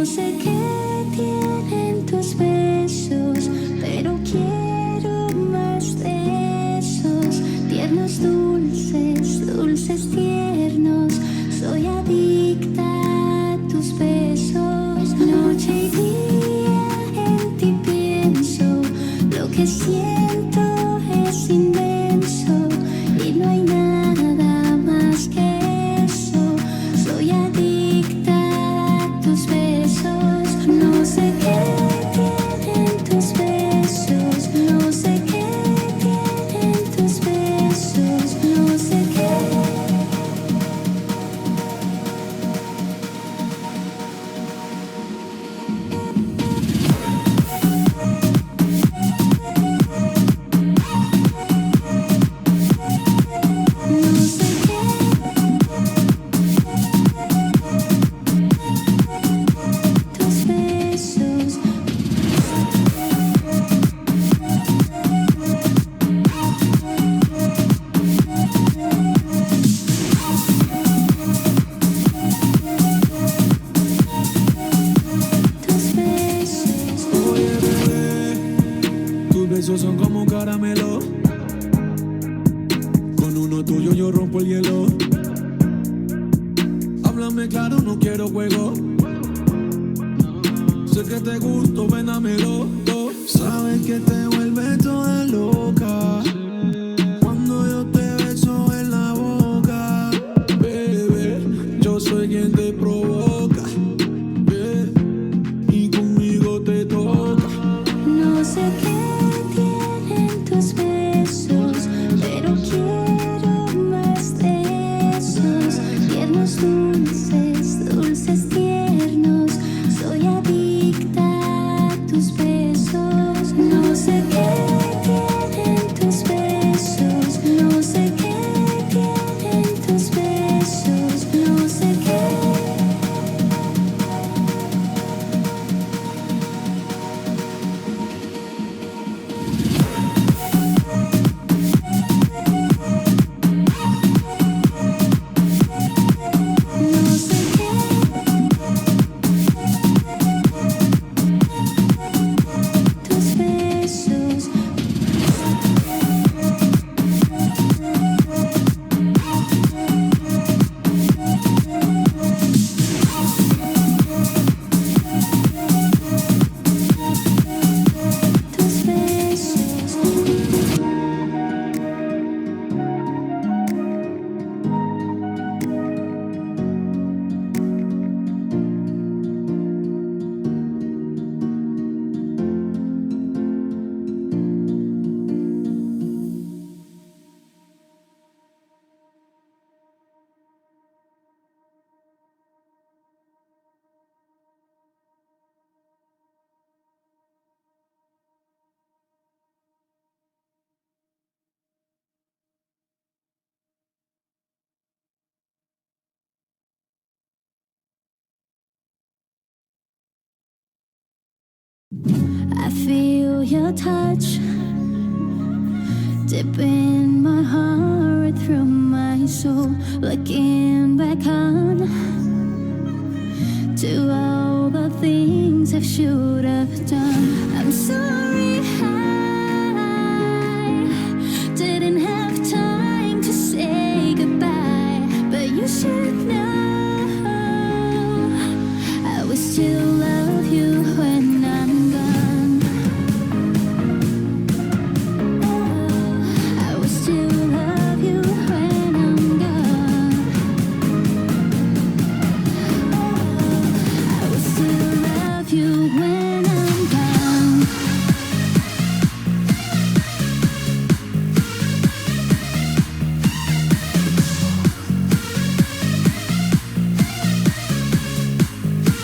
sé qué tienen tus besos, pero quiero más de esos tiernos dulces, dulces tiernos. Soy adicta a tus besos, noche y día en ti pienso. Lo que siento es inmenso y no hay nada más que eso. Soy adicta a tus besos, no sé qué tienen tus besos, no sé qué tienen tus besos, no sé qué. Besos son como un caramelo. Con uno tuyo yo rompo el hielo. Háblame claro, no quiero juego. Sé que te gusto, ven dámelo. Sabes que te vuelve toda loca cuando yo te beso en la boca. Bebé, yo soy quien te provoca, y conmigo te toca. No sé qué tus besos, pero quiero más de esos tiernos dulces, dulces tiernos. Soy adicta a tus besos, no sé qué tienen tus besos, no sé qué tienen tus besos, no sé qué. I feel your touch dip in my heart through my soul, looking back on to all the things I should have done. I'm sorry I didn't have time to say goodbye, but you should know I will still love you when I'm gone. I will still love you when I'm gone. I will still love you when I'm gone.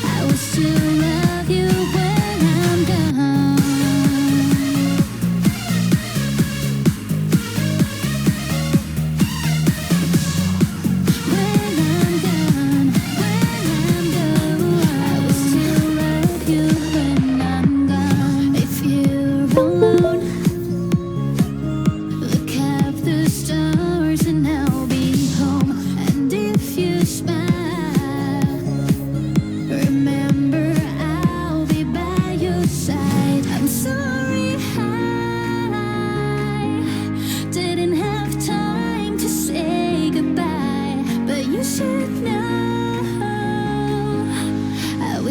I will still love you when I'm gone. When I'm gone, I will still love you when I'm gone. If you're alone, look up the stars and I'll be home. And if you smile, remember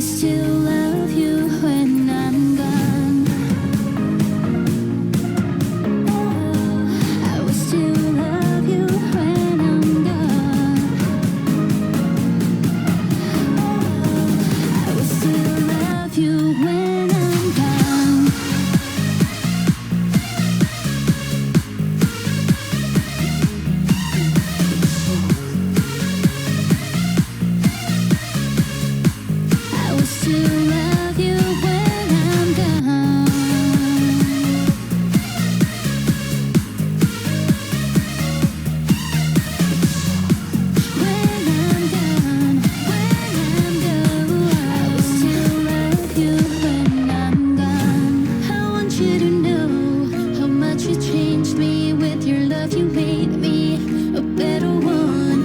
will still love you when I'm gone. I will still love you when I'm gone. I will still love you when I'm gone. I will still love you when I'm gone. When I'm gone, when I'm gone, I will still love you when I'm gone. I want you to know how much you changed me. With your love you made me a better one.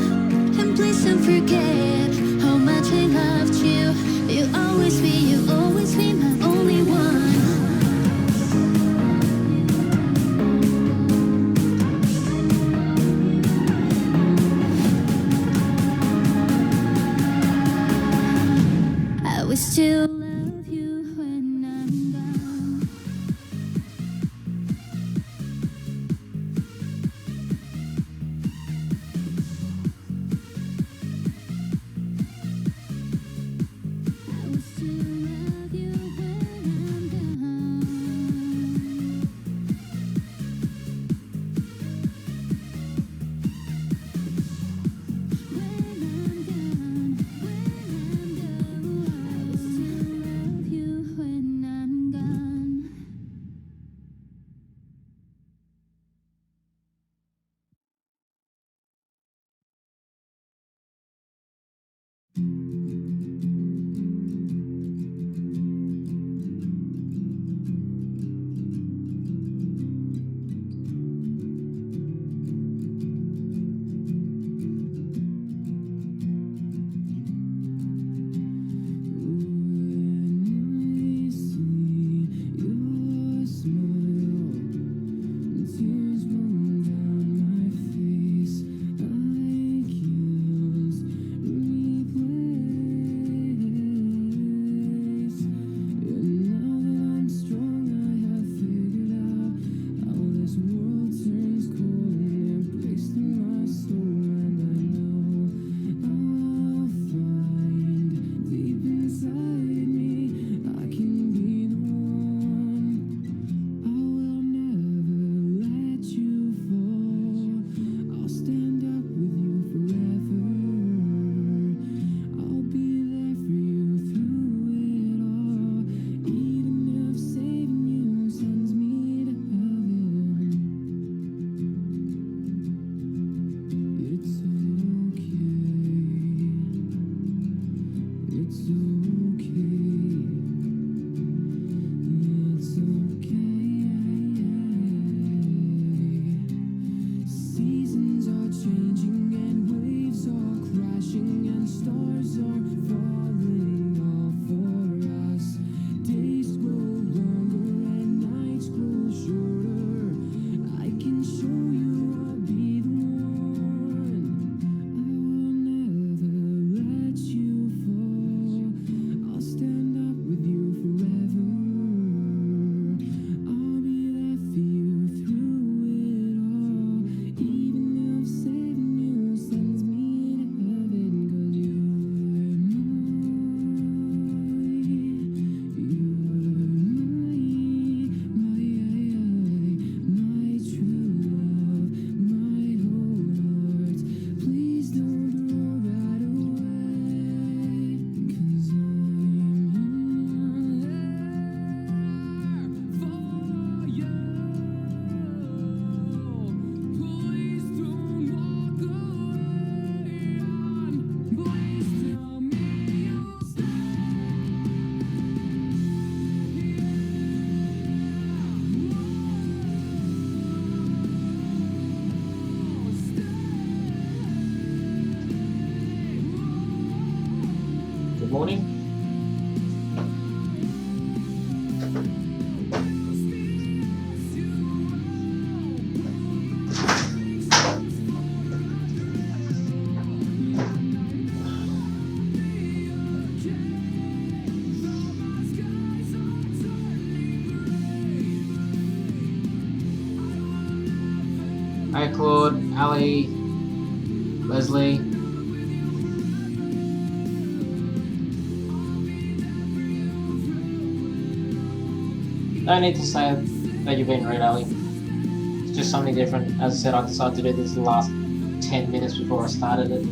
And please don't forget how much I loved you. You'll always be my only one. I will still love you when I'm gone. I will still love you when I'm gone. When I'm gone, I will still love you when I'm gone. morning. Hi Claude, Ali, Leslie. No need to say that you've been read, Ali. It's just something different. As I said, I decided to do this the last 10 minutes before I started it.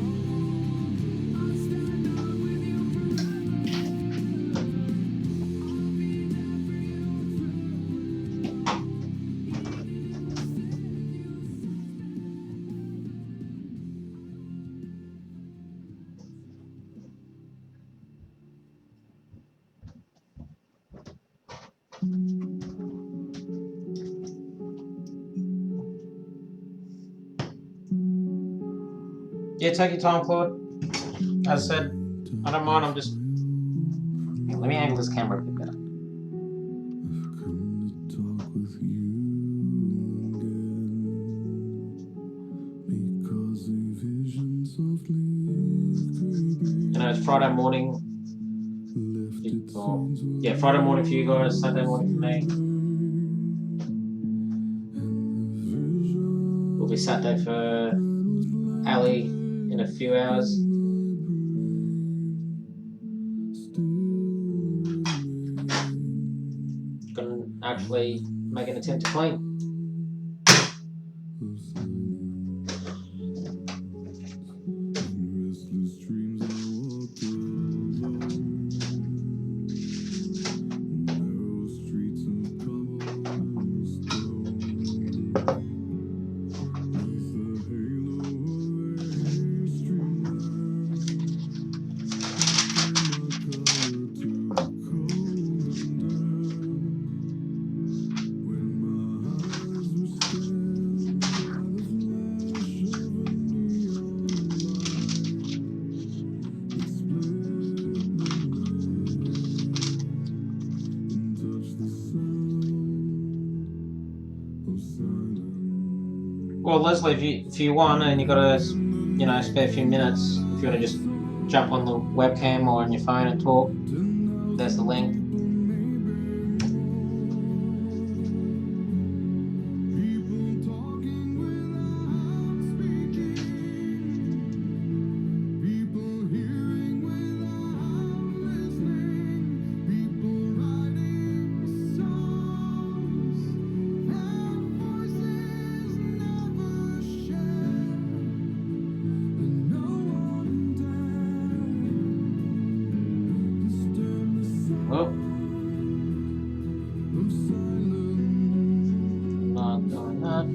Yeah, take your time, Claude. As I said, I don't mind, I'm just... Here, let me angle this camera a bit better. You know, it's Friday morning. Yeah, Friday morning for you guys, Sunday morning for me. Will be Saturday for Ali in a few hours. Gonna actually make an attempt to clean. Well, Leslie, if you want, and you got a spare few minutes, if you want to just jump on the webcam or on your phone and talk, there's the link. Oh. Not doing that.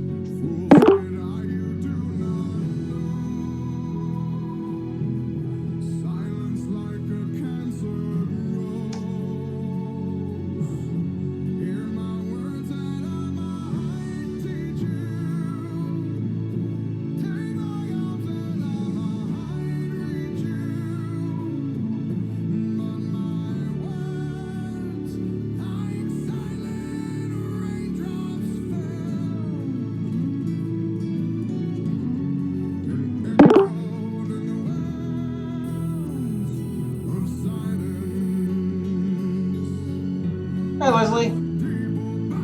Hey Leslie,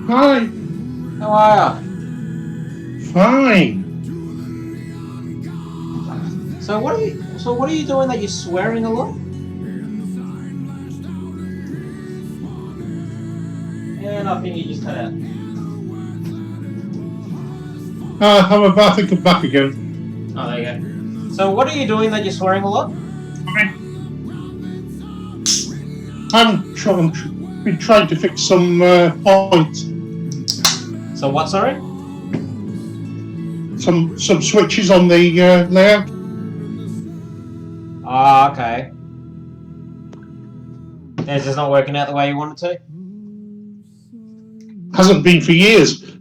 Hi, how are fine. you? So what are you doing that you're swearing a lot? And I think you just cut out. I'm about to come back again. Oh, there you go. So what are you doing that you're swearing a lot? I'm been trying to fix some point, So what, sorry? some switches on the layout. Ah, okay. It's just not working out the way you want it Hasn't been for years. to?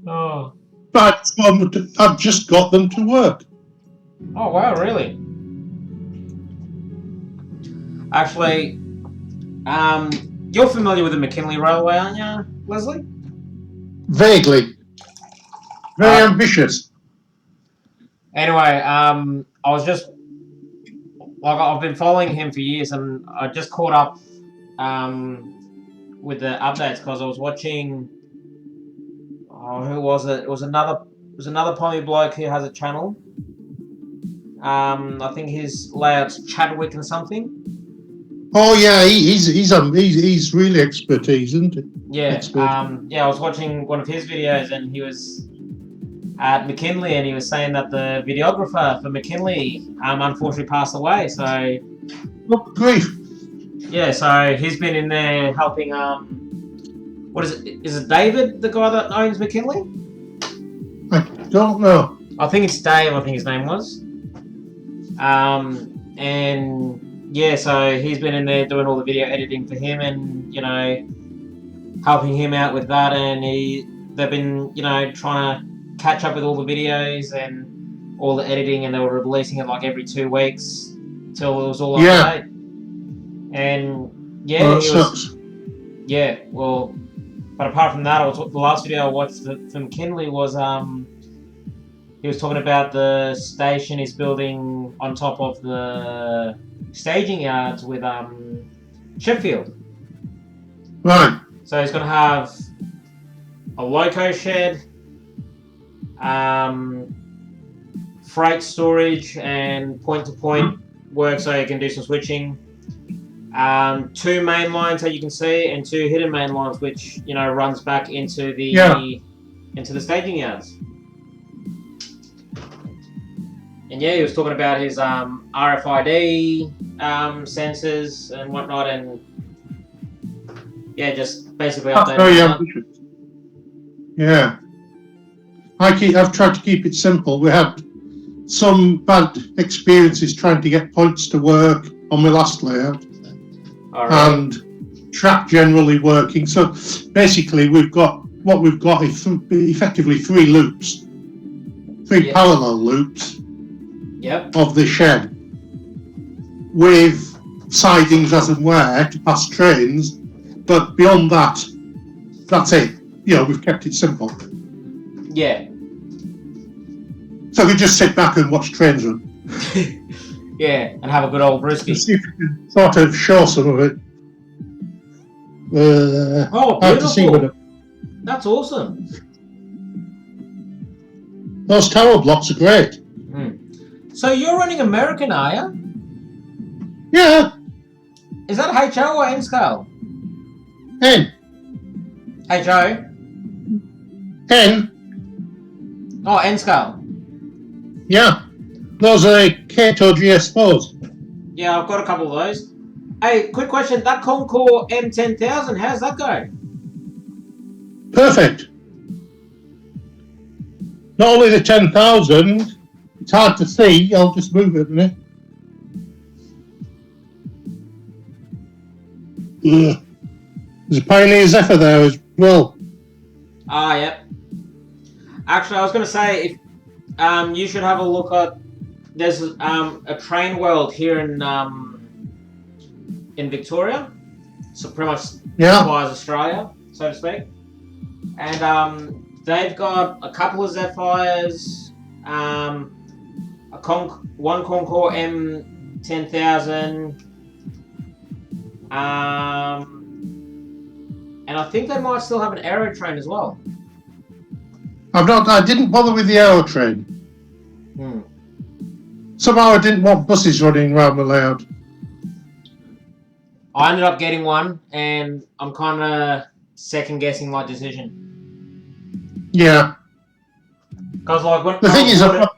Oh. But I've just got them to work. Oh, wow, really? Actually, you're familiar with the McKinley Railway, aren't you, Leslie? Vaguely. Very ambitious. Anyway, I was just... Like, I've been following him for years, and I just caught up with the updates because I was watching... Oh, who was it? It was another pommy bloke who has a channel. I think his layout's Chadwick and something. Oh yeah, he's really expertise, isn't he? Yeah. Expert. Yeah, I was watching one of his videos and he was at McKinley and he was saying that the videographer for McKinley unfortunately passed away. So Look, grief. yeah, so he's been in there helping. What is it? Is it David, the guy that owns McKinley? I don't know. I think it's Dave. I think his name was. And yeah, so he's been in there doing all the video editing for him, and you know, helping him out with that. And they've been, you know, trying to catch up with all the videos and all the editing, and they were releasing it like every 2 weeks till it was all up to date. And yeah, Well, that he was. sucks. Yeah, well, but apart from that, the last video I watched from Kinley was he was talking about the station he's building on top of the staging yards with Sheffield. Right. So he's going to have a loco shed, freight storage, and point-to-point work so you can do some switching. 2 main lines that you can see, and 2 hidden main lines, which you know runs back into the staging yards. And yeah, he was talking about his RFID sensors and whatnot, and yeah, just basically That's updating very that. ambitious. Yeah. I've tried to keep it simple. We had some bad experiences trying to get points to work on my last layout. All right. And track generally working. So basically we've got is effectively 3 loops, 3 parallel loops of the shed with sidings as and where to pass trains, but beyond that, that's it. You know, we've kept it simple. Yeah. So we just sit back and watch trains run. Yeah, and have a good old brewski. See if we can sort of show some of it. Oh, hard to see beautiful. That's awesome. Those tower blocks are great. So you're running American, are you? Yeah, Is that HO or N scale? N. HO? N. Oh, N scale. Yeah. Those are Kato GS4s. Yeah, I've got a couple of those. Hey, quick question. That Concord M10000, how's that go? Perfect. Not only the 10,000, it's hard to see. I'll just move it a minute. There's a Pioneer Zephyr there as well. Ah, yep. Actually, I was going to say, if you should have a look at. There's a train world here in Victoria, so pretty much supplies Australia, so to speak. And they've got a couple of Zephyrs, one Concord M10000, and I think they might still have an aero train as well. I didn't bother with the aero train. Somehow I didn't want buses running around the layout. I ended up getting one, and I'm kind of second guessing my decision. Yeah. Because like when The thing is, when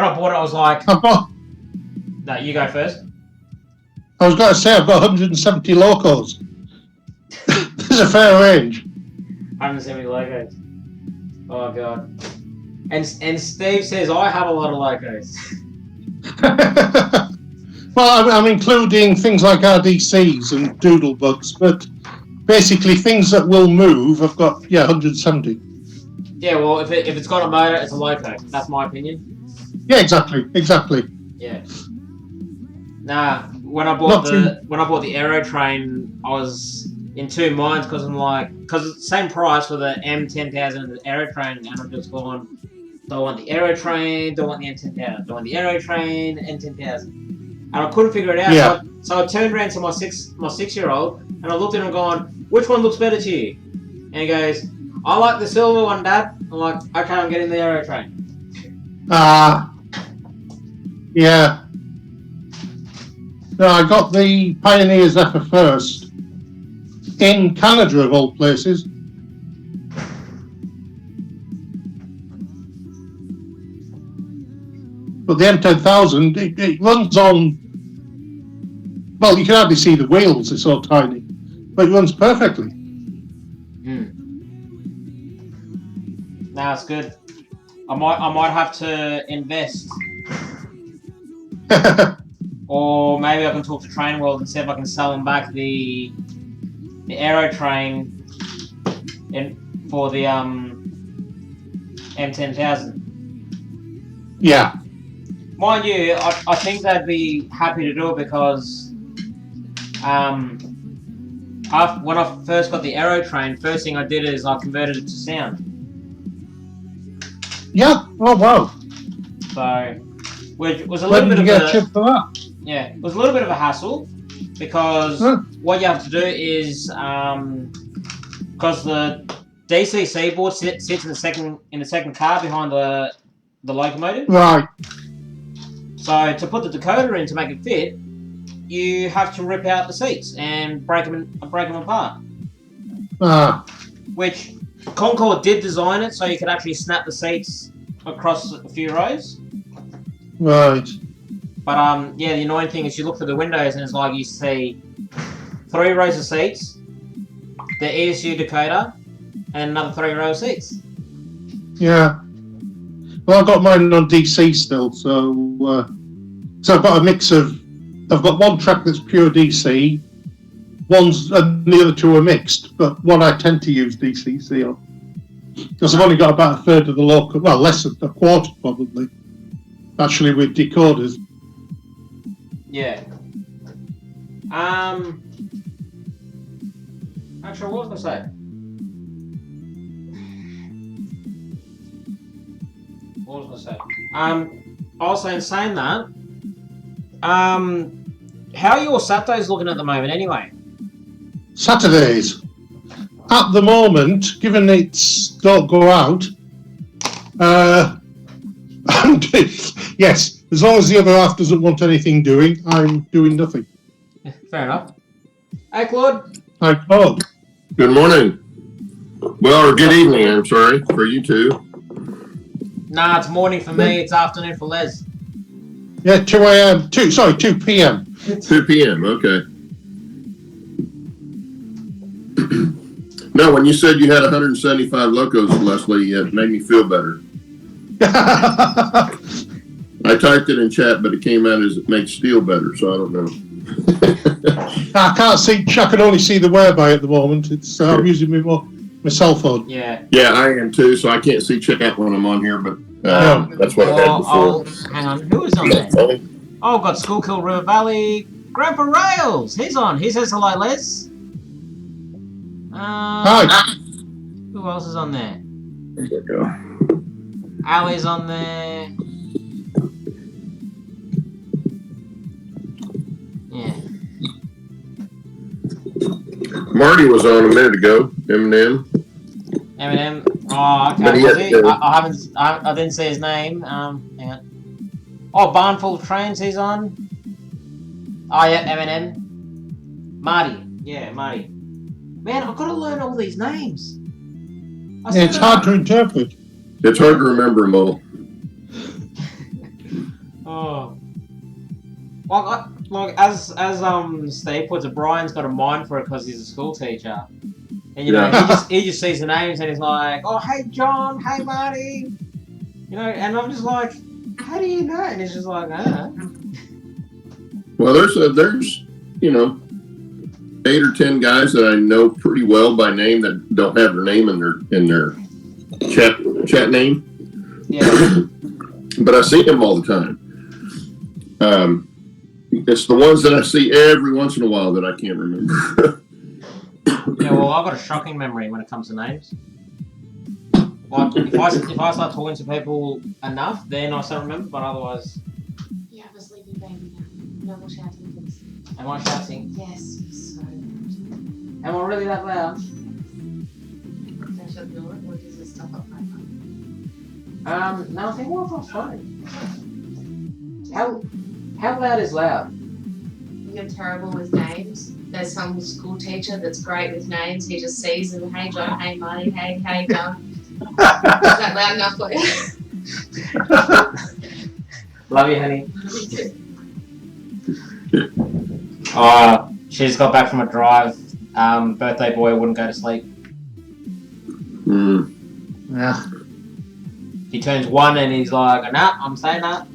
I bought it, I was like, no, you go first. I was going to say I've got 170 locos. There's a fair range. 170 logos. Oh god. And Steve says I have a lot of logos. Well, I'm including things like RDCs and doodlebugs, but basically things that will move, I've got 170. Yeah, well, if it's got a motor, it's a loco. That's my opinion. Yeah, exactly. Yeah. Nah, when I bought the aero train, I was in 2 minds because I'm like, because it's the same price for the M10000 and the aero train, and I'm just going, do I want the aero train? Do I want the M10000? Do I want the aero train? M10000? And I couldn't figure it out. Yeah. So I turned around to my 6-year-old and I looked at him going, which one looks better to you? And he goes, I like the silver one, Dad. I'm like, okay, I'm getting the aero train. Yeah. No, I got the Pioneer Zephyr first. In Canada, of all places. But the M10,000, it runs on... Well, you can hardly see the wheels, they're so tiny. But it runs perfectly. Nah, it's good. I might have to invest. Or maybe I can talk to Train World and see if I can sell them back the aero train for the M10,000. Yeah. Mind you, I think they'd be happy to do it because when I first got the aero train, first thing I did is I converted it to sound. Yeah. Oh wow. So, which was a little bit of a chip for that? Yeah, it was a little bit of a hassle because what you have to do is because the DCC board sits in the second car behind the locomotive. Right. So to put the decoder in to make it fit, you have to rip out the seats and break them apart. Which Concord did design it so you could actually snap the seats across a few rows. Right. But yeah, the annoying thing is you look through the windows and it's like you see 3 rows of seats, the ESU decoder, and another 3 rows of seats. Yeah. Well, I've got mine on DC still, so I've got a mix of. I've got one track that's pure DC, and the other 2 are mixed, but one I tend to use DCC on because I've only got about a third of the local, well, less than a quarter probably, actually with decoders. Yeah. Actually, what was I going to say? What was I going to say? Also, in saying that, how are your Saturdays looking at the moment anyway? Saturdays. At the moment, given it's don't go out, yes, as long as the other half doesn't want anything doing, I'm doing nothing. Fair enough. Hey, Claude. Hi, Claude. Good morning. Well, or good evening, I'm sorry, for you two. Nah, it's morning for me, it's afternoon for Les. Yeah, 2 a.m. 2 p.m. 2 p.m., okay. No, when you said you had 175 locos, Leslie, it made me feel better. I typed it in chat, but it came out as it makes steel better, so I don't know. I can't see, I can only see the whereby at the moment. It's I'm using my cell phone. Yeah. Yeah, I am too, so I can't see chat when I'm on here, but that's what I had before. Hang on, who is on there? Oh, got Schuylkill River Valley. Grandpa Rails, he's on. He says hello, Les. Hi. Who else is on there? There you go. Ally's on there. Yeah. Marty was on a minute ago. Eminem. Oh, okay. Was he? I didn't see his name. Hang on. Oh, Barn Full of Trains. He's on. Oh yeah, Eminem. Marty. Yeah, Marty. Man, I've got to learn all these names. Yeah, it's hard to interpret. It's hard to remember them all. Oh. Like as Steve puts it, Brian's got a mind for it because he's a school teacher, and you know he just sees the names and he's like, oh hey John, hey Marty, you know, and I'm just like, how do you know? And he's just like, Well, there's 8 or 10 guys that I know pretty well by name that don't have their name in their chat name. Yeah. But I see them all the time. It's the ones that I see every once in a while that I can't remember. Yeah, well, I've got a shocking memory when it comes to names. Like, if I start talking to people enough, then I start remember, but otherwise... You have a sleepy baby now. No more shouting, please. Am I shouting? Yes, so loud. Am I really that loud? Can I shut the door? No, I think we're on phone. How loud is loud? You're terrible with names. There's some school teacher that's great with names. He just sees them. Hey John, hey Marty, hey John. Is that loud enough for you? Love you, honey. She's got back from a drive. Birthday boy wouldn't go to sleep. Yeah. He turns 1 and he's like, nah, I'm saying that.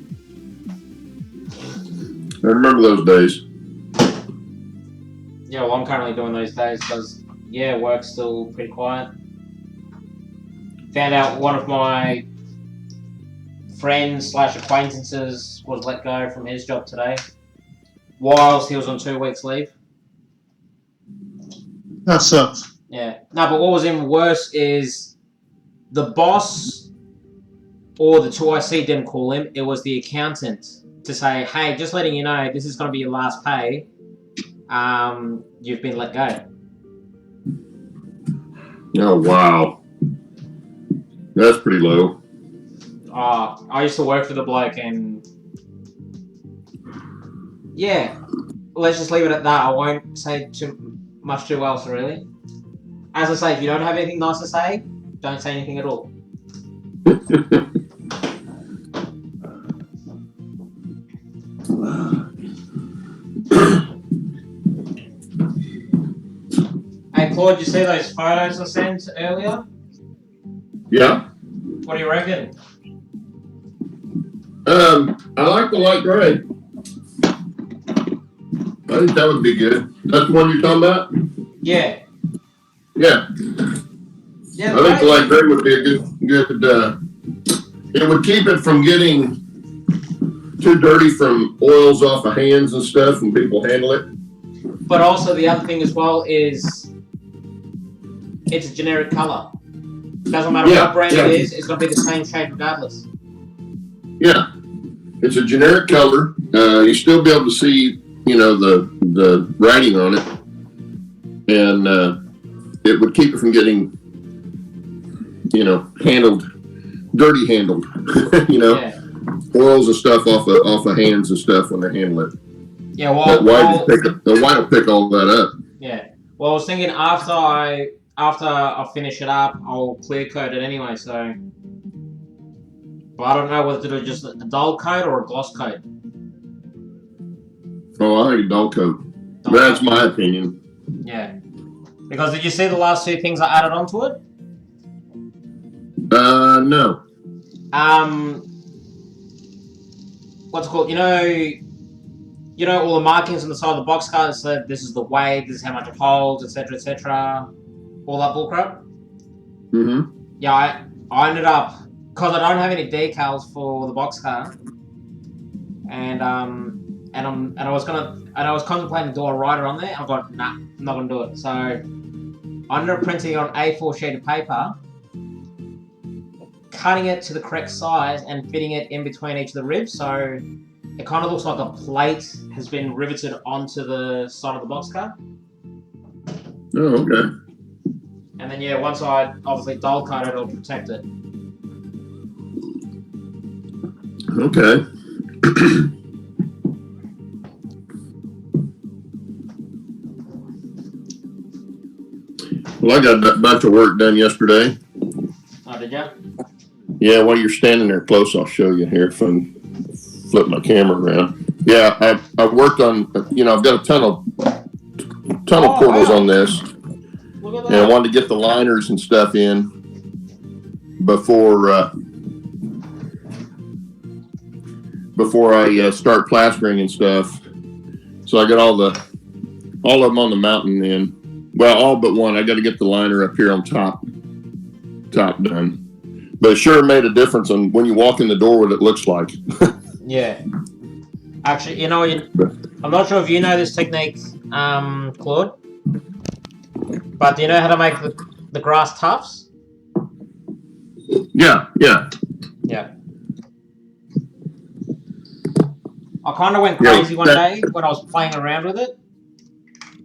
I remember those days. Yeah, well, I'm currently doing those days because, yeah, work's still pretty quiet. Found out one of my friends / acquaintances was let go from his job today whilst he was on 2 weeks leave. That sucks. Yeah. No, but what was even worse is the boss or the 2IC didn't call him. It was the accountant to say, hey, just letting you know, this is going to be your last pay. You've been let go. Oh, wow. That's pretty low. I used to work for the bloke and yeah, let's just leave it at that. I won't say too much else, really. As I say, if you don't have anything nice to say, don't say anything at all. Hey Claude, you see those photos I sent earlier? Yeah. What do you reckon? I like the light gray. I think that would be good. That's the one you're talking about? Yeah. Yeah. Yeah. I think the light gray would be a good. It would keep it from getting too dirty from oils off of hands and stuff when people handle it. But also the other thing as well is it's a generic color. Doesn't matter what brand it is, it's going to be the same shade regardless. Yeah. It's a generic color. You still be able to see, the writing on it. And it would keep it from getting, dirty handled, Yeah. oils and stuff off of hands and stuff when they handle it. Yeah, well, the white will pick all that up. Yeah. Well, I was thinking after I finish it up, I'll clear coat it anyway. So, but I don't know whether to do just a dull coat or a gloss coat. Oh, I think a dull coat. That's my opinion. Yeah. Because did you see the last 2 things I added onto it? No. What's it called? You know all the markings on the side of the boxcar that said this is the weight, this is how much it holds, etc., etc. All that bullcrap. Mm-hmm. Yeah, I ended up because I don't have any decals for the boxcar, and I was contemplating doing a rider on there. I got nah, I'm not gonna do it. So I ended up printing it on A4 sheet of paper, cutting it to the correct size, and fitting it in between each of the ribs. So it kind of looks like a plate has been riveted onto the side of the boxcar. Oh, okay. And then, yeah, once I obviously dull coat it, it'll protect it. Okay. Well, I got a bunch of work done yesterday. Oh, did ya? Yeah, while you're standing there close, I'll show you here if I can flip my camera around. Yeah, I worked on, I've got a ton of portals on this. Look at that. And I wanted to get the liners and stuff in before I start plastering and stuff. So I got all of them on the mountain in. Well, all but one. I got to get the liner up here on top done. But it sure made a difference on when you walk in the door what it looks like. Yeah. Actually, I'm not sure if you know this technique, Claude. But do you know how to make the grass tufts? Yeah. Yeah. I kind of went crazy one day when I was playing around with it.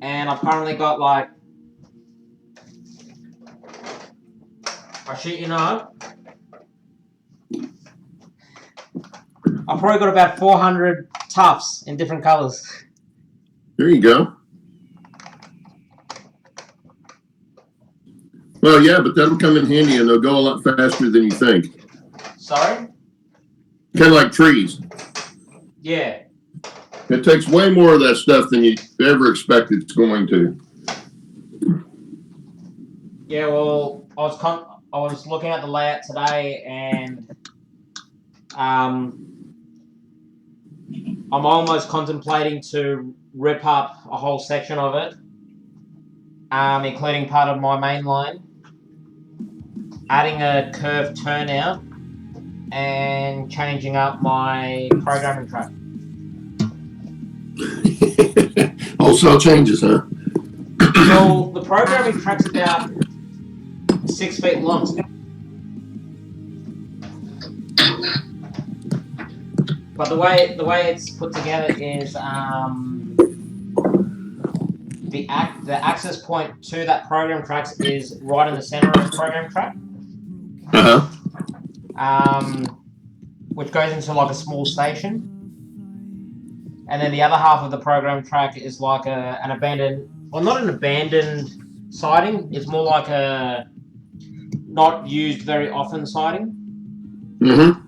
And I've currently got like, I shit you not, I've probably got about 400 tufts in different colours. There you go. Well, yeah, but that'll come in handy and they'll go a lot faster than you think. Sorry? Kind of like trees. Yeah. It takes way more of that stuff than you ever expect it's going to. Yeah, well, I was looking at the layout today, and I'm almost contemplating to rip up a whole section of it, including part of my main line, adding a curved turnout, and changing up my programming track. Wholesale changes, huh? So the programming track's about 6 feet long. But the way it's put together is the access point to that program track is right in the center of the program track. Which goes into like a small station. And then the other half of the program track is like an abandoned, well, not an abandoned siding. It's more like a not used very often siding. Mm-hmm.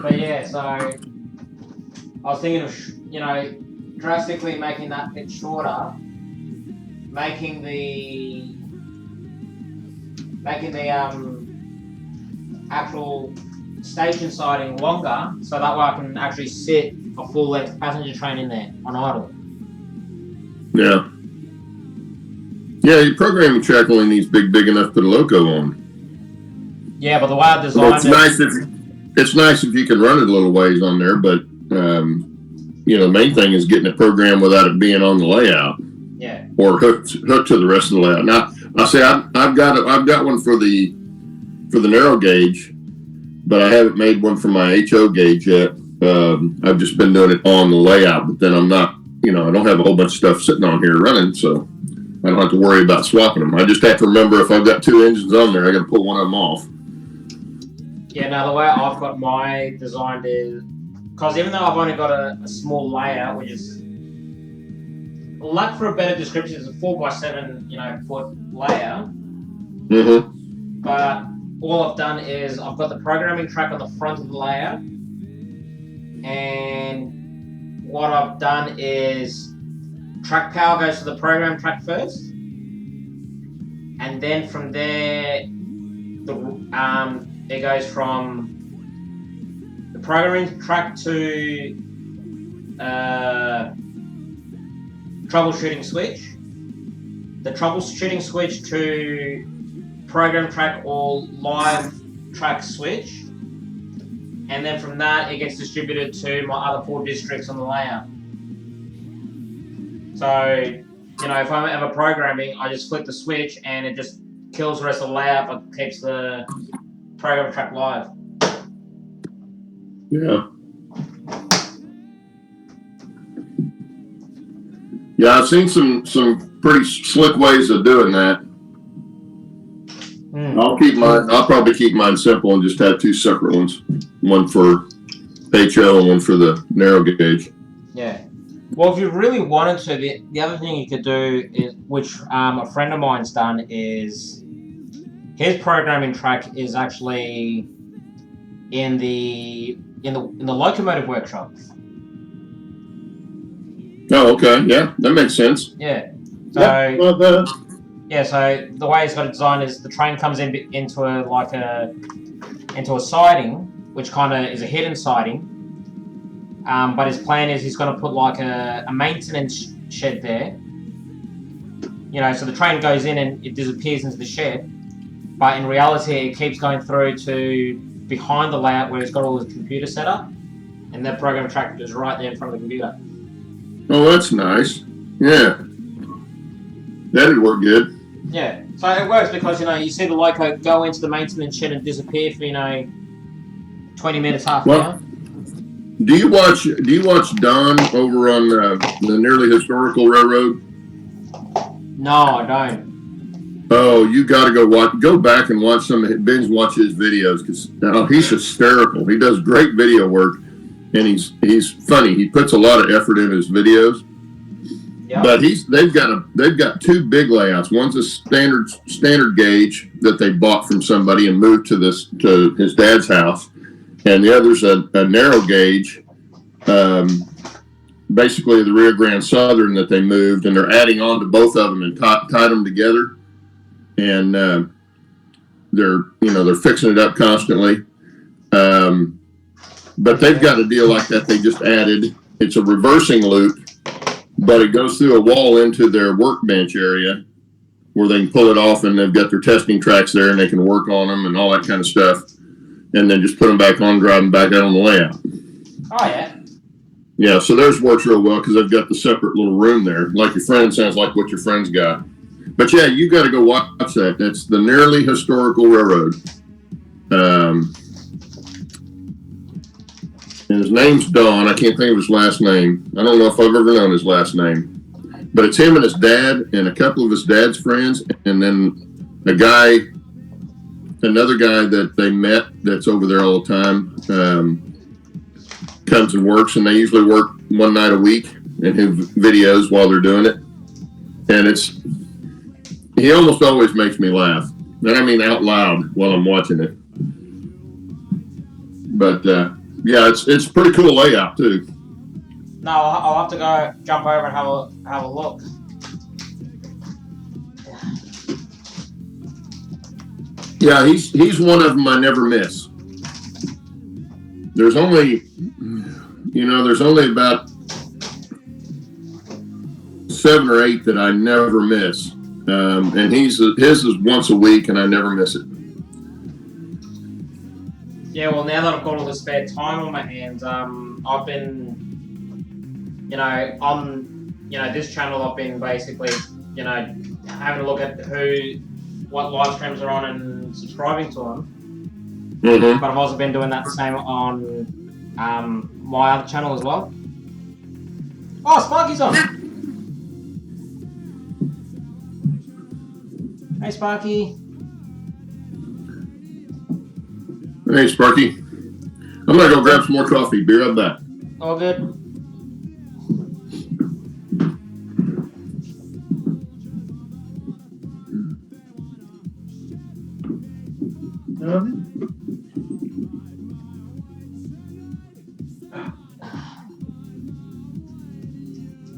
But yeah, so I was thinking of, drastically making that bit shorter, making the actual station siding longer, so that way I can actually sit a full-length passenger train in there on idle. Yeah. Yeah, your programming track only needs big enough to put a loco on. Yeah, but the way I designed it's nice if you can run it a little ways on there, but the main thing is getting it programmed without it being on the layout. Yeah. Or hooked to the rest of the layout. Now, I say I've got one for the narrow gauge, but I haven't made one for my HO gauge yet. I've just been doing it on the layout, but then I'm not, I don't have a whole bunch of stuff sitting on here running, so I don't have to worry about swapping them. I just have to remember if I've got 2 engines on there, I got to pull one of them off. Yeah, now the way I've got my designed is, because even though I've only got a small layout, which is, lack for a better description, it's a 4x7, foot layout. Mm-hmm. But all I've done is I've got the programming track on the front of the layout, and what I've done is track power goes to the program track first, and then from there, it goes from the programming track to troubleshooting switch, the troubleshooting switch to program track or live track switch, and then from that it gets distributed to my other 4 districts on the layout. So, if I'm ever programming, I just flip the switch and it just kills the rest of the layout but keeps the program track live. Yeah. Yeah, I've seen some pretty slick ways of doing that. I'll probably keep mine simple and just have 2 separate ones. One for HO and one for the narrow gauge. Yeah. Well, if you really wanted to, the other thing you could do is, which a friend of mine's done, is his programming track is actually in the locomotive workshop. Oh, okay. Yeah, that makes sense. Yeah. So so the way it's got it designed is the train comes into a siding, which kind of is a hidden siding. But his plan is he's going to put like a maintenance shed there. So the train goes in and it disappears into the shed. But in reality, it keeps going through to behind the layout where it's got all the computer set up. And that program track is right there in front of the computer. Oh, that's nice. Yeah. That'd work good. Yeah. So it works because, you see the loco go into the maintenance shed and disappear for, 20 minutes, half an hour. Do you watch Don over on the Nearly Historical Railroad? No, I don't. Oh, you got to go back and watch binge watch his videos because he's hysterical. He does great video work, and he's funny. He puts a lot of effort in his videos. Yep. But they've got two big layouts. One's a standard gauge that they bought from somebody and moved to his dad's house, and the other's a narrow gauge, basically the Rio Grande Southern that they moved, and they're adding on to both of them and tied them together. And they're fixing it up constantly. But they've got a deal like that they just added. It's a reversing loop, but it goes through a wall into their workbench area where they can pull it off, and they've got their testing tracks there, and they can work on them and all that kind of stuff, and then just put them back on, drive them back out on the layout. Oh, yeah. Yeah, so theirs works real well because they've got the separate little room there. Like your friend sounds like what your friend's got. But yeah, you got to go watch that. That's the Nearly Historical Railroad. And his name's Don. I can't think of his last name. I don't know if I've ever known his last name. But it's him and his dad and a couple of his dad's friends. And then another guy that they met that's over there all the time, comes and works. And they usually work one night a week and have videos while they're doing it. And he almost always makes me laugh. And I mean out loud while I'm watching it. But yeah, it's a pretty cool layout too. No, I'll have to go jump over and have a look. Yeah, he's one of them I never miss. There's only about 7 or 8 that I never miss. And his is once a week, and I never miss it. Yeah, well, now that I've got all the spare time on my hands, I've been, on, this channel, I've been basically, having a look at what live streams are on and subscribing to them. Mm-hmm. But I've also been doing that the same on my other channel as well. Oh, Sparky's on! Hey, Sparky. Hey, Sparky. I'm going to go grab some more coffee. Be right back. All good.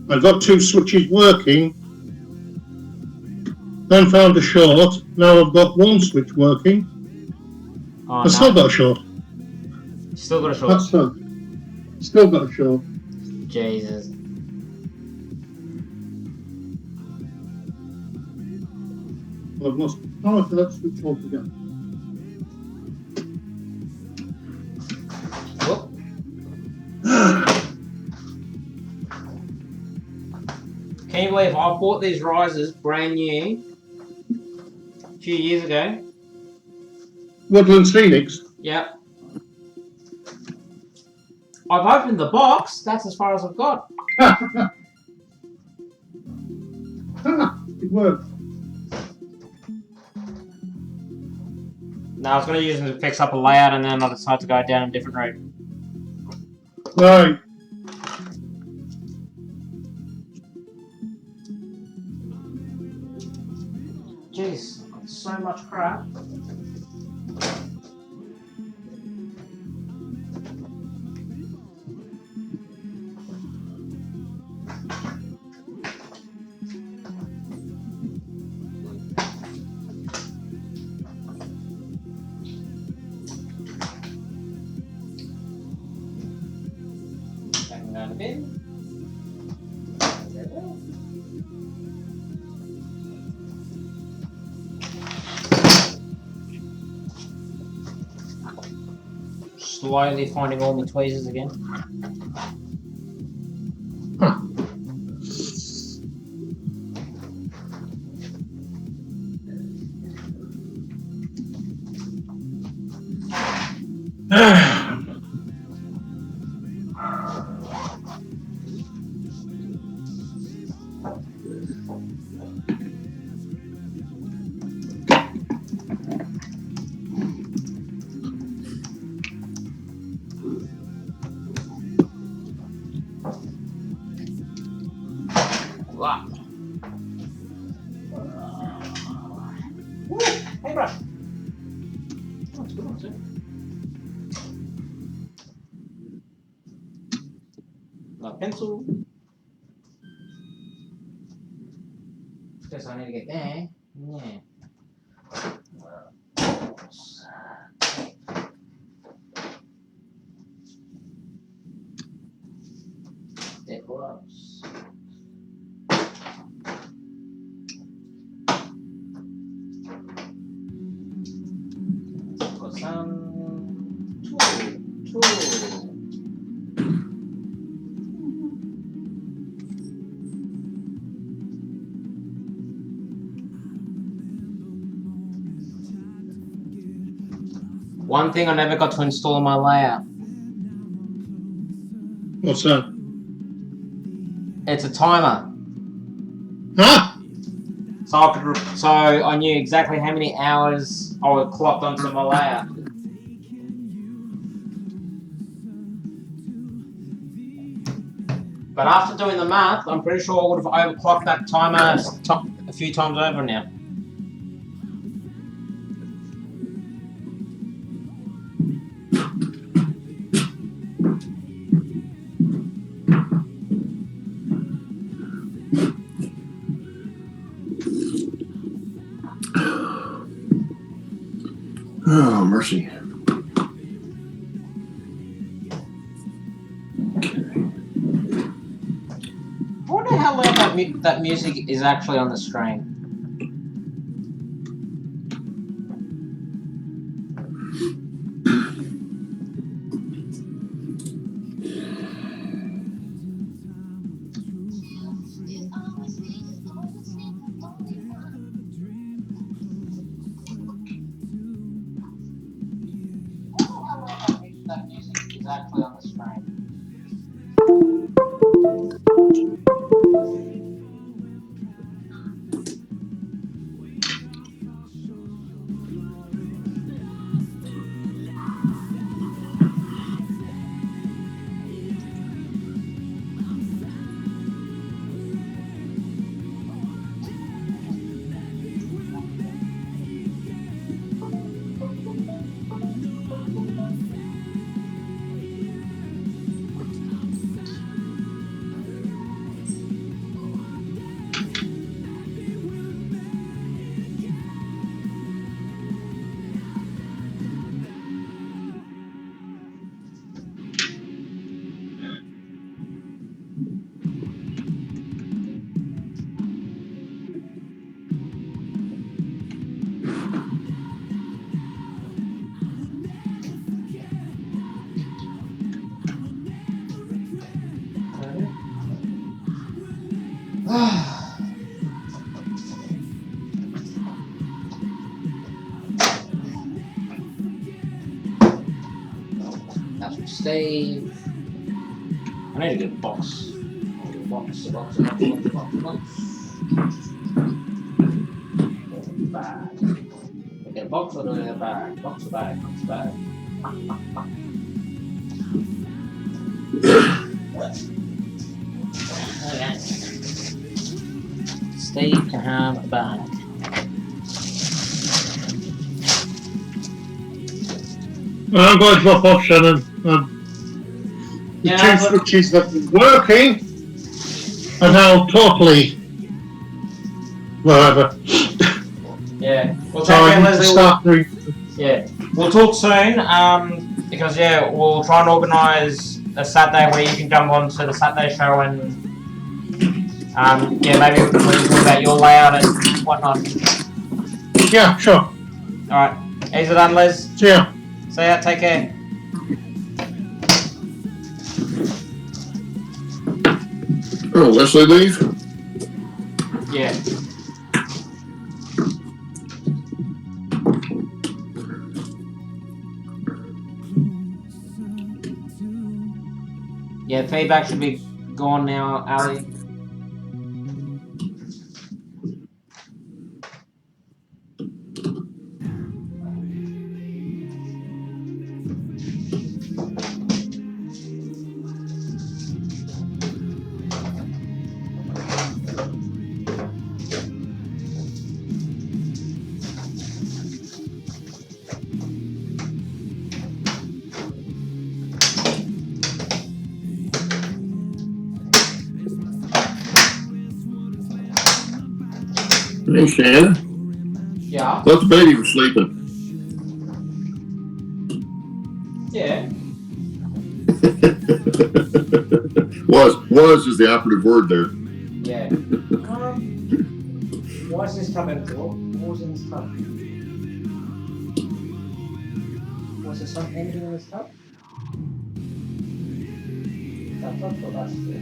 I've got 2 switches working. Then found a short. Now I've got 1 switch working. Oh, I've still got a short. Still got a short. That's so. Still got a short. Jesus. Well, I've lost power to that switch altogether. Whoop. Can you believe I bought these risers brand new a few years ago? Woodlands Phoenix? Yep. I've opened the box, that's as far as I've got. It worked. No, I was going to use them to fix up a layout and then I decided to go down a different route. Right. Jeez, so much crap. Taking that a bit. Slowly finding all my tweezers again. Wow. Woo, hey, brush. Oh, it's good one, too. My pencil. Guess I need to get there. Yeah. There close. Got some tool. One thing I never got to install on my layout. What's that? It's a timer. Huh? So I knew exactly how many hours I would clocked onto my layout. But after doing the math, I'm pretty sure I would have overclocked that timer a few times over now. Oh, mercy. I wonder how loud that music is actually on the screen. That music is actually on the screen. That's from Steve. I need to get a box. Box. Bag. Get a box or do I get a bag? Box or bag? Okay. Steve can have a bag. I'm going to drop off, Shannon. The two switches that were working are now totally wherever. Yeah. We'll So I need to Leslie. start doing. Yeah. We'll talk soon. Because yeah, we'll try and organise a Saturday where you can jump on to the Saturday show and yeah, maybe we can talk about your layout and whatnot. Yeah, sure. Alright. Easy done, Les. See ya. See ya, take care. Oh, Leslie leave? Yeah. Yeah, feedback should be gone now, Ally. Hey, Shannon. Yeah. Thought the baby was sleeping. Yeah. was is the operative word there. Yeah. Why is this tub empty? What's in this tub? Was there anything in this tub? That tub's got that still.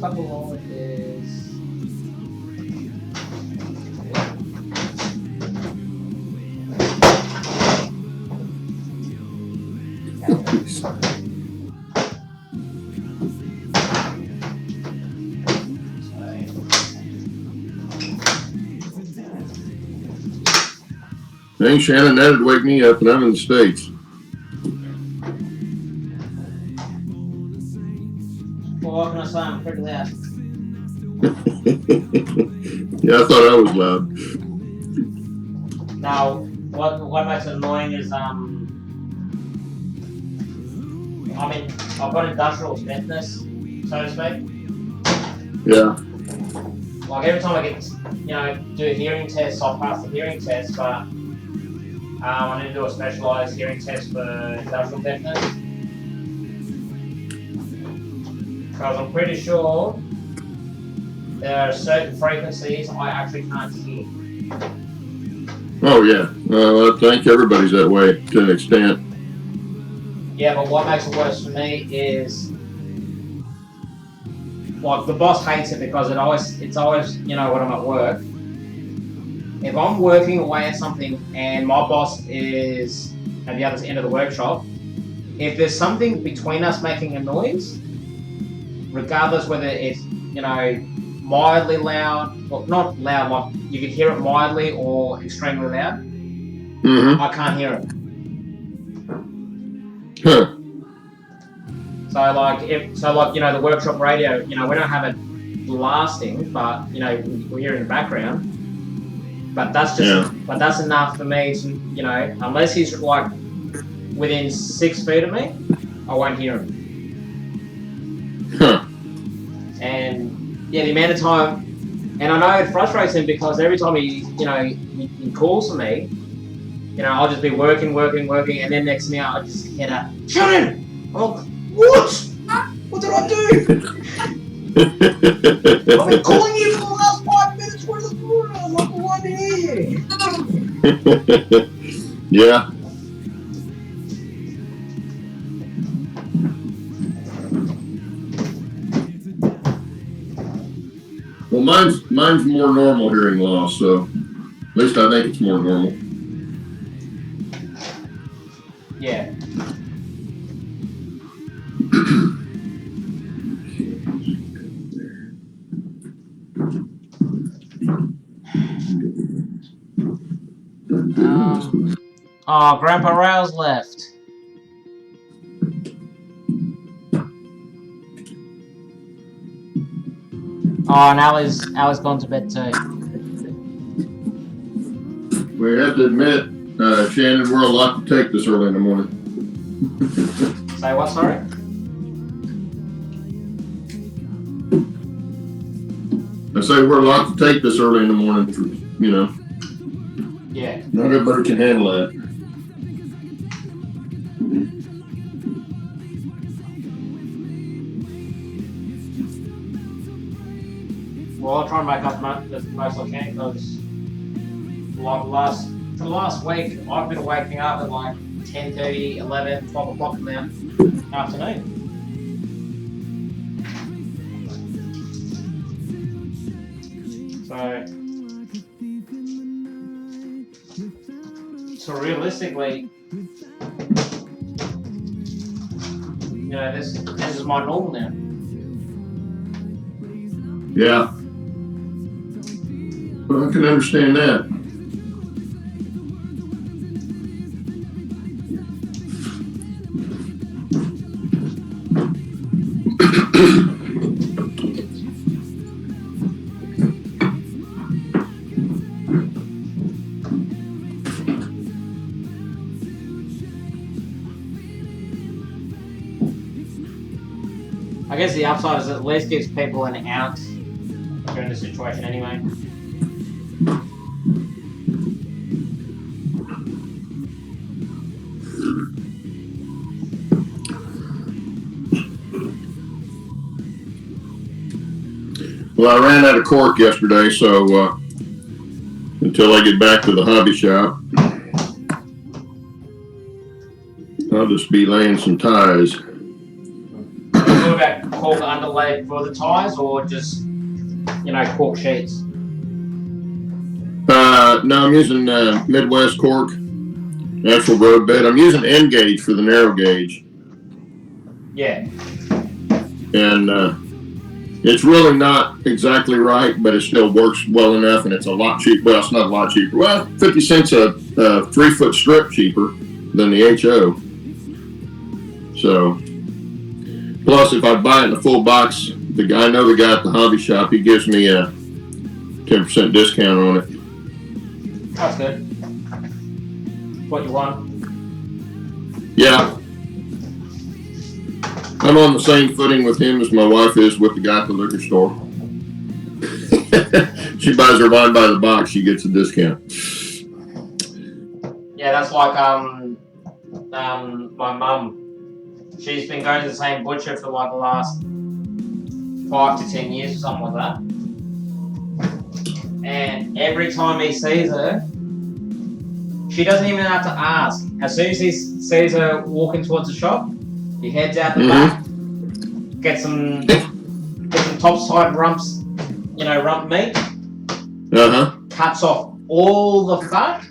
Couple of is. Hey, Shannon, that'd wake me up, and I'm in the States. Well, what can I say? I'm pretty loud. Yeah, I thought I was loud. Now, what makes it annoying is I mean, I've got industrial deafness, so to speak. Yeah. Like every time I get, do hearing tests, I'll pass the hearing test, but I need to do a specialised hearing test for industrial deafness. Because I'm pretty sure there are certain frequencies I actually can't hear. Oh, yeah. I think everybody's that way to an extent. Yeah, but what makes it worse for me is, like, the boss hates it because it's always, when I'm at work. If I'm working away at something and my boss is at the other end of the workshop, if there's something between us making a noise, regardless whether it's, mildly loud, well, not loud, like you can hear it mildly or extremely loud, I can't hear it. Huh. So the workshop radio, we don't have it blasting, but we hear it in the background. But that's just, but that's enough for me to, unless he's like within 6 feet of me, I won't hear him. Huh. And yeah, the amount of time, and I know it frustrates him because every time he calls for me, I'll just be working, and then next thing I just hear that, Shannon! I'm like, what? What did I do? I've been calling you for the last 5 minutes. Where's the phone? I'm like, I want to hear you. Yeah. Well, mine's more normal hearing loss, so at least I think it's more normal. Yeah. Oh, Grandpa Rail's left. Oh, and Ally's gone to bed too. We have to admit, Shannon, we're a lot to take this early in the morning. Say what, sorry? I say we're a lot to take this early in the morning, Yeah. Not everybody can handle that. Well, I'll try and make up the most I can because for the last week, I've been waking up at like 10:30, 11, 12 o'clock in the afternoon. So realistically, this is my normal now. Yeah. Well, I can understand that. I guess the upside is it at least gives people an out during the situation anyway. Well, I ran out of cork yesterday, so until I get back to the hobby shop, I'll just be laying some ties. What about cork underlay for the ties, or just, you know, cork sheets? No, I'm using Midwest cork, actual road bed. I'm using N gauge for the narrow gauge. Yeah. And it's really not exactly right, but it still works well enough, and it's a lot cheaper. Well, it's not a lot cheaper. Well, 50 cents a 3-foot strip cheaper than the HO. So, plus if I buy it in a full box, I know the guy at the hobby shop, he gives me a 10% discount on it. That's good. What you want? Yeah. I'm on the same footing with him as my wife is with the guy at the liquor store. She buys her wine by the box, she gets a discount. Yeah, that's like my mum. She's been going to the same butcher for like the last 5 to 10 years or something like that. And every time he sees her, she doesn't even have to ask. As soon as he sees her walking towards the shop, he heads out the back, get some topside rumps, you know, rump meat. Cuts off all the fat,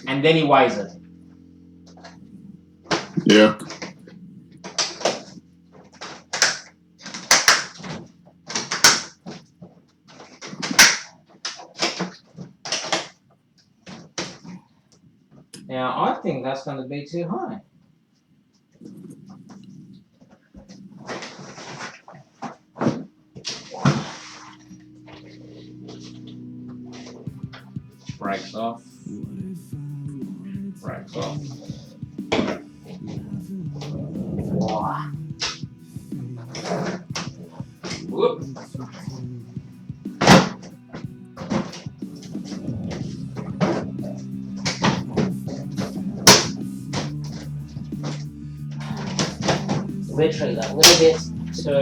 and then he weighs it. Yeah. Now, I think that's going to be too high. Brakes off. Brakes off. Wow. Whoop. Literally that little bit too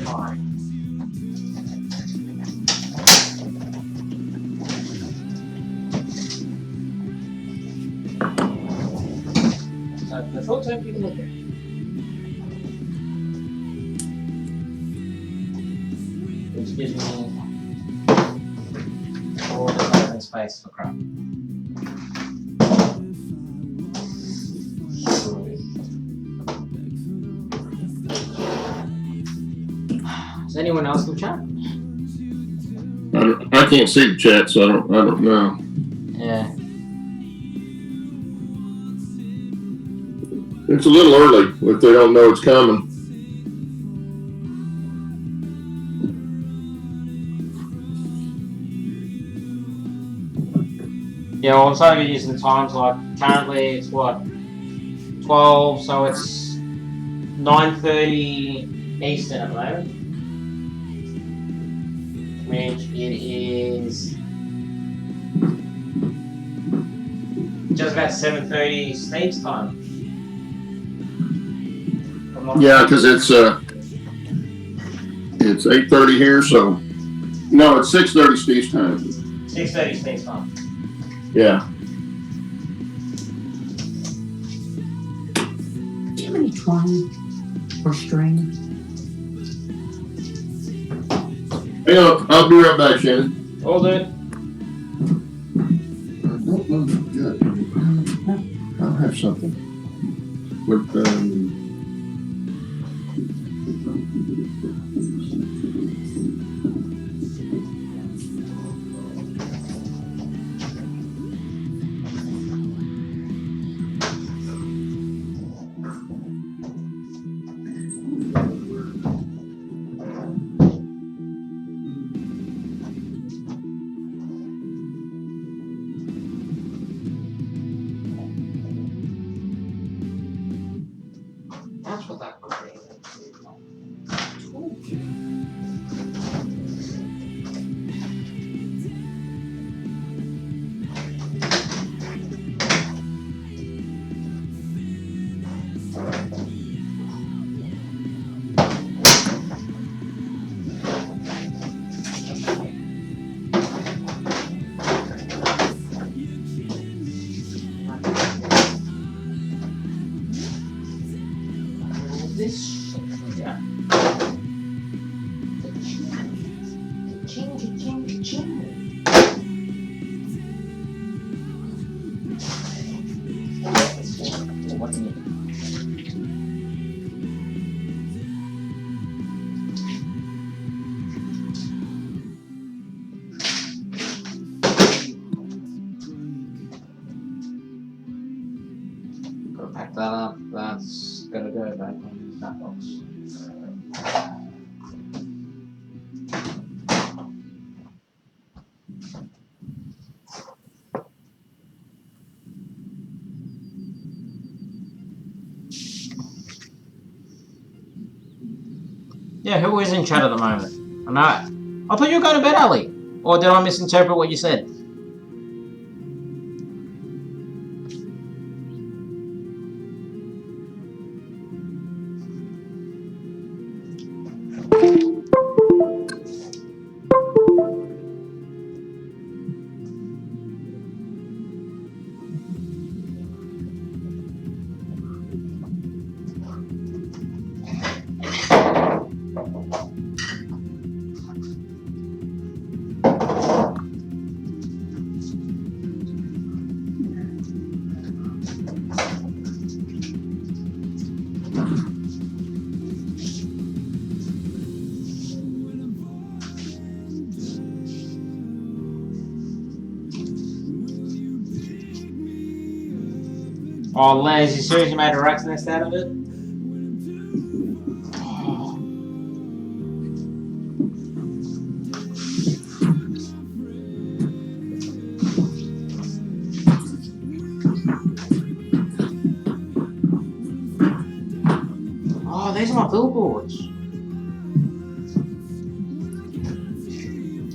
high. So the short term you can look at. Which gives me all the open space for crap. Does anyone else in the chat? I can't see the chat, so I don't know. Yeah. It's a little early if they don't know it's coming. Yeah, well, I'm starting to get used to the times. Like currently, it's what 12, so it's 9:30 Eastern at the moment, which it is just about 7:30 Steve's time. Yeah, because it's 8:30 here, so no, it's 6:30 Steve's time. 6:30 Steve's time. Yeah. Do you have any twine or string? Hang on, I'll be right back, Shannon. All good. No, good. I'll have something. With That's what that could be. This yeah. Ching. What's in it? Gotta pack that up. That's gonna go back on that box. Yeah, who is in chat at the moment? I thought you were going to bed, Ali. Or did I misinterpret what you said? Oh, Les, you serious you made a rat's nest out of it? Oh, these are my billboards.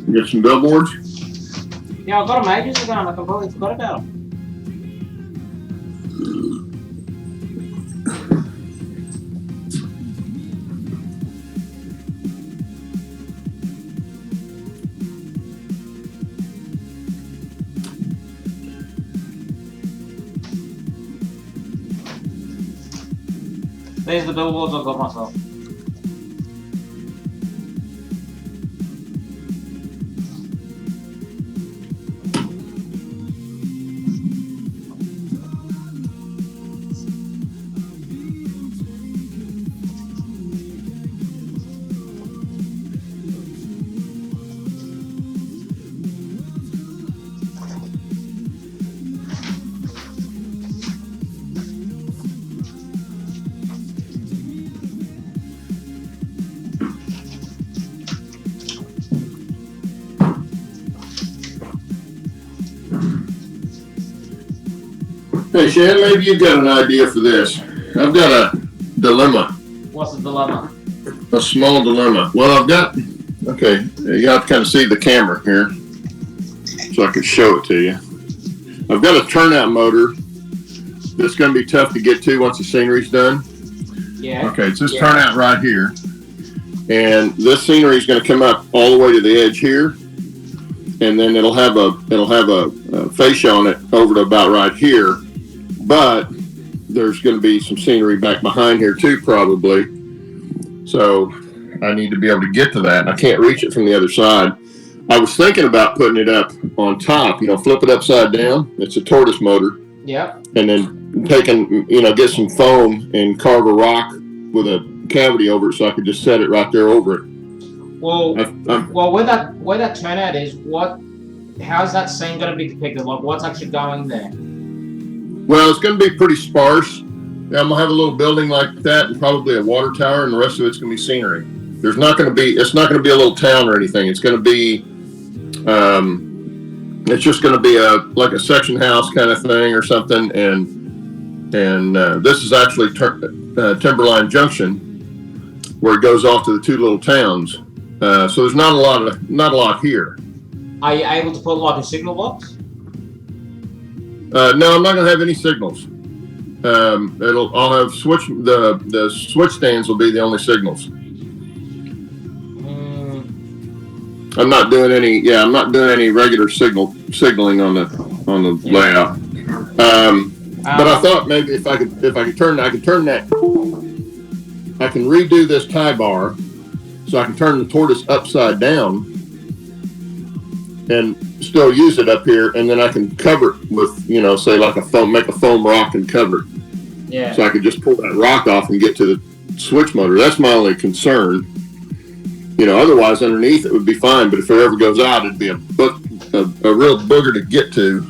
You got some billboards? Yeah, I got them ages ago and I completely forgot about them. These are the billboards I got myself. Hey, Shan, maybe you've got an idea for this. I've got a dilemma. What's the dilemma? A small dilemma. Well, I've got, okay, you have to kind of see the camera here so I can show it to you. I've got a turnout motor that's going to be tough to get to once the scenery's done. Yeah. Okay, it's this turnout right here. And this scenery is going to come up all the way to the edge here. And then it'll have a fascia on it over to about right here. But there's going to be some scenery back behind here too, probably. So I need to be able to get to that. And I can't reach it from the other side. I was thinking about putting it up on top, flip it upside down. It's a tortoise motor. Yeah. And then get some foam and carve a rock with a cavity over it so I could just set it right there over it. Well, where that turnout is, how's that scene going to be depicted? Like, what's actually going there? Well, it's going to be pretty sparse. I'm going to have a little building like that and probably a water tower, and the rest of it's going to be scenery. It's not going to be a little town or anything. It's going to be, it's just going to be like a section house kind of thing or something. And And this is actually Timberline Junction, where it goes off to the two little towns. So there's not a lot here. Are you able to put like a signal box? No, I'm not going to have any signals. I'll have the switch stands will be the only signals. I'm not doing any. Yeah, I'm not doing any regular signaling on the layout. But I thought maybe if I could turn that. I can redo this tie bar, so I can turn the tortoise upside down, and still use it up here, and then I can cover it with, say like make a foam rock and cover it. Yeah. So I could just pull that rock off and get to the switch motor. That's my only concern. Otherwise underneath it would be fine, but if it ever goes out, it'd be a real booger to get to.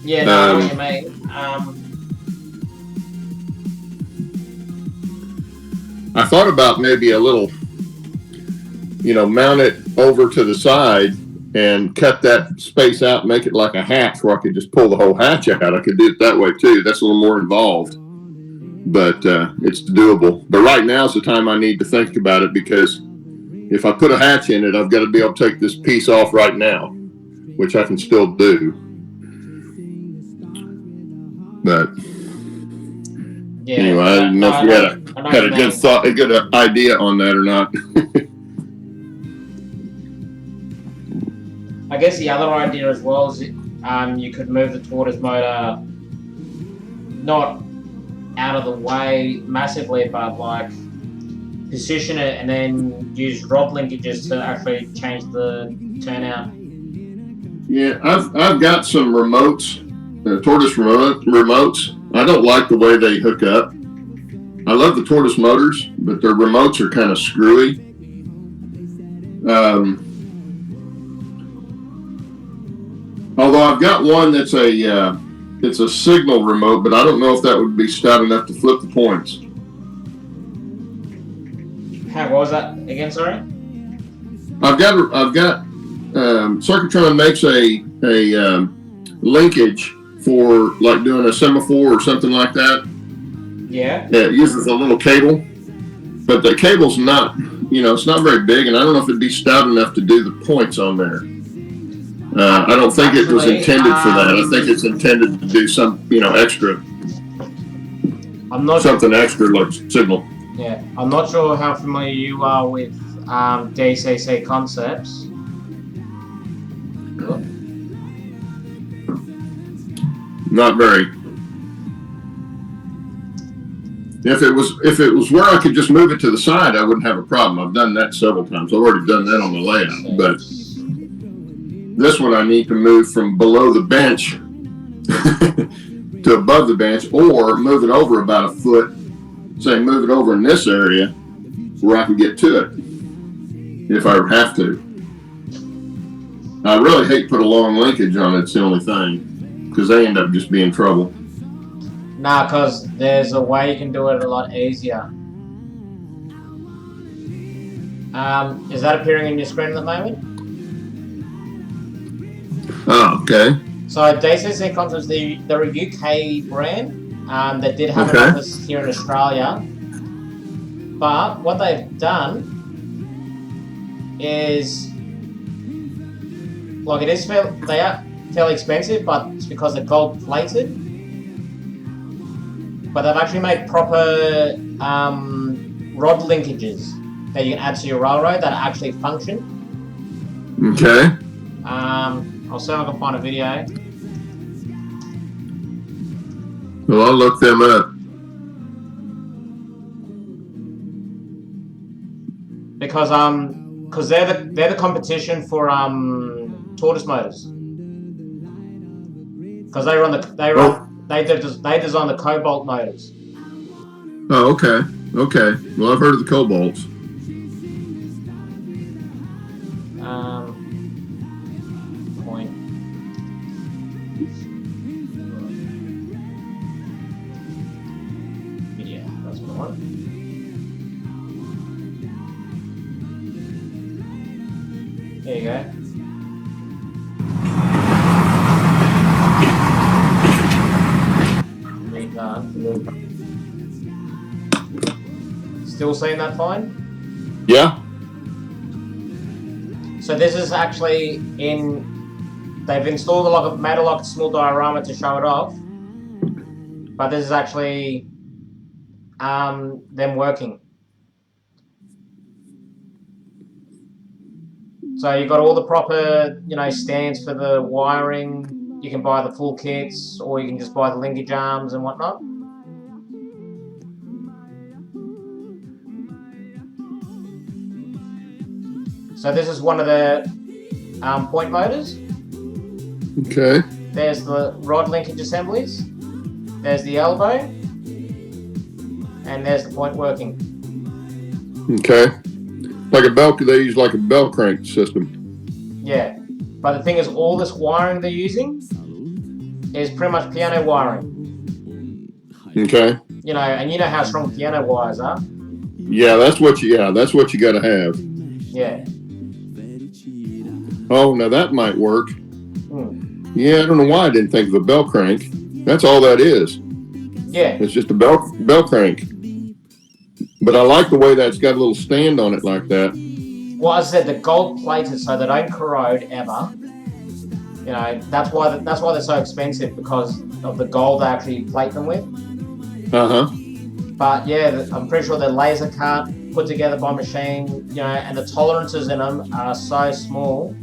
Yeah, no, I know what you mean. I thought about maybe a little, mount it over to the side and cut that space out, make it like a hatch where I could just pull the whole hatch out. I could do it that way too. That's a little more involved, but it's doable. But right now is the time I need to think about it, because if I put a hatch in it, I've got to be able to take this piece off right now, which I can still do. But anyway, I didn't know if you had a good thought, a good idea on that or not. I guess the other idea as well is you could move the tortoise motor not out of the way massively, but like position it and then use rod linkages to actually change the turnout. Yeah, I've got some remotes, tortoise remotes. I don't like the way they hook up. I love the tortoise motors, but their remotes are kind of screwy. Although I've got one that's it's a signal remote, but I don't know if that would be stout enough to flip the points. What was that again? Sorry. I've got Circuitron makes a linkage for like doing a semaphore or something like that. Yeah. It uses a little cable, but the cable's not, it's not very big, and I don't know if it'd be stout enough to do the points on there. I don't think it was intended for that. I think it's intended to do some, extra. Something extra like signal. Yeah, I'm not sure how familiar you are with DCC concepts. Not very. If it was where I could just move it to the side, I wouldn't have a problem. I've done that several times. I've already done that on the layout. But this one I need to move from below the bench to above the bench, or move it over about a foot. Say move it over in this area where I can get to it if I have to. I really hate to put a long linkage on it. It's the only thing, because they end up just being trouble. Nah, because there's a way you can do it a lot easier. Is that appearing in your screen at the moment? Oh, okay. So DCC Concepts, they're a UK brand that did have an office here in Australia. But what they've done is, like, they are fairly expensive, but it's because they're gold plated. But they've actually made proper rod linkages that you can add to your railroad that actually function. Okay. I'll see if I can find a video. Well, I'll look them up. Because they're the competition for tortoise motors. Because they design the Cobalt motors. Oh, okay. Okay. Well, I've heard of the Cobalts. Point. Video. That's what I want. There you go. Redone. Still seeing that fine? Yeah. So this is actually they've installed made a small diorama to show it off, but this is actually them working. So you've got all the proper, stands for the wiring. You can buy the full kits, or you can just buy the linkage arms and whatnot. So this is one of the point motors. Okay. There's the rod linkage assemblies. There's the elbow. And there's the point working. Okay. Like a bell, they use like a bell crank system. Yeah. But the thing is, all this wiring they're using is pretty much piano wiring. Okay. And you know how strong piano wires are. Yeah, that's what you got to have. Yeah. Oh, now that might work. Yeah, I don't know why I didn't think of a bell crank. That's all that is. Yeah. It's just a bell crank. But I like the way that's got a little stand on it like that. Well, as I said, the gold plated so they don't corrode ever. That's why they're so expensive, because of the gold they actually plate them with. But yeah, I'm pretty sure they're laser cut, put together by machine, and the tolerances in them are so small.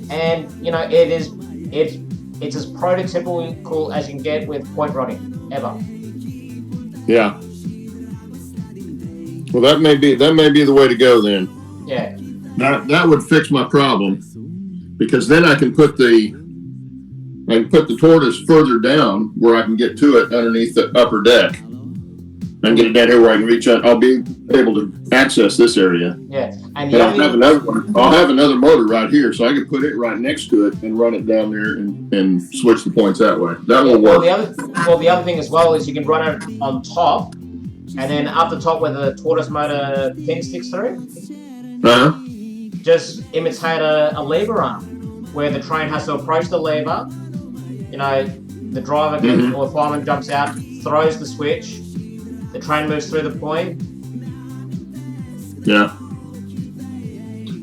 And it's as prototypical as you can get with point rodding ever. Yeah. Well, that may be the way to go then. Yeah. That would fix my problem, because then I can put the tortoise further down where I can get to it underneath the upper deck. I can get it down here where I can reach out. I'll be able to access this area. Yeah. And I'll have another one. I'll have another motor right here, so I can put it right next to it and run it down there and switch the points that way. That will work. The other thing as well is you can run it on top, and then up the top where the tortoise motor pin sticks through, just imitate a lever arm, where the train has to approach the lever. The driver or the fireman jumps out, throws the switch, the train moves through the point. Yeah.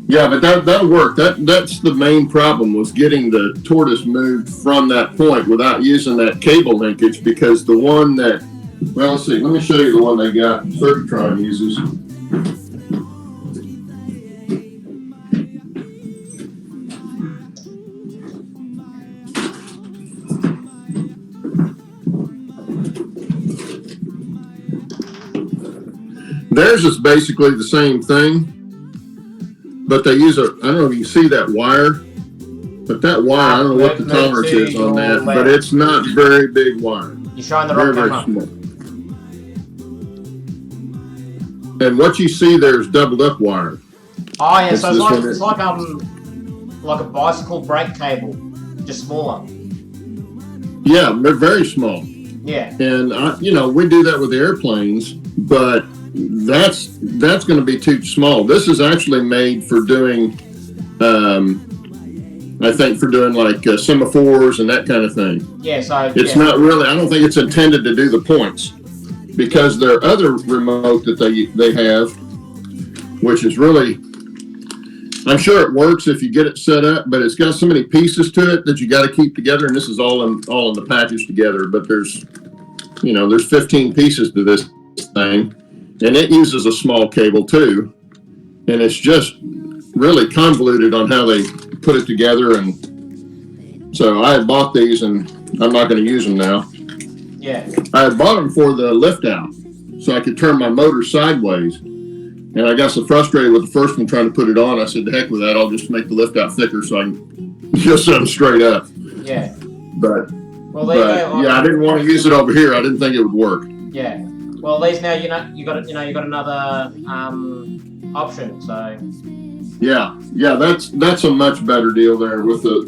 Yeah, but that'll work. That's the main problem, was getting the tortoise moved from that point without using that cable linkage, because the one that, well, let's see, let me show you the one they got Circuitron uses. Theirs is basically the same thing, but they use I don't know if you can see that wire, but that wire, I don't know what the tolerance is on that, but it's not very big wire. You're showing the wrong camera. Very small. And what you see there is doubled up wire. Oh yeah, so it's like a bicycle brake cable, just smaller. Yeah, they're very small. Yeah. And we do that with the airplanes, but that's going to be too small. This is actually made for doing, I think, for doing like semaphores and that kind of thing. Yeah, so it's not really. I don't think it's intended to do the points, because their other remote that they have, which is really, I'm sure it works if you get it set up, but it's got so many pieces to it that you got to keep together, and this is all in the package together. But there's 15 pieces to this thing. And it uses a small cable too, and it's just really convoluted on how they put it together. And so I had bought these, and I'm not going to use them now. Yeah. I had bought them for the lift out, so I could turn my motor sideways. And I got so frustrated with the first one trying to put it on, I said, "The heck with that! I'll just make the lift out thicker so I can just set them straight up." Yeah. But I didn't want to use it over here. I didn't think it would work. Yeah. Well, at least now you got another option. So. Yeah, that's a much better deal there with the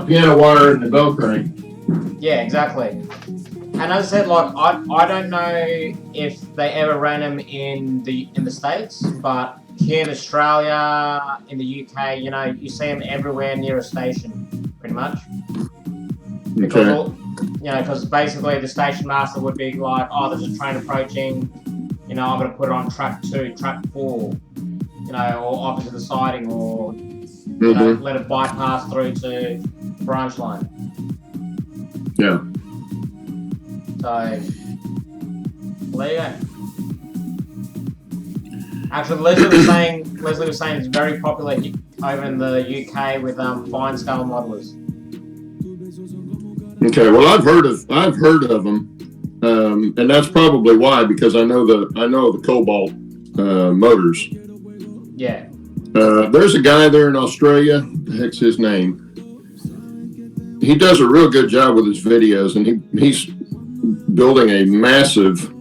piano wire and the bell crank. Yeah, exactly. And as I said, like I don't know if they ever ran them in the States, but here in Australia, in the UK, you see them everywhere near a station, pretty much. Because because basically the station master would be like, oh, there's a train approaching, I'm going to put it on track 2, track 4, or opposite the siding, or let it bypass through to branch line. Yeah. So, there you go. Actually, Leslie was saying it's very popular over in the UK with fine scale modelers. Okay, well, I've heard of them, and that's probably why, because I know the Cobalt motors. Yeah. There's a guy there in Australia. What the heck's his name? He does a real good job with his videos, and he's building a massive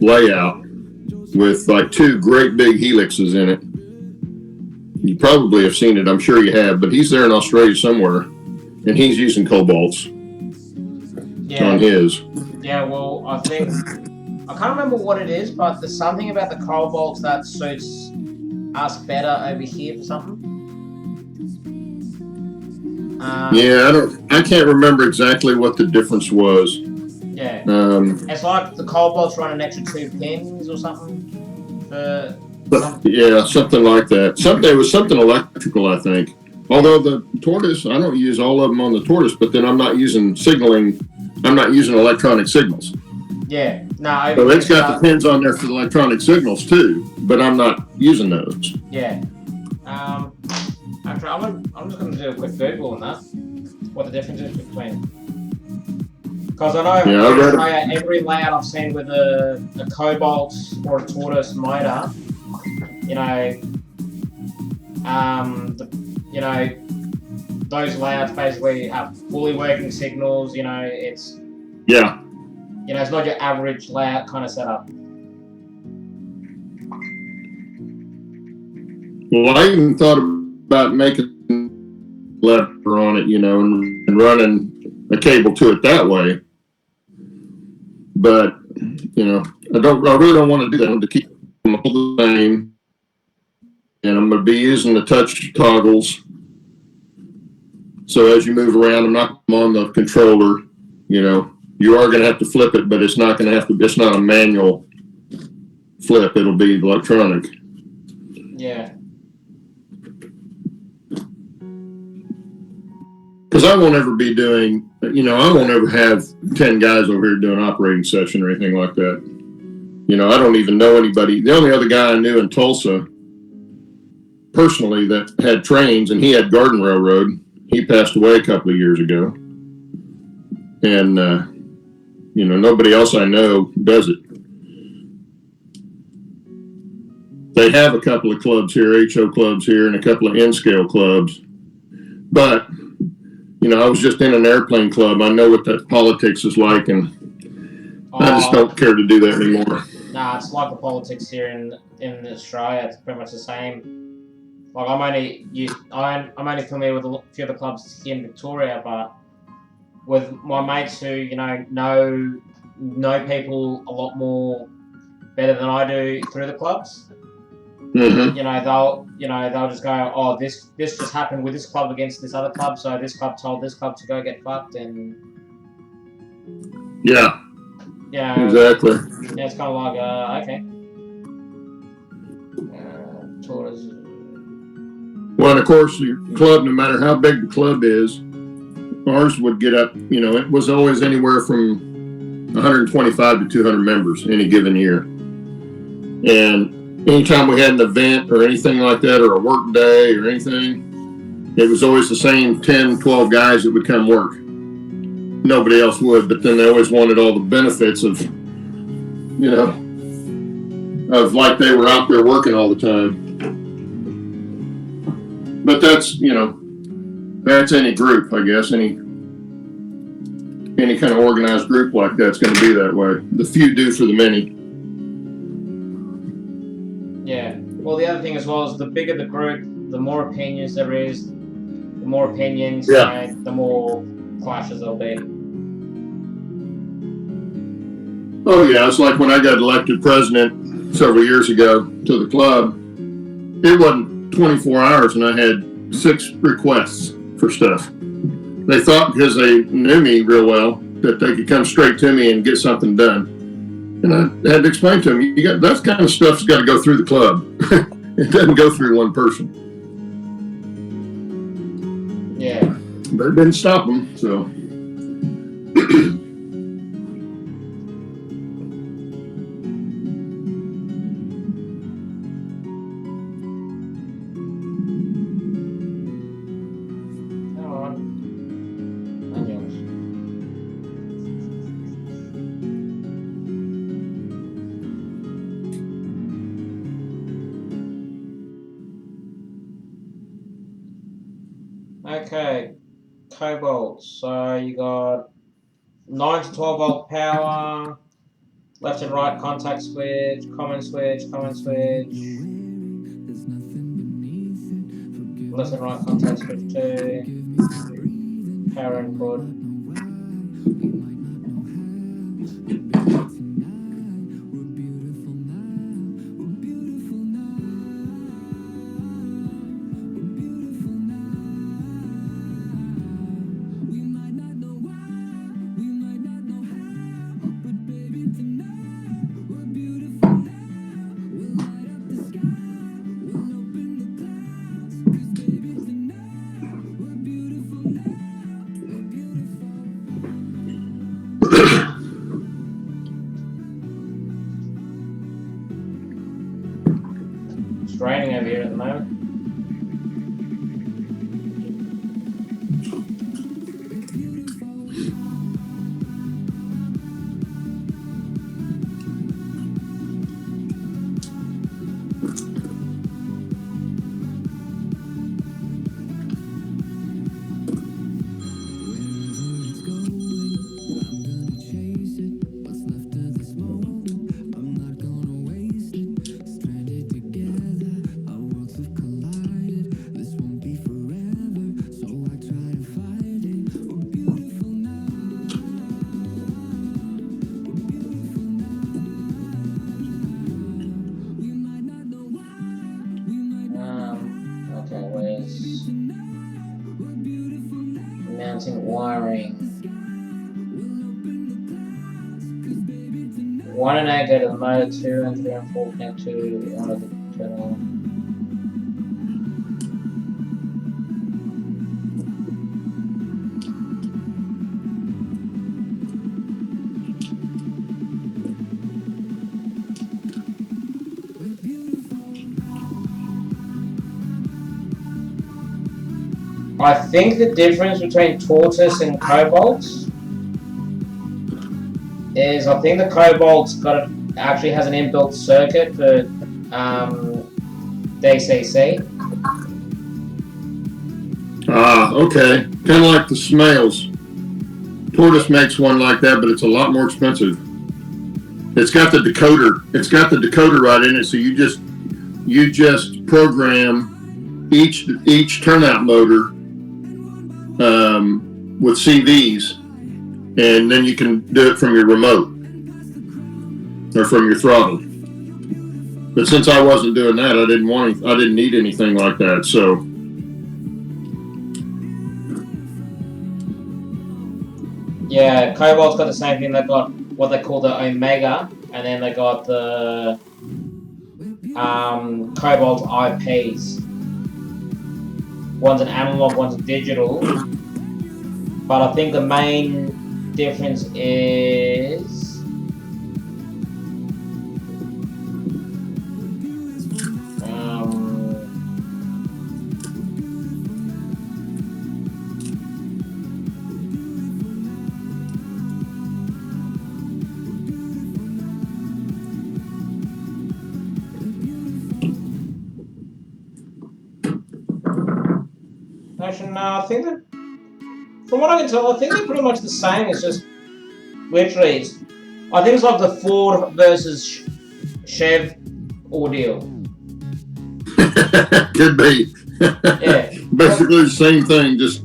layout with like 2 great big helixes in it. You probably have seen it. I'm sure you have, but he's there in Australia somewhere, and he's using Cobalts on his. Yeah, well, I can't remember what it is, but there's something about the Cobalts that suits us better over here for something. I can't remember exactly what the difference was. Yeah. It's like the Cobalts run an extra 2 pins or something. Yeah, something like that. It was something electrical, I think. Although the Tortoise, I don't use all of them on the Tortoise, but then I'm not using signaling. I'm not using electronic signals. Yeah. No. So it's got the pins on there for the electronic signals too, but I'm not using those. Yeah. Actually, I'm just going to do a quick Google on that. What the difference is between. Because I know every layout I've seen with a Cobalt or a Tortoise motor, those layouts basically have fully working signals. It's it's not your average layout kind of setup. Well, I even thought about making lever on it, and running a cable to it that way. But I really don't want to do that. I want to keep them all the same, and I'm going to be using the touch toggles. So as you move around, I'm not on the controller. You are going to have to flip it, but it's not going to have to. It's not a manual flip. It'll be electronic. Yeah. Because I won't ever be doing, I won't ever have 10 guys over here doing an operating session or anything like that. I don't even know anybody. The only other guy I knew in Tulsa, personally, that had trains, and he had Garden Railroad. He passed away a couple of years ago. And, nobody else I know does it. They have a couple of clubs here, HO clubs here, and a couple of N-scale clubs. But I was just in an airplane club. I know what that politics is like, and I just don't care to do that anymore. Nah, it's like the politics here in Australia. It's pretty much the same. Like I'm only familiar with a few of the clubs here in Victoria, but with my mates who know people a lot more better than I do through the clubs. Mm-hmm. They'll just go, oh, this just happened with this club against this other club, so this club told this club to go get fucked, and exactly. Yeah, it's kind of like okay. Tortoise. Well, and of course, your club, no matter how big the club is, ours would get up. It was always anywhere from 125 to 200 members any given year, and anytime we had an event or anything like that, or a work day or anything, it was always the same 10, 12 guys that would come work. Nobody else would, but then they always wanted all the benefits of, of like they were out there working all the time. But that's, that's any group, I guess, any kind of organized group like that's going to be that way. The few do for the many. Yeah. Well, the other thing as well is the bigger the group, the more opinions there is. The more opinions, the more clashes there'll be. Oh yeah, it's like when I got elected president several years ago to the club. It wasn't 24 hours, and I had 6 requests for stuff. they thought because they knew me real well that they could come straight to me and get something done. And I had to explain to them, that kind of stuff's got to go through the club. It doesn't go through one person. Yeah. But it didn't stop them, so. Okay, cobalt. So you got 9 to 12 volt power, left and right contact switch, common switch, left and right contact switch 2, power input. It's raining over here at the moment. Mounting wiring. 1 and 8 go to the motor, 2 and 3 and 4 connect to one of the terminal. I think the difference between tortoise and cobalt is I think the cobalt's actually has an inbuilt circuit for DCC. Okay. Kind of like the Smales. Tortoise makes one like that, but it's a lot more expensive. It's got the decoder. It's got the decoder right in it, so you just program each turnout motor with CVs, and then you can do it from your remote or from your throttle. But since I wasn't doing that, I didn't need anything like that. So yeah, cobalt's got the same thing. They've got what they call the Omega, and then they got the cobalt IPs. One's an analog, one's a digital. But I think the main difference is actually, no, I think that from what I can tell, I think they're pretty much the same. It's just literally, I think it's like the Ford versus Chev ordeal. could be. Yeah. Basically the same thing, just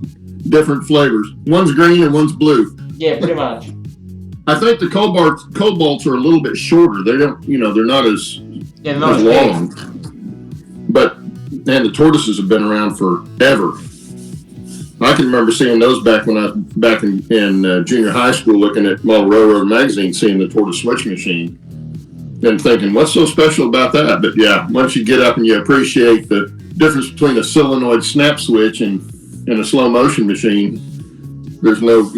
different flavors. One's green and one's blue. Yeah, pretty much. I think the cobalts are a little bit shorter. They don't, they're not as long. But the tortoises have been around forever. I can remember seeing those back when I was back in junior high school, looking at Model Railroad magazine, seeing the tortoise switch machine, and thinking, what's so special about that? But yeah, once you get up and you appreciate the difference between a solenoid snap switch and a slow motion machine, there's no,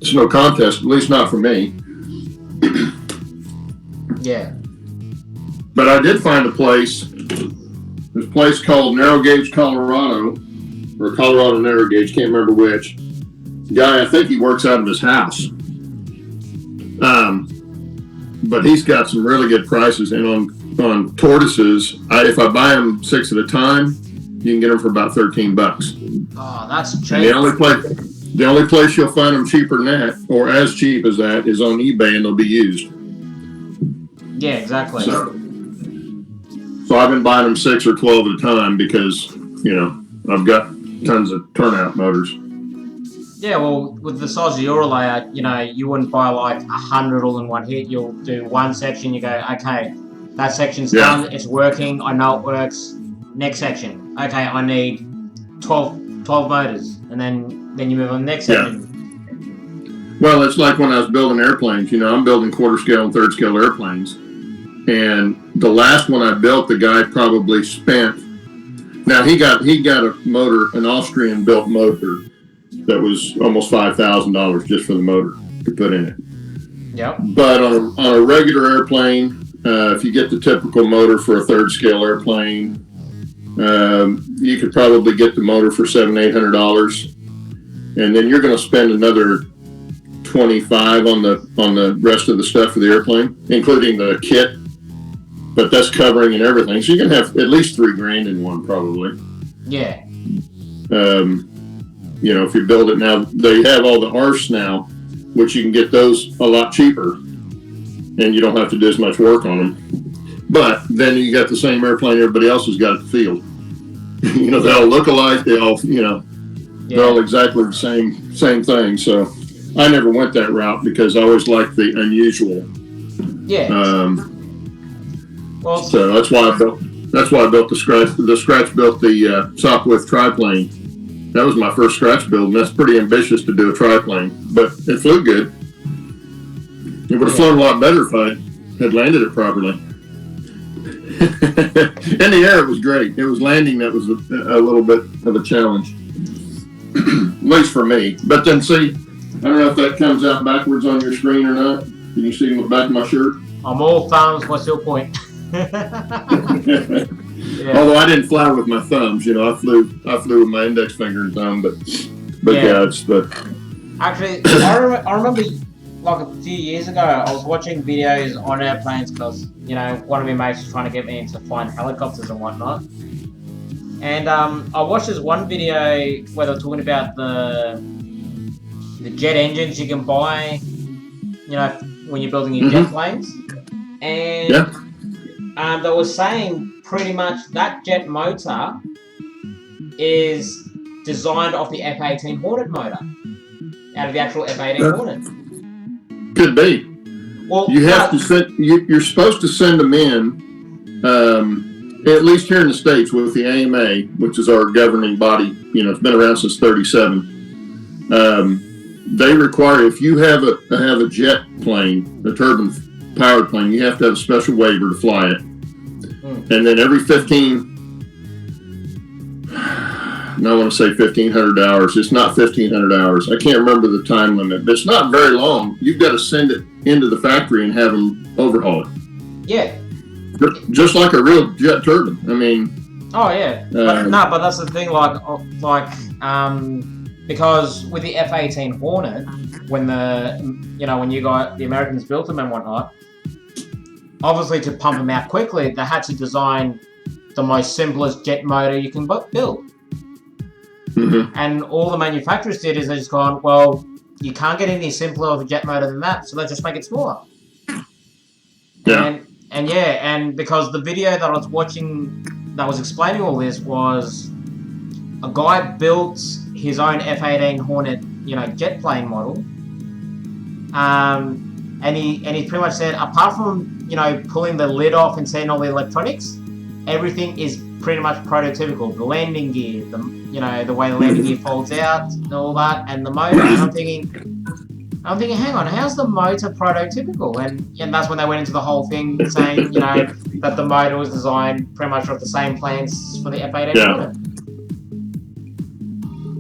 it's no contest, at least not for me. Yeah. But I did find a place. There's a place called Narrow Gauge, Colorado, or Colorado Narrow Gauge, can't remember which. Guy, I think he works out of his house. But he's got some really good prices. And on tortoises, if I buy them 6 at a time, you can get them for about $13. Oh, that's cheap. And the only place you'll find them cheaper than that, or as cheap as that, is on eBay, and they'll be used. Yeah, exactly. So I've been buying them 6 or 12 at a time because, I've got tons of turnout motors. Yeah, well, with the size of your layout, you wouldn't buy like 100 all in one hit. You'll do one section, you go, okay, that section's done, it's working, I know it works. Next section, okay, I need 12 motors, and then you move on the next section. Well, it's like when I was building airplanes. I'm building quarter scale and third scale airplanes. And the last one I built, the guy probably spent. Now he got a motor, an Austrian built motor, that was almost $5,000 just for the motor to put in it. Yep. But on a regular airplane, if you get the typical motor for a third scale airplane, you could probably get the motor for $700-800, and then you're going to spend another $25 on the rest of the stuff for the airplane, including the kit. But that's covering and everything, so you can have at least $3,000 in one, probably. Yeah. If you build it now, they have all the ARFs now, which you can get those a lot cheaper, and you don't have to do as much work on them. But then you got the same airplane everybody else has got at the field. They all look alike. They all, they're all exactly the same thing. So I never went that route because I always liked the unusual. Yeah. So that's why I built the scratch. The scratch built the Sopwith triplane. That was my first scratch build, and that's pretty ambitious to do a triplane, but it flew good. It would have flown a lot better if I had landed it properly. In the air, it was great. It was landing that was a little bit of a challenge, at least for me. But then see, I don't know if that comes out backwards on your screen or not. Can you see the back of my shirt? I'm all thumbs. What's your point? Yeah. Although I didn't fly with my thumbs, I flew with my index finger and thumb, but Actually, I remember like a few years ago, I was watching videos on airplanes because one of my mates was trying to get me into flying helicopters and whatnot. And I watched this one video where they were talking about the jet engines you can buy, when you're building your jet planes, and they were saying pretty much that jet motor is designed off the F-18 Hornet motor, out of the actual F-18 Hornet. Could be. Well, you have to send. You're supposed to send them in, at least here in the States, with the AMA, which is our governing body. It's been around since '37. They require, if you have a jet plane, a turbine powered plane, you have to have a special waiver to fly it. And then every 1,500 hours. It's not 1,500 hours. I can't remember the time limit, but it's not very long. You've got to send it into the factory and have them overhaul it. Yeah. Just like a real jet turbine. I mean. Oh yeah. But that's the thing. Because with the F-18 Hornet, when the Americans built them and whatnot, obviously to pump them out quickly, they had to design the most simplest jet motor you can build. Mm-hmm. And all the manufacturers did is they just gone, well, you can't get any simpler of a jet motor than that, so let's just make it smaller. Yeah. And because the video that I was watching that was explaining all this was a guy built his own F-18 Hornet, jet plane model. And he pretty much said, apart from, pulling the lid off and seeing all the electronics, everything is pretty much prototypical. The landing gear, the way the landing gear folds out and all that, and the motor. And I'm thinking, hang on, how's the motor prototypical? And that's when they went into the whole thing saying, that the motor was designed pretty much off the same plans for the F8 motor.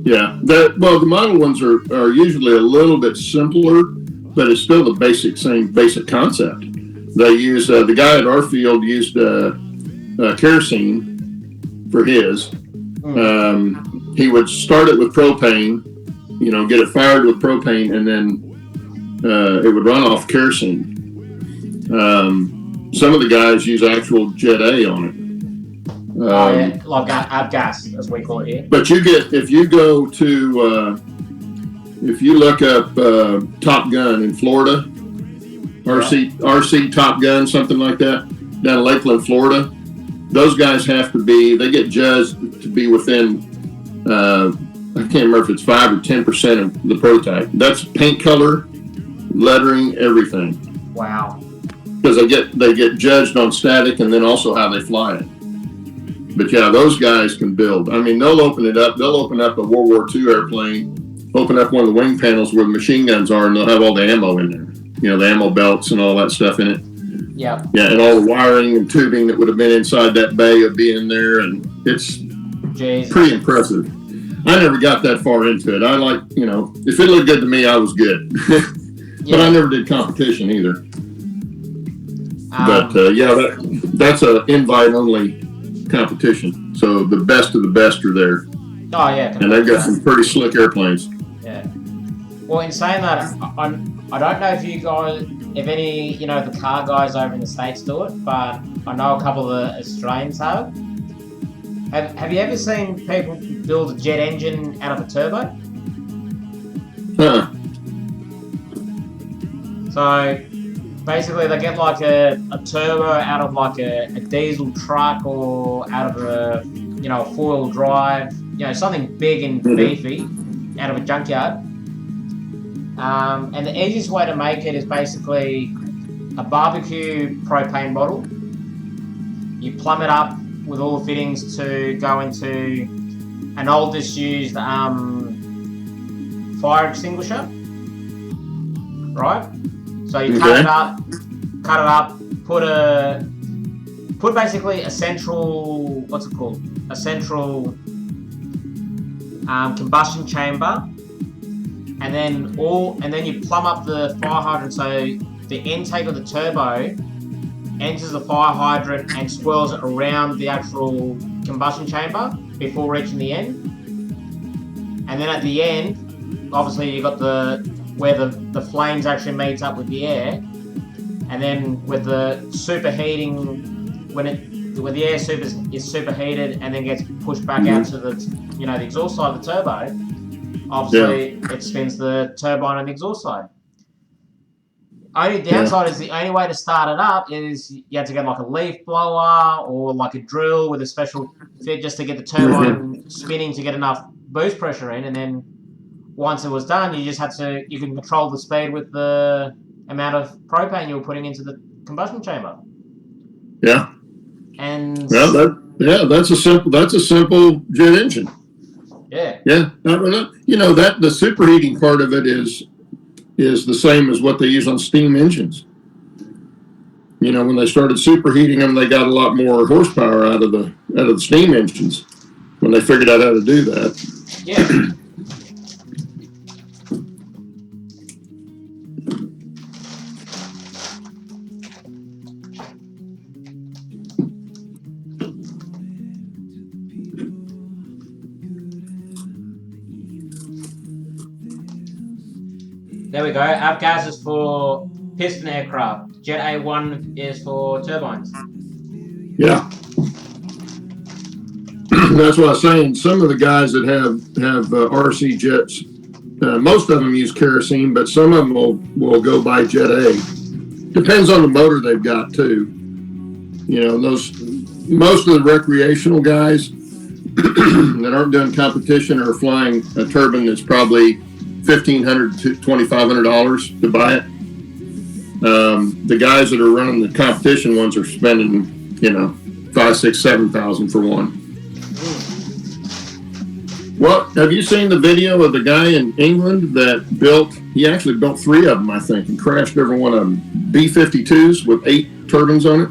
Yeah, the model ones are usually a little bit simpler, but it's still the same basic concept. They use the guy at our field used kerosene for his. He would start it with propane, get it fired with propane, and then it would run off kerosene. Some of the guys use actual Jet A on it. Like gas, as we call it here. But if you look up Top Gun in Florida, RC Top Gun, something like that, down in Lakeland, Florida, those guys they get judged to be within, I can't remember if it's 5 or 10% of the prototype. That's paint color, lettering, everything. Wow. Because they get judged on static and then also how they fly it. But yeah, those guys can build. I mean, they'll open it up. They'll open up a World War II airplane, open up one of the wing panels where the machine guns are, and they'll have all the ammo in there. The ammo belts and all that stuff in it. Yeah. Yeah, and all the wiring and tubing that would have been inside that bay would be in there, and it's pretty impressive. I never got that far into it. I like, if it looked good to me, I was good. But I never did competition either. But that's an invite-only competition. So the best of the best are there. Oh yeah. And they've got some pretty slick airplanes. Yeah. Well, in saying that, I don't know if you guys, if any, the car guys over in the States do it, but I know a couple of the Australians have. Have you ever seen people build a jet engine out of a turbo? Huh. So basically, they get like a turbo out of like a diesel truck or out of a four-wheel drive, something big and beefy out of a junkyard. And the easiest way to make it is basically a barbecue propane bottle. You plumb it up with all the fittings to go into an old disused fire extinguisher, right? So you cut it up, put basically a central, a central combustion chamber, and then you plumb up the fire hydrant so the intake of the turbo enters the fire hydrant and swirls it around the actual combustion chamber before reaching the end. And then at the end, obviously you got where the flames actually meet up with the air, and then with the superheating, when the air is superheated and then gets pushed back out to the the exhaust side of the turbo, obviously it spins the turbine on the exhaust side. Only downside is the only way to start it up is you have to get like a leaf blower or like a drill with a special fit just to get the turbine spinning to get enough boost pressure in, and then once it was done, you can control the speed with the amount of propane you were putting into the combustion chamber. Yeah. And that's a simple jet engine. Yeah. Yeah. That the superheating part of it is the same as what they use on steam engines. When they started superheating them, they got a lot more horsepower out of the steam engines when they figured out how to do that. Yeah. There we go. Avgas is for piston aircraft. Jet A1 is for turbines. Yeah. That's what I was saying. Some of the guys that have RC jets, most of them use kerosene, but some of them will go by Jet A. Depends on the motor they've got too. Most of the recreational guys that aren't doing competition are flying a turbine that's probably $1,500 to $2,500 to buy it. The guys that are running the competition ones are spending, $5,000 5, 6, 7,000 for one. Well, have you seen the video of the guy in England that he actually built 3 of them, I think, and crashed every one of them. B-52s with 8 turbines on it.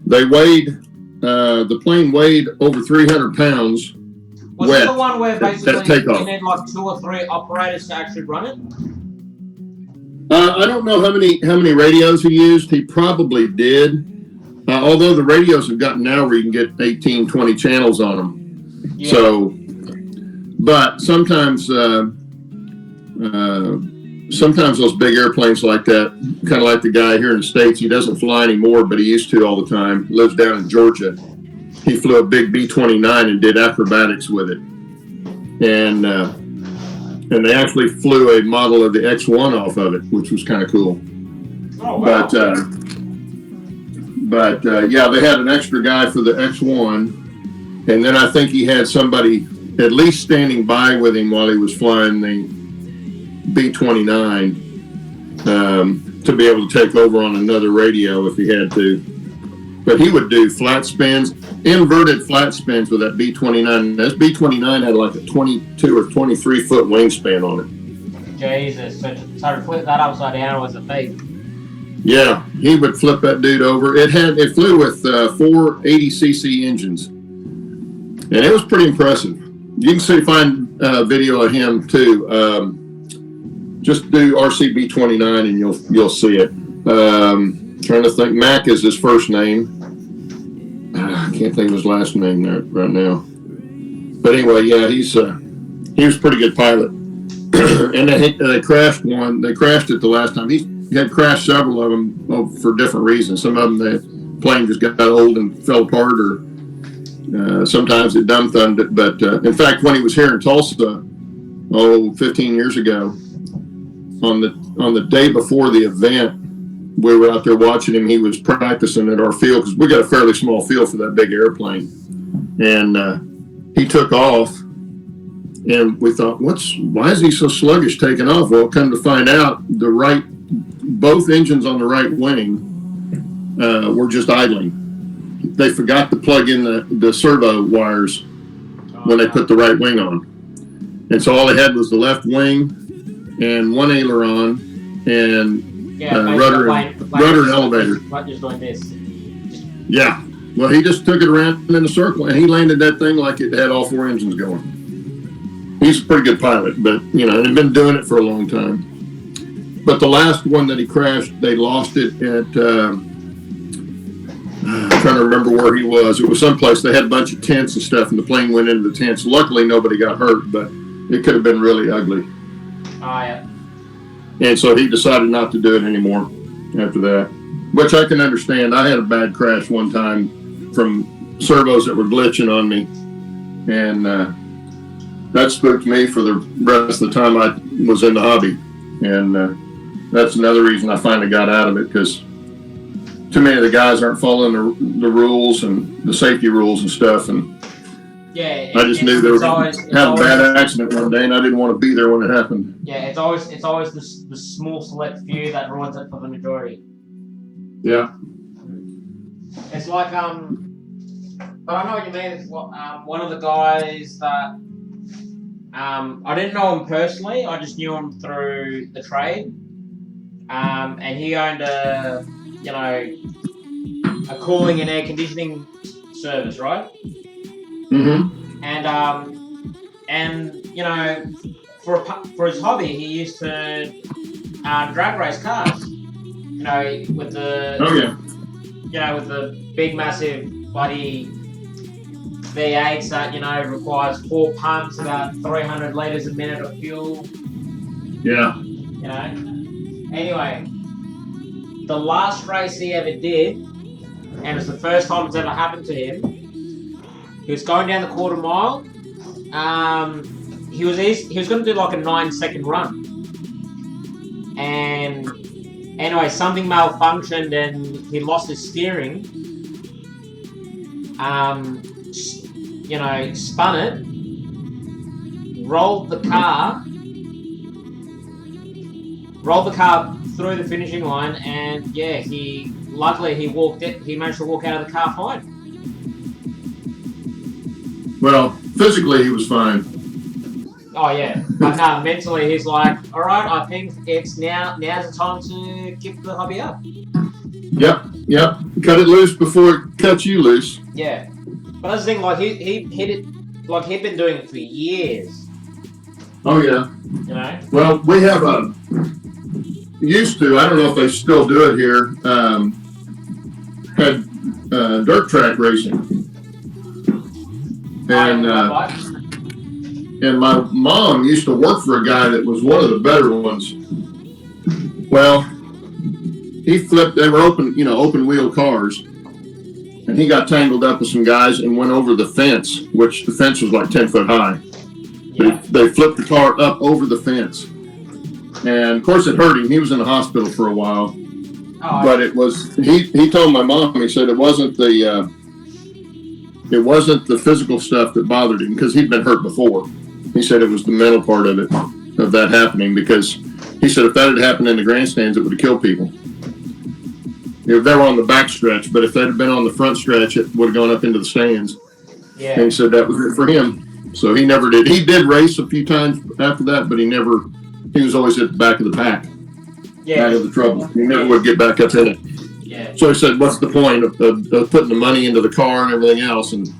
They weighed, the plane weighed over 300 pounds. Was wet it the one where basically takeoff. you need like 2 or 3 operators to actually run it? I don't know how many radios he used. He probably did. Although the radios have gotten now where you can get 18, 20 channels on them. Yeah. So, but sometimes those big airplanes like that, kind of like the guy here in the States, he doesn't fly anymore, but he used to all the time. Lives down in Georgia. He flew a big B-29 and did acrobatics with it. And they actually flew a model of the X1 off of it, which was kind of cool. Oh, wow. But yeah, they had an extra guy for the X1, and then I think he had somebody at least standing by with him while he was flying the B-29 to be able to take over on another radio if he had to. But he would do flat spins, inverted flat spins with that B-29. This B-29 had like a 22 or 23 foot wingspan on it. Jesus, so to flip that upside down was a fake. Yeah, he would flip that dude over. It flew with 4 80cc engines, and it was pretty impressive. You can find video of him too. Just do RCB-29 and you'll see it. Trying to think, Mac is his first name. I can't think of his last name there right now. But anyway, yeah, he was a pretty good pilot. And they crashed one. They crashed it the last time. He had crashed several of them for different reasons. Some of them, the plane just got old and fell apart, or sometimes it dumb-thumbed it. But in fact, when he was here in Tulsa, 15 years ago, on the day before the event, we were out there watching him. He was practicing at our field because we got a fairly small field for that big airplane. And he took off, and we thought, why is he so sluggish taking off? Well, come to find out, both engines on the right wing were just idling. They forgot to plug in the servo wires when they put the right wing on. And so all they had was the left wing and one aileron and rudder and elevator. Just doing this. Yeah. Well, he just took it around in a circle, and he landed that thing like it had all 4 engines going. He's a pretty good pilot, but, he'd been doing it for a long time. But the last one that he crashed, they lost it at, I'm trying to remember where he was. It was someplace. They had a bunch of tents and stuff, and the plane went into the tents. Luckily, nobody got hurt, but it could have been really ugly. Oh, yeah. And so he decided not to do it anymore after that, which I can understand. I had a bad crash one time from servos that were glitching on me, and that spooked me for the rest of the time I was in the hobby. And that's another reason I finally got out of it, because too many of the guys aren't following the rules and the safety rules and stuff. And yeah, I just knew they were going to have a bad accident one day, and I didn't want to be there when it happened. Yeah, it's always the small select few that ruins it for the majority. Yeah. It's like but I know what you mean. It's one of the guys that I didn't know him personally. I just knew him through the trade. And he owned a cooling and air conditioning service, right? Mm-hmm. And for his hobby, he used to drag race cars. With the with the big massive bloody V8s that requires 4 pumps, about 300 liters a minute of fuel. Yeah. Anyway, the last race he ever did, and it's the first time it's ever happened to him. He was going down the quarter mile. He was going to do like a 9-second run, and anyway, something malfunctioned and he lost his steering. Spun it, rolled the car through the finishing line, and yeah, luckily he managed to walk out of the car fine. Well, physically he was fine. Oh yeah, but no, mentally he's like, all right, I think it's now's the time to give the hobby up. Yep. Cut it loose before it cuts you loose. Yeah, but that's the thing. Like he hit it, like he'd been doing it for years. Oh yeah. You know. Well, we have used to. I don't know if they still do it here. Had dirt track racing, and my mom used to work for a guy that was one of the better ones. Well, he flipped. They were open wheel cars, and he got tangled up with some guys and went over the fence, which the fence was like 10 foot high. Yeah. They flipped the car up over the fence, and of course it hurt him. He was in the hospital for a while, but it was. He told my mom. He said it wasn't the physical stuff that bothered him because he'd been hurt before. He said it was the mental part of that happening, because he said if that had happened in the grandstands, it would have killed people. They were on the back stretch, but if that had been on the front stretch, it would have gone up into the stands. Yeah. And he said that was it for him. So he never did. He did race a few times after that, but he was always at the back of the pack. Yeah. Out of the trouble. He never would get back up in it. Yeah. So he said, what's the point of putting the money into the car and everything else and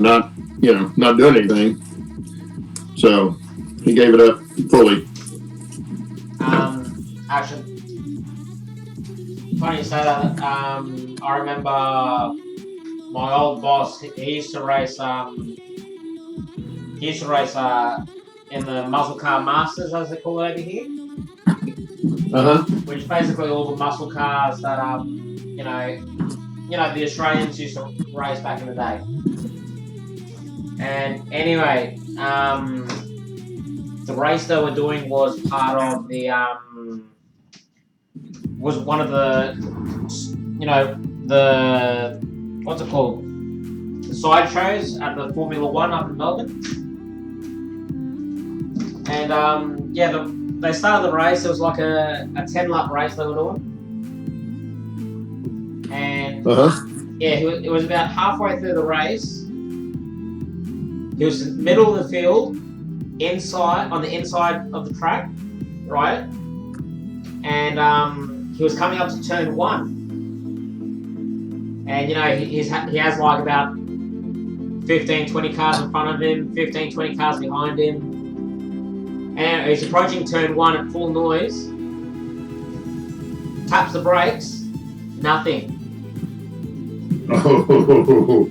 not doing anything? So he gave it up fully. Actually, funny you say that. I remember my old boss. He used to race. In the muscle car masters, as they call it over here. Which is basically all the muscle cars that the Australians used to race back in the day. And anyway, the race they were doing was part of the was one of the what's it called? The side shows at the Formula 1 up in Melbourne. And they started the race. It was like a 10-lap race they were doing. And it was about halfway through the race. He was in the middle of the field, on the inside of the track, right? And he was coming up to turn 1. And he has like about 15, 20 cars in front of him, 15, 20 cars behind him. And he's approaching turn 1 at full noise. Taps the brakes, nothing. Oh,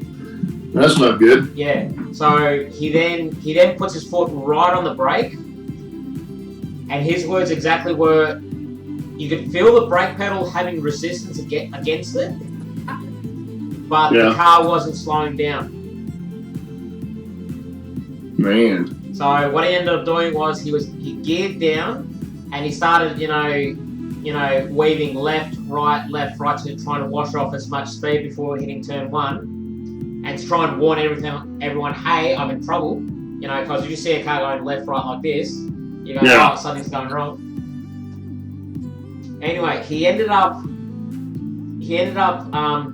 that's not good. Yeah. So he then puts his foot right on the brake, and his words exactly were, "You could feel the brake pedal having resistance against it, but the car wasn't slowing down." Man. So what he ended up doing was he geared down, and he started weaving left, right, to trying to wash off as much speed before hitting turn 1. And to try and warn everyone, hey, I'm in trouble, because if you see a car going left, right like this, you go, oh, something's going wrong. Anyway, he ended up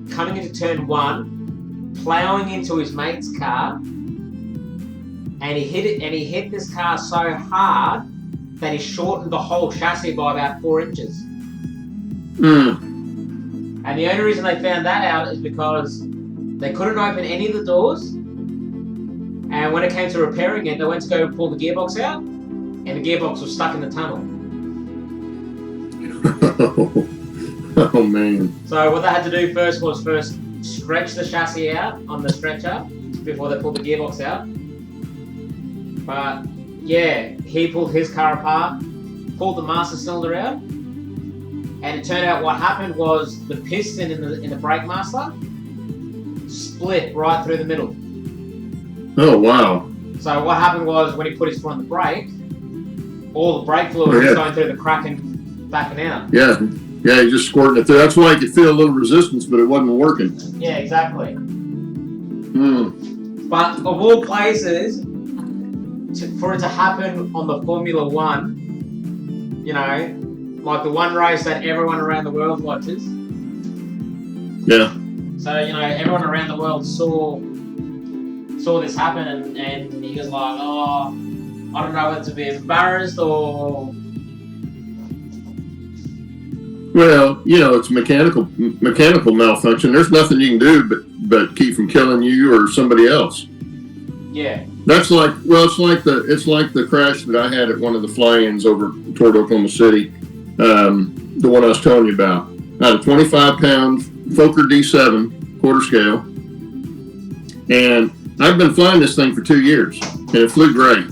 coming into turn 1, plowing into his mate's car, and he hit this car so hard that he shortened the whole chassis by about 4 inches. And the only reason they found that out is because they couldn't open any of the doors, and when it came to repairing it, they went to go pull the gearbox out, and the gearbox was stuck in the tunnel. Oh man. So what they had to do first was stretch the chassis out on the stretcher before they pulled the gearbox out. But yeah, he pulled his car apart, pulled the master cylinder out, and it turned out what happened was the piston in the brake master split right through the middle. Oh wow. So what happened was when he put his foot on the brake, all the brake fluid was going through the crack and backing out. Yeah, he just squirted it through. That's why you could feel a little resistance, but it wasn't working. Yeah, exactly. But of all places, for it to happen on the Formula 1, like the one race that everyone around the world watches. Yeah. So, you know, everyone around the world saw this happen, and he was like, oh, I don't know whether to be embarrassed or... Well, you know, it's mechanical malfunction. There's nothing you can do but keep from killing you or somebody else. Yeah. That's like, well, it's like the crash that I had at one of the fly-ins over toward Oklahoma City, the one I was telling you about. I had a 25-pound Fokker D7 quarter scale, and I've been flying this thing for 2 years, and it flew great.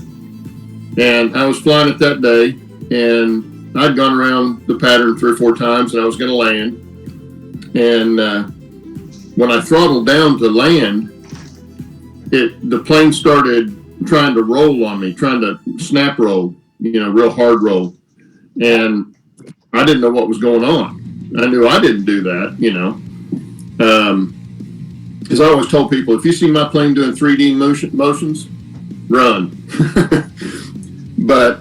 And I was flying it that day, and I'd gone around the pattern 3 or 4 times, and I was going to land. And when I throttled down to land, the plane started trying to roll on me, trying to snap roll, you know, real hard roll. And I didn't know what was going on. I knew I didn't do that, you know. Because I always told people, if you see my plane doing 3D motions, run. But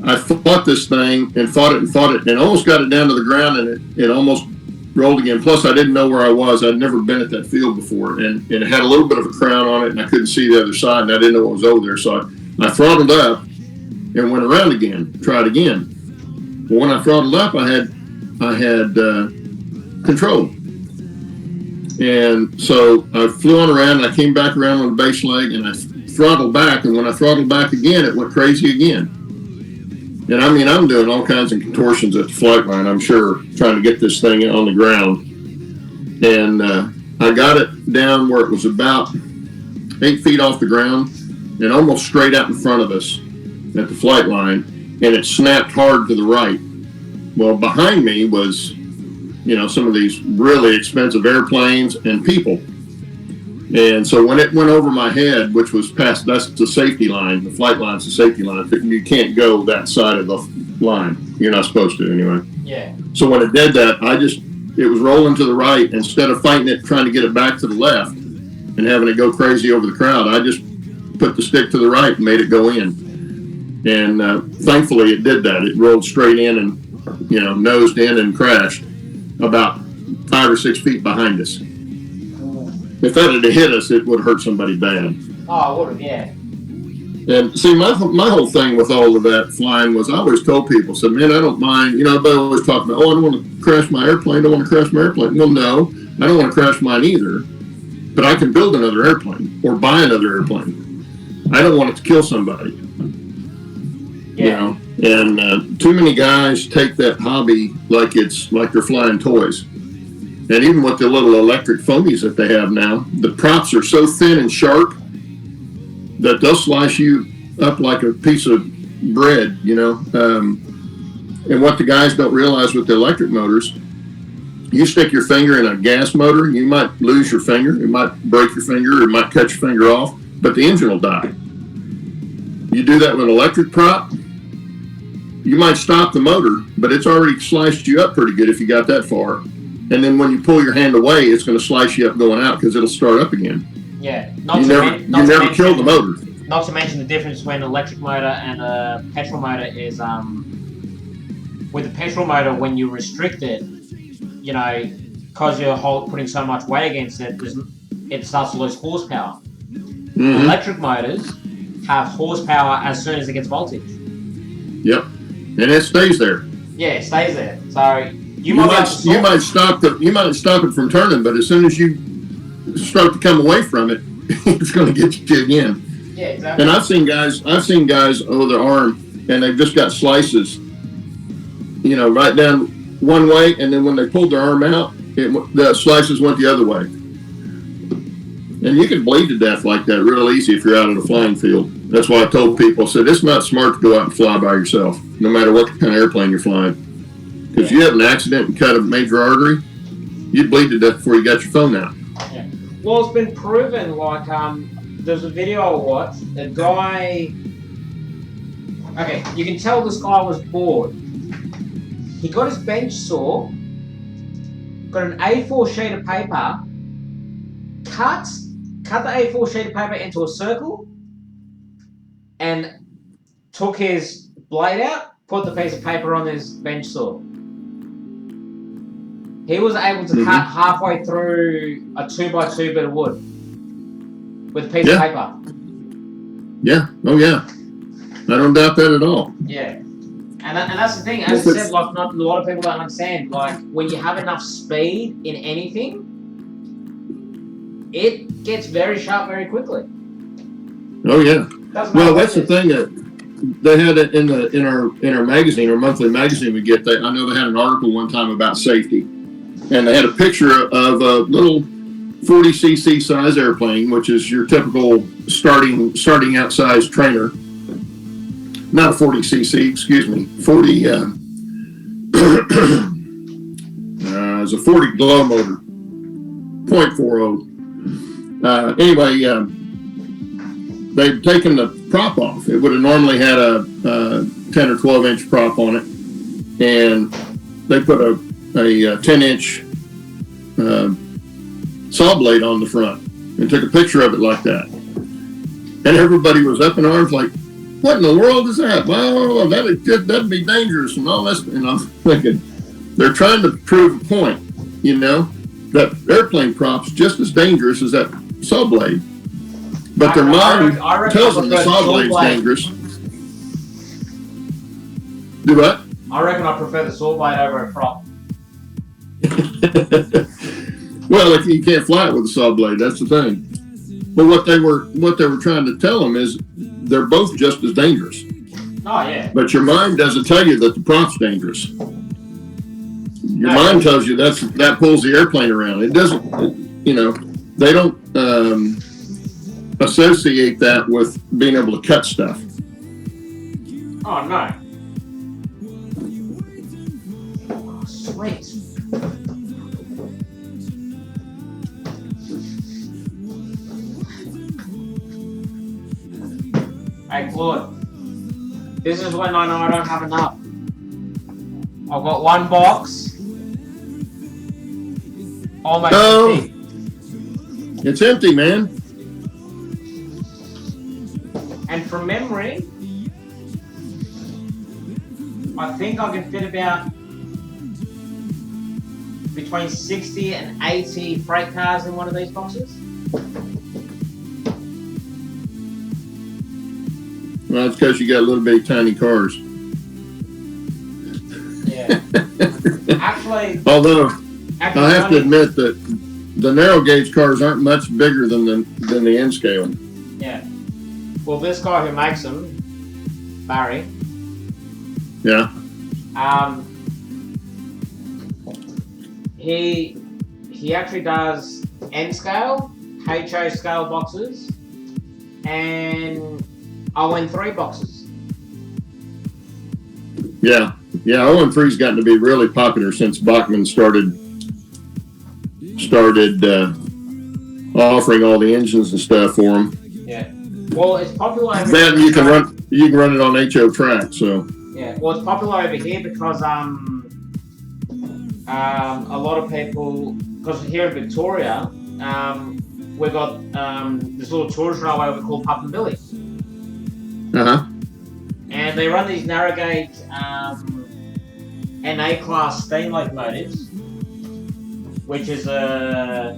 I fought this thing and fought it and almost got it down to the ground, and it almost rolled again. Plus, I didn't know where I was. I'd never been at that field before, and it had a little bit of a crown on it, and I couldn't see the other side, and I didn't know what was over there. So I throttled up and went around again, tried again. Well, when I throttled up, I had control. And so I flew on around, and I came back around on the base leg, and I throttled back, and when I throttled back again, it went crazy again. And I mean, I'm doing all kinds of contortions at the flight line, I'm sure, trying to get this thing on the ground. And I got it down where it was about 8 feet off the ground and almost straight out in front of us at the flight line, and it snapped hard to the right. Well, behind me was, you know, some of these really expensive airplanes and people. And so when it went over my head, which was past, that's the safety line, the flight line's the safety line. You can't go that side of the line. You're not supposed to anyway. Yeah. So when it did that, it was rolling to the right. Instead of fighting it, trying to get it back to the left and having it go crazy over the crowd, I just put the stick to the right and made it go in. And thankfully it did that. It rolled straight in and, you know, nosed in and crashed about 5 or 6 feet behind us. If that had hit us, it would have hurt somebody bad. Oh, it would have, yeah. And see, my whole thing with all of that flying was I always told people, said, man, I don't mind, you know, everybody always talking about, oh, I don't want to crash my airplane, Well, no, I don't want to crash mine either, but I can build another airplane or buy another airplane. I don't want it to kill somebody. Yeah. You know, and too many guys take that hobby like they're flying toys. And even with the little electric foamies that they have now, the props are so thin and sharp that they'll slice you up like a piece of bread, you know. And what the guys don't realize with the electric motors, you stick your finger in a gas motor, you might lose your finger, it might break your finger, it might cut your finger off, but the engine will die. You do that with an electric prop, you might stop the motor, but it's already sliced you up pretty good if you got that far. And then when you pull your hand away, it's going to slice you up going out because it'll start up again. Yeah. You never kill the motor. Not to mention the difference between an electric motor and a petrol motor is, with a petrol motor, when you restrict it, you know, because you're putting so much weight against it, it starts to lose horsepower. Mm-hmm. Electric motors have horsepower as soon as it gets voltage. Yep. And it stays there. Yeah, it stays there. So you might stop it from turning, but as soon as you start to come away from it, it's going to get you again. Yeah, exactly. And I've seen guys over their arm, and they've just got slices, you know, right down one way, and then when they pulled their arm out, the slices went the other way. And you can bleed to death like that real easy if you're out in a flying field. That's why I told people, I said, it's not smart to go out and fly by yourself, no matter what kind of airplane you're flying. Because if you have an accident and cut a major artery, you'd bleed to death before you got your phone out. Yeah. Well, it's been proven, like, there's a video I watched, a guy, okay, you can tell this guy was bored. He got his bench saw, got an A4 sheet of paper, cut the A4 sheet of paper into a circle, and took his blade out, put the piece of paper on his bench saw. He was able to cut halfway through a 2x2 bit of wood with a piece of paper. Yeah. Oh yeah. I don't doubt that at all. Yeah. And that's the thing. As I said, like not a lot of people don't understand. Like when you have enough speed in anything, it gets very sharp very quickly. Oh yeah. Well, that's the thing that they had it in our magazine, our monthly magazine we get. I know they had an article one time about safety, and they had a picture of a little 40cc size airplane, which is your typical starting out size trainer. Not a 40cc, excuse me. 40. It's a 40 glow motor, 0.40. Anyway, they'd taken the prop off. It would have normally had a 10 or 12 inch prop on it, and they put a 10 inch saw blade on the front and took a picture of it like that. And everybody was up in arms like, what in the world is that? Well, that'd be dangerous and all that. And I'm thinking, they're trying to prove a point, you know, that airplane prop's just as dangerous as that saw blade. But their mind tells them the saw blade's dangerous. Do what? I reckon I prefer the saw blade over a prop. Well, if you can't fly it with a saw blade, that's the thing. But what they were trying to tell them is they're both just as dangerous. Oh yeah. But your mind doesn't tell you that the prop's dangerous. Your mind tells you that pulls the airplane around. It doesn't. You know, they don't associate that with being able to cut stuff. Oh no. Oh, sweet. Hey Claude, this is when I know I don't have enough. I've got one box, almost empty. It's empty, man. And from memory, I think I can fit about between 60 and 80 freight cars in one of these boxes. Well, it's because you got little bitty tiny cars. Yeah. Actually, Although I have to admit that the narrow gauge cars aren't much bigger than the N scale. Yeah. Well, this guy who makes them, Barry. Yeah. He actually does N scale, HO scale boxes, and ON3 boxes. Yeah. ON3's gotten to be really popular since Bachmann started offering all the engines and stuff for them. Yeah. Well, it's popular over here. You can run it on HO track, so. Yeah. Well, it's popular over here because a lot of people, because here in Victoria, we've got this little tourist railway we call Pup and Billy. And they run these narrow gauge NA class steam locomotives, which is they're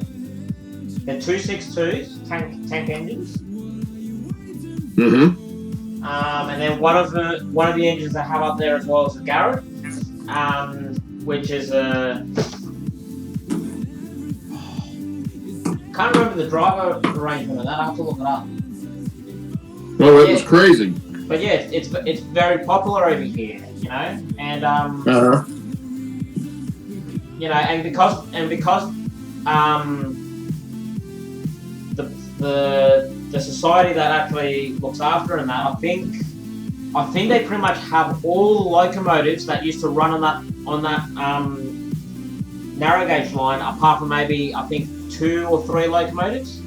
262s, tank engines. And then one of the engines they have up there as well is a Garrett, which is a can't remember the driver arrangement of that. I have to look it up. Oh, it was crazy. But yeah, it's very popular over here, you know, and you know, and because the society that actually looks after and that, I think they pretty much have all the locomotives that used to run on that narrow gauge line, apart from maybe I think 2 or 3 locomotives.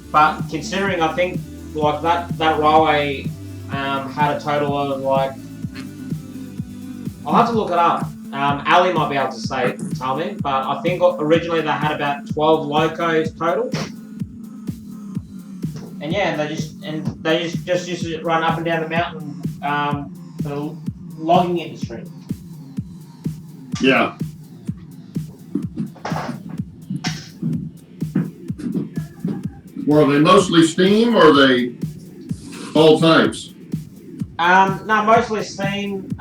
But considering, I think like that railway had a total of like, I'll have to look it up. Ali might be able to tell me, but I think originally they had about 12 locos total. And yeah, they just used to run up and down the mountain for the logging industry. Yeah. Were they mostly steam or are they all types? No, mostly steam.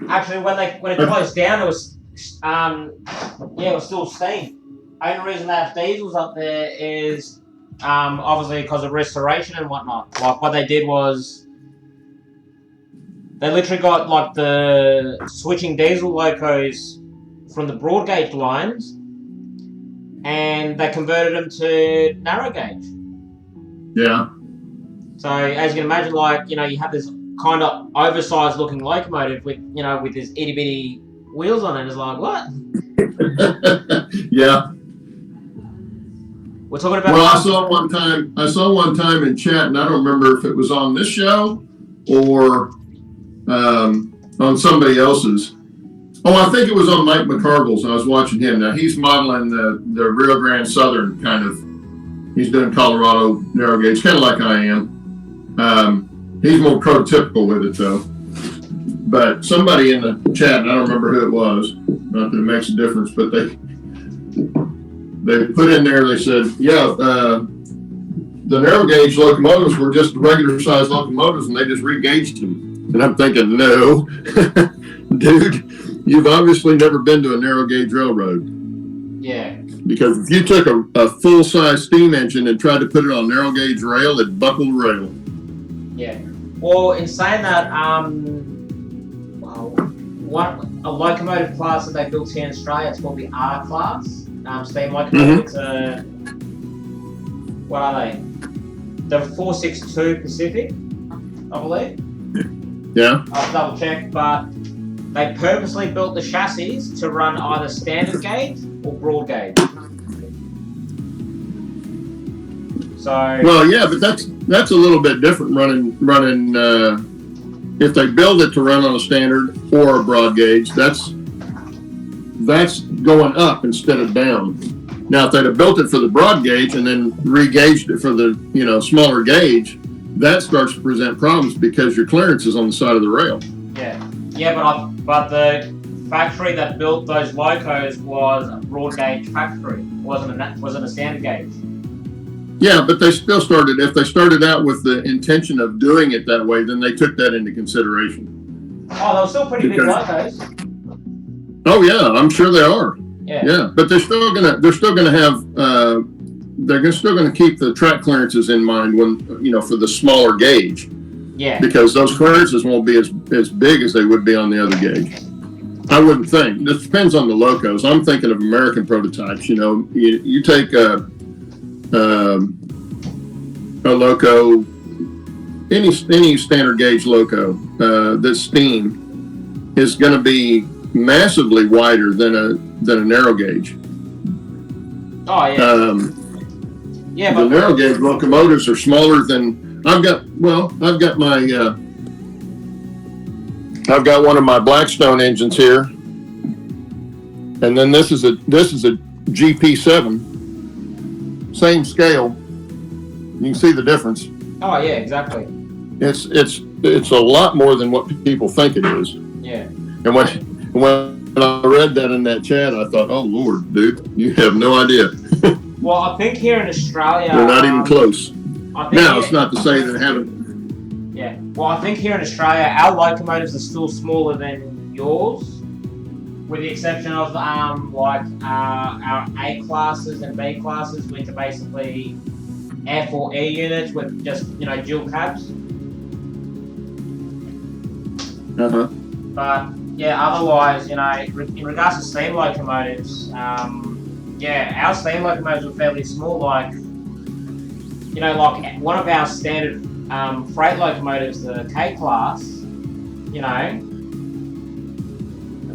Actually, when it closed down, it was it was still steam. Only reason they have diesels up there is obviously because of restoration and whatnot. Like what they did was they literally got like the switching diesel locos from the broad gauge lines, and they converted them to narrow gauge. Yeah. So as you can imagine, like you have this kind of oversized looking locomotive with with this itty bitty wheels on it. It's like what? Yeah. We're talking about. Well, I saw one time in chat, and I don't remember if it was on this show or on somebody else's. Oh, I think it was on Mike McCarville's. I was watching him. Now he's modeling the Rio Grande Southern kind of. He's doing Colorado narrow gauge, kind of like I am. He's more prototypical with it though. But somebody in the chat, and I don't remember who it was. Not that it makes a difference, but they put in there. They said, yeah, the narrow gauge locomotives were just regular size locomotives, and they just re-gauged them. And I'm thinking, no, dude, you've obviously never been to a narrow gauge railroad. Yeah. Because if you took a full size steam engine and tried to put it on narrow gauge rail, it'd buckle the rail. Yeah. Well, in saying that, a locomotive class that they built here in Australia, it's called the R class. Steam locomotive. Mm-hmm. What are they? The 462 Pacific, I believe. Yeah. I'll double check, but they purposely built the chassis to run either standard gauge or broad gauge. So. Well, yeah, but that's a little bit different running. If they build it to run on a standard or a broad gauge, that's going up instead of down. Now, if they'd have built it for the broad gauge and then re-gauged it for the smaller gauge, that starts to present problems because your clearance is on the side of the rail. Yeah, but the factory that built those locos was a broad gauge factory. Wasn't a standard gauge. Yeah, but they still started. If they started out with the intention of doing it that way, then they took that into consideration. Oh, they were still pretty big locos. Oh yeah, I'm sure they are. Yeah, but they're still gonna have they're still gonna keep the track clearances in mind when for the smaller gauge. Yeah. Because those clearances won't be as big as they would be on the other gauge. I wouldn't think. This depends on the locos. I'm thinking of American prototypes. You take a loco, any standard gauge loco that's steam is going to be massively wider than a narrow gauge. Oh yeah. The narrow gauge locomotives are smaller than I've got one of my Blackstone engines here, and then this is a GP7, same scale. You can see the difference. Oh yeah, exactly. It's a lot more than what people think it is. Yeah. And when I read that in that chat, I thought, oh Lord, dude, you have no idea. Well, I think here in Australia, they're not even close. Now, it's not to say that they haven't. Yeah. Well, I think here in Australia, our locomotives are still smaller than yours, with the exception of our A classes and B classes, which are basically F4E units with just dual cabs. But yeah, otherwise, in regards to steam locomotives, our steam locomotives are fairly small. Like one of our standard freight locomotives, the K class,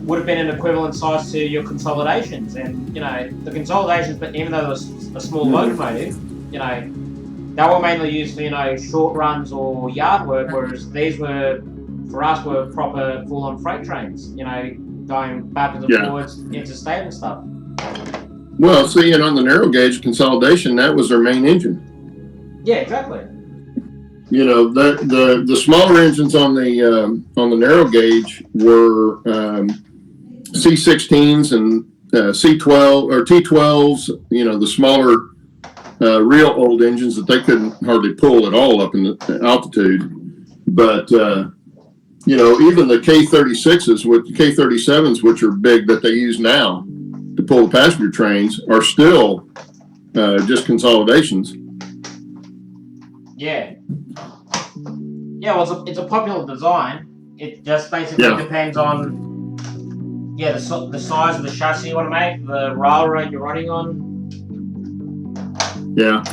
would have been an equivalent size to your consolidations. And the consolidations, but even though it was a small locomotive, they were mainly used for short runs or yard work, whereas these were proper full-on freight trains, going backwards and forwards interstate and stuff. Well, see, and on the narrow gauge consolidation, that was their main engine. Yeah, exactly. You know, the smaller engines on the narrow gauge were C16s and C12 or T12s. You know, the smaller, real old engines that they couldn't hardly pull at all up in the altitude. But you know, even the K36s with K37s, which are big that they use now to pull the passenger trains, are still just consolidations. Yeah. Yeah, well, it's a popular design. It just basically depends on the size of the chassis you want to make, the railroad you're running on. Yeah.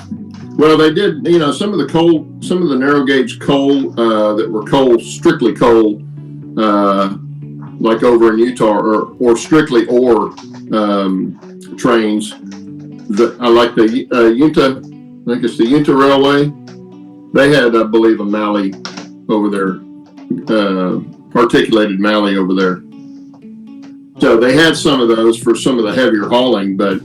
Well, they did. You know, some of the narrow gauge coal that were strictly coal, like over in Utah, or strictly ore trains. I like the Uinta. I think it's the Uinta Railway. They had, I believe, a Malley over there, articulated Malley over there. So they had some of those for some of the heavier hauling, but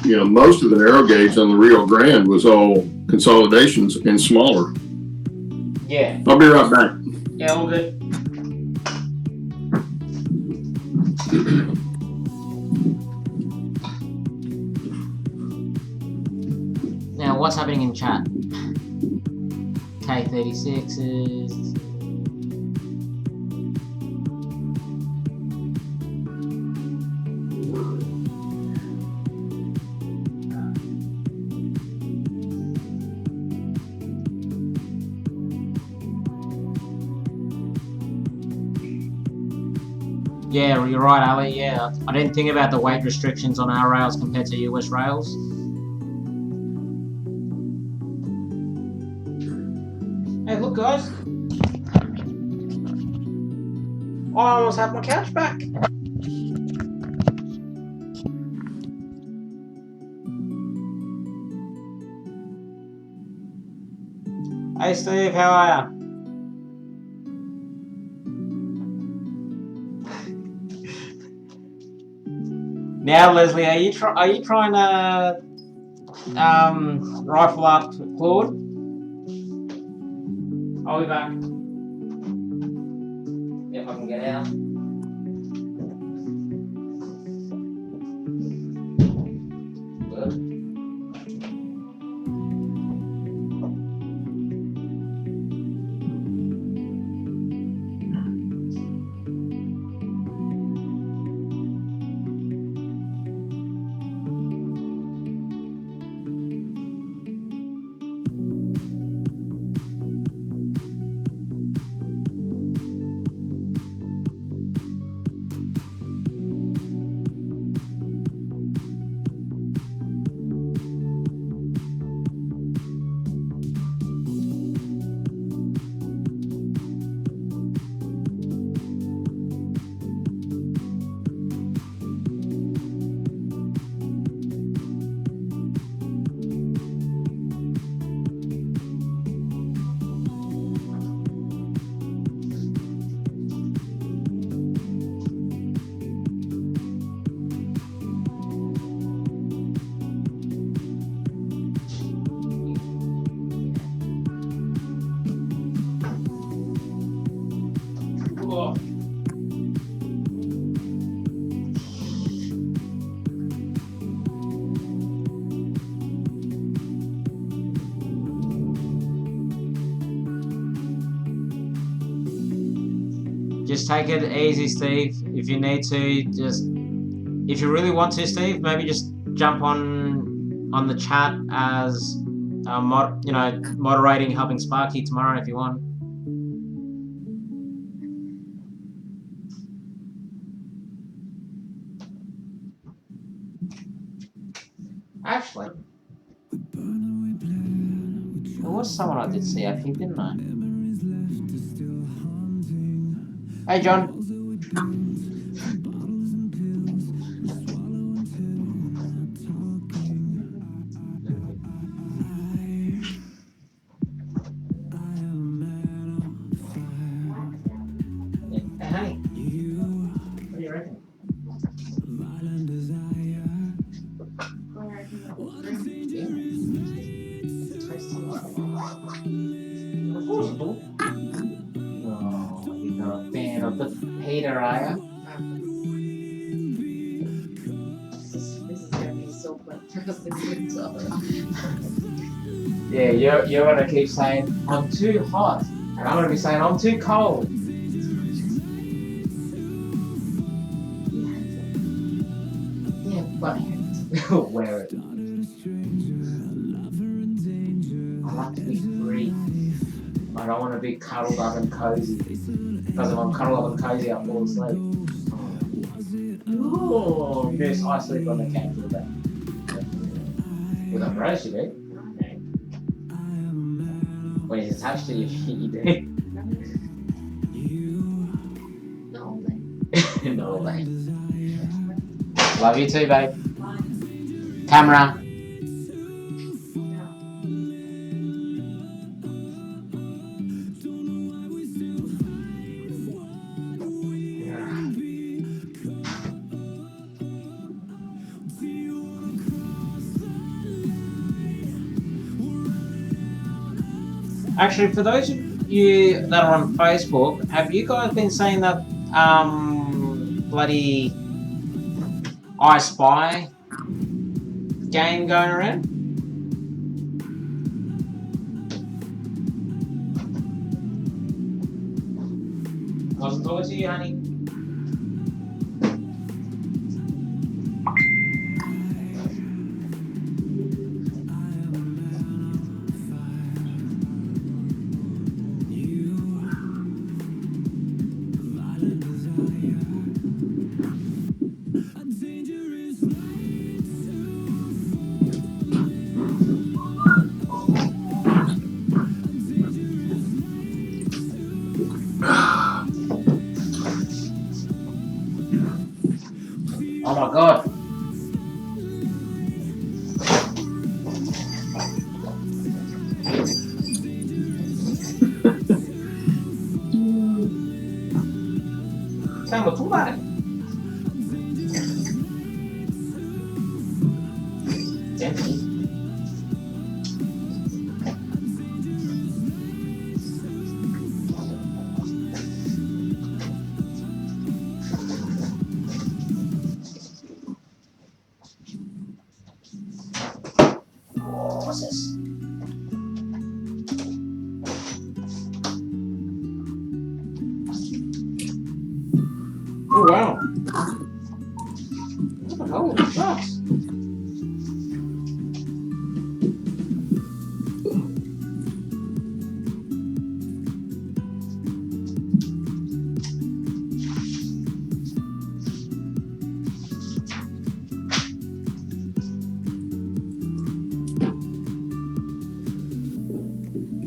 you know, most of the narrow gauge on the Rio Grande was all consolidations and smaller. Yeah. I'll be right back. Yeah, all good. Now, what's happening in chat? K36s. Yeah, you're right, Ali. Yeah, I didn't think about the weight restrictions on our rails compared to US rails. Hey, look, guys. I almost have my couch back. Hey, Steve, how are you? Now, Leslie, are you trying to rifle up Claude? I'll be back. If I can get out. Good. Just take it easy, Steve. If you need to, if you really want to, Steve, maybe just jump on the chat as moderating, helping Sparky tomorrow if you want. Actually, there was someone I did see up here, didn't I? Hey, John. Hey, honey. What do you reckon? you're not a fan of the heater, are you? This is gonna be so quick for us to get to. Yeah, you're gonna keep saying I'm too hot, and I'm gonna be saying I'm too cold. Yeah, but Wear it. I like to be free. I don't want to be cuddled up and cozy. Because if I'm cuddled up and cozy, I'll fall asleep. Oh, yes, I sleep on the couch all day. With a brush, you do. When it's attached to your feet, you do. not all day. No way. Love you too, babe. Camera. Actually, for those of you that are on Facebook, have you guys been seeing that bloody I Spy game going around? Wasn't talking to you, honey. Oh my god. Sembra tu, vai. Senti. What's this? Oh wow! Holy shucks!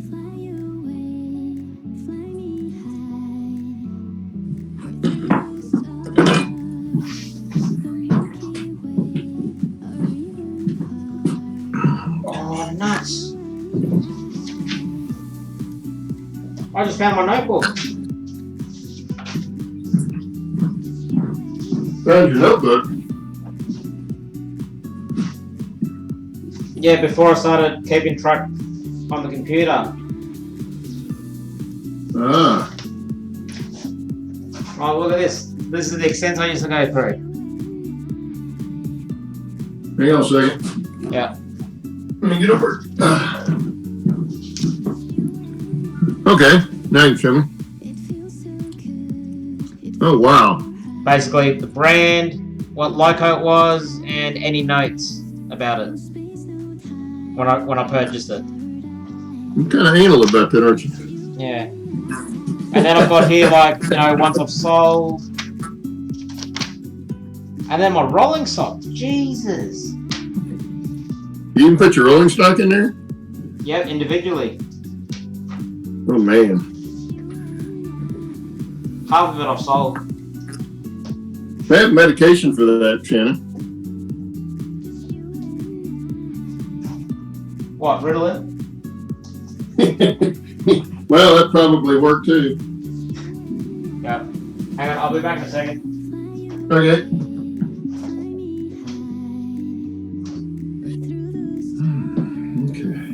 Fly away, fly me high. Oh nuts! I just found my notebook. Found your notebook. Yeah, before I started keeping track on the computer. Ah, Oh, look at this. This is the extent I used to go through. hang on a second. Yeah. Let me get over. Okay, now you can show me. It feels so good. Oh wow. Basically, the brand, what Lyco it was, and any notes about it when I purchased it. You're kind of anal about that, aren't you? Yeah. And then I've got here, like, you know, once I've sold. And then my rolling stock. Jesus. You even put your rolling stock in there? Yep, individually. Oh man. Half of it I've sold. They have medication for that, Shannon. What, Ritalin? Well, that probably worked too. Yep. Hang on, I'll be back in a second. Okay. Okay.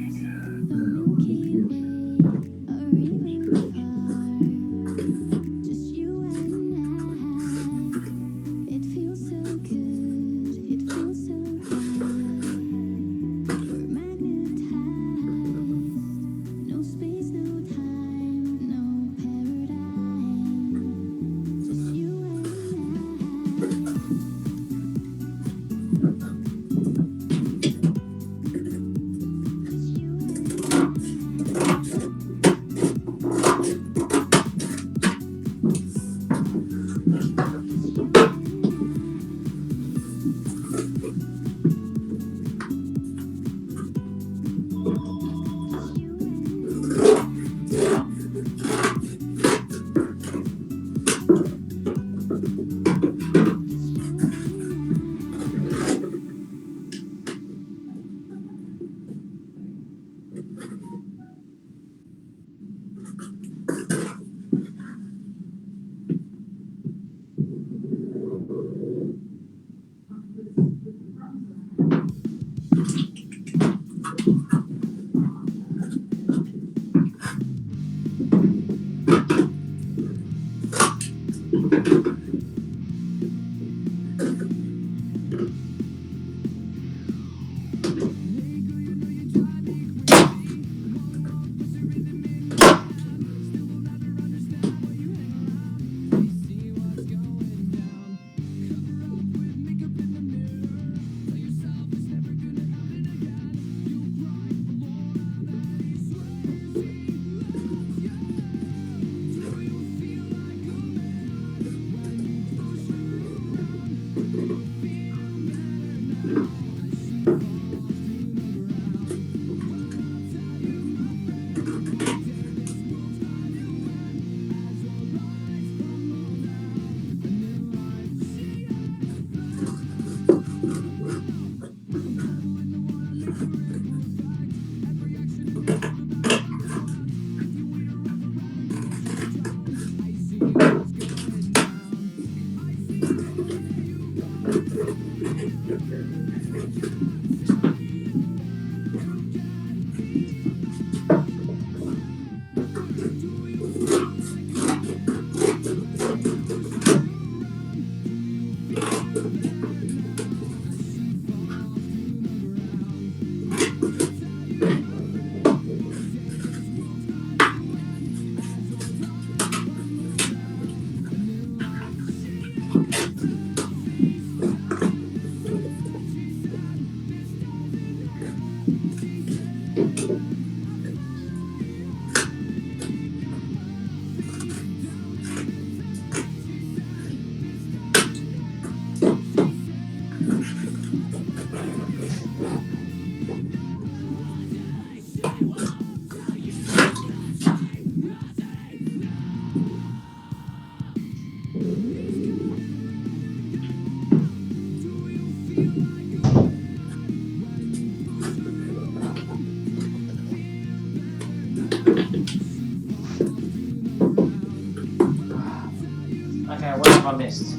Okay, what have I missed?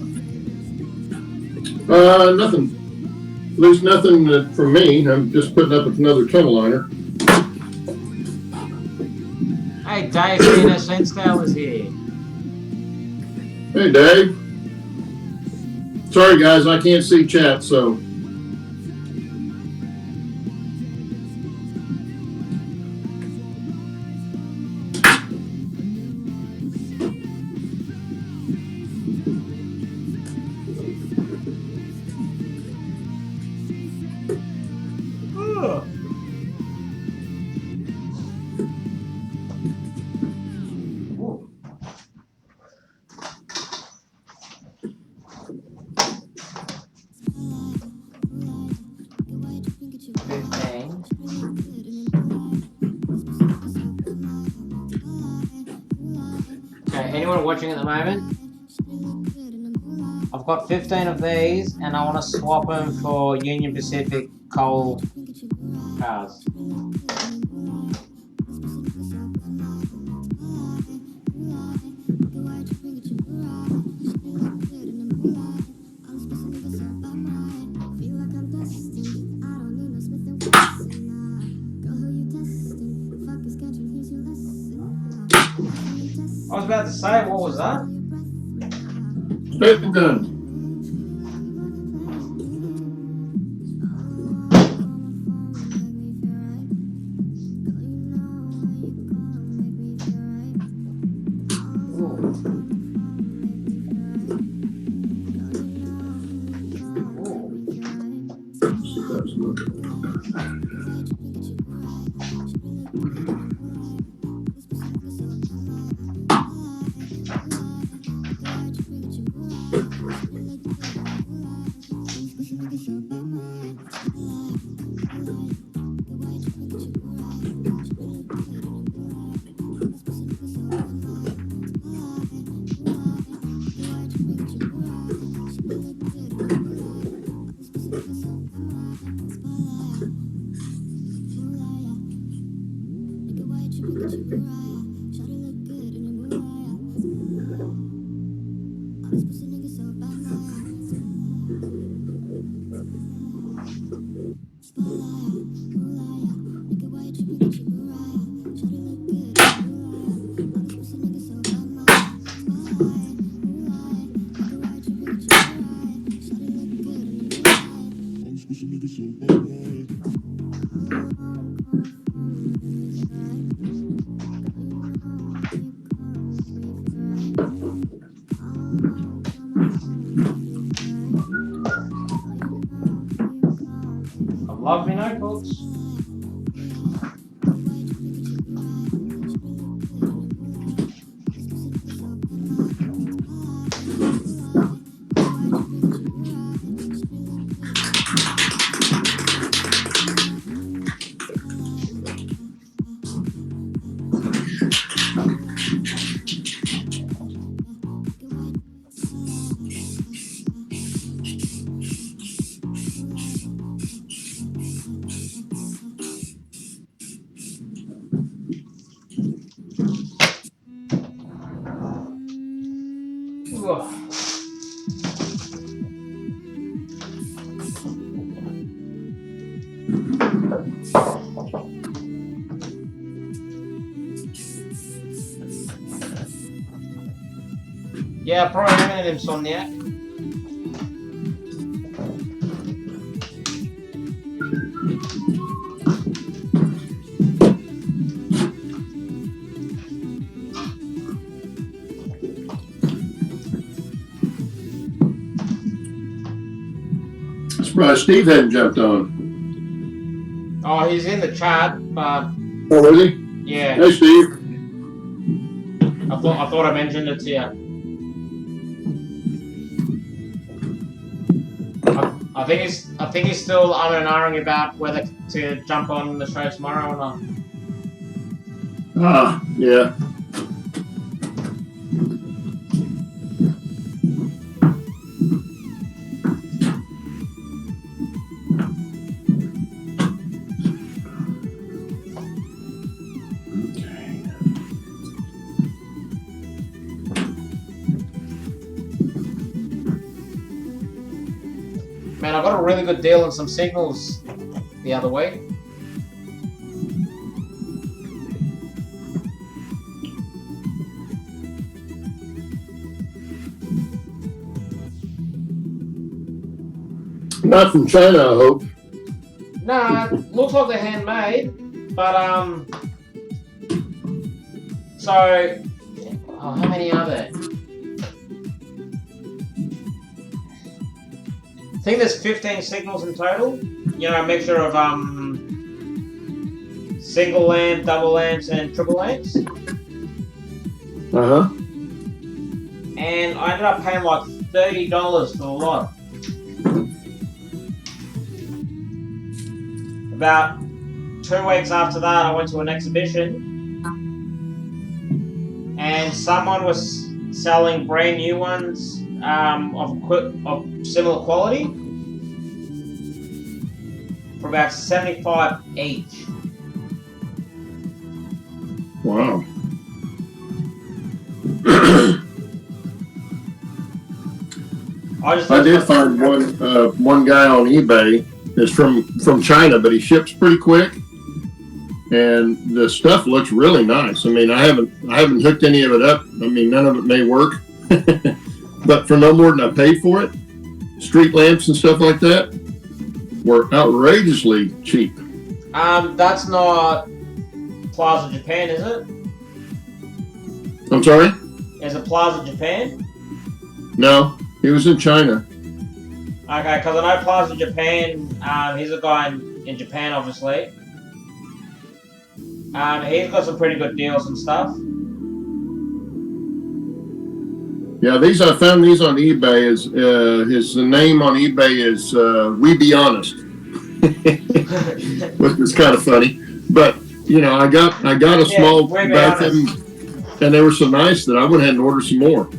Nothing. At least nothing from me. I'm just putting up another tunnel liner. Hey, Dave Peter Sensdale is here. Hey, Dave. Sorry, guys, I can't see chat, so. Anyone watching at the moment? I've got 15 of these and I want to swap them for Union Pacific coal cars. I was about to say, what was that? Spitting gun. Love me notebooks. Yeah, probably having an insomniac. Surprised Steve hadn't jumped on. Oh, he's in the chat, but Oh, is he? yeah. Hey, Steve. I thought I mentioned it to you. I think he's still umming and ahhing about whether to jump on the show tomorrow or not. Ah, yeah. Man, I got a really good deal on some signals the other week. Not from China, I hope. Nah, looks like they're handmade, but so how many are there? I think there's 15 signals in total. You know, a mixture of single lamp, double lamps, and triple lamps. Uh-huh. And I ended up paying like $30 for the lot. About 2 weeks after that, I went to an exhibition, and someone was selling brand new ones of similar quality for about $75 each. Wow. I did find one guy on eBay that's from China, but he ships pretty quick, and the stuff looks really nice. I mean, I haven't hooked any of it up. I mean, none of it may work, but for no more than I paid for it, street lamps and stuff like that were outrageously cheap. That's not Plaza Japan, is it? I'm sorry? Is it Plaza Japan? No, he was in China. Okay, because I know Plaza Japan, he's a guy in Japan, obviously. He's got some pretty good deals and stuff. Yeah, I found these on eBay. His name on eBay is We Be Honest, which is kind of funny. But you know, I got a small batch of them, and they were so nice that I went ahead and ordered some more.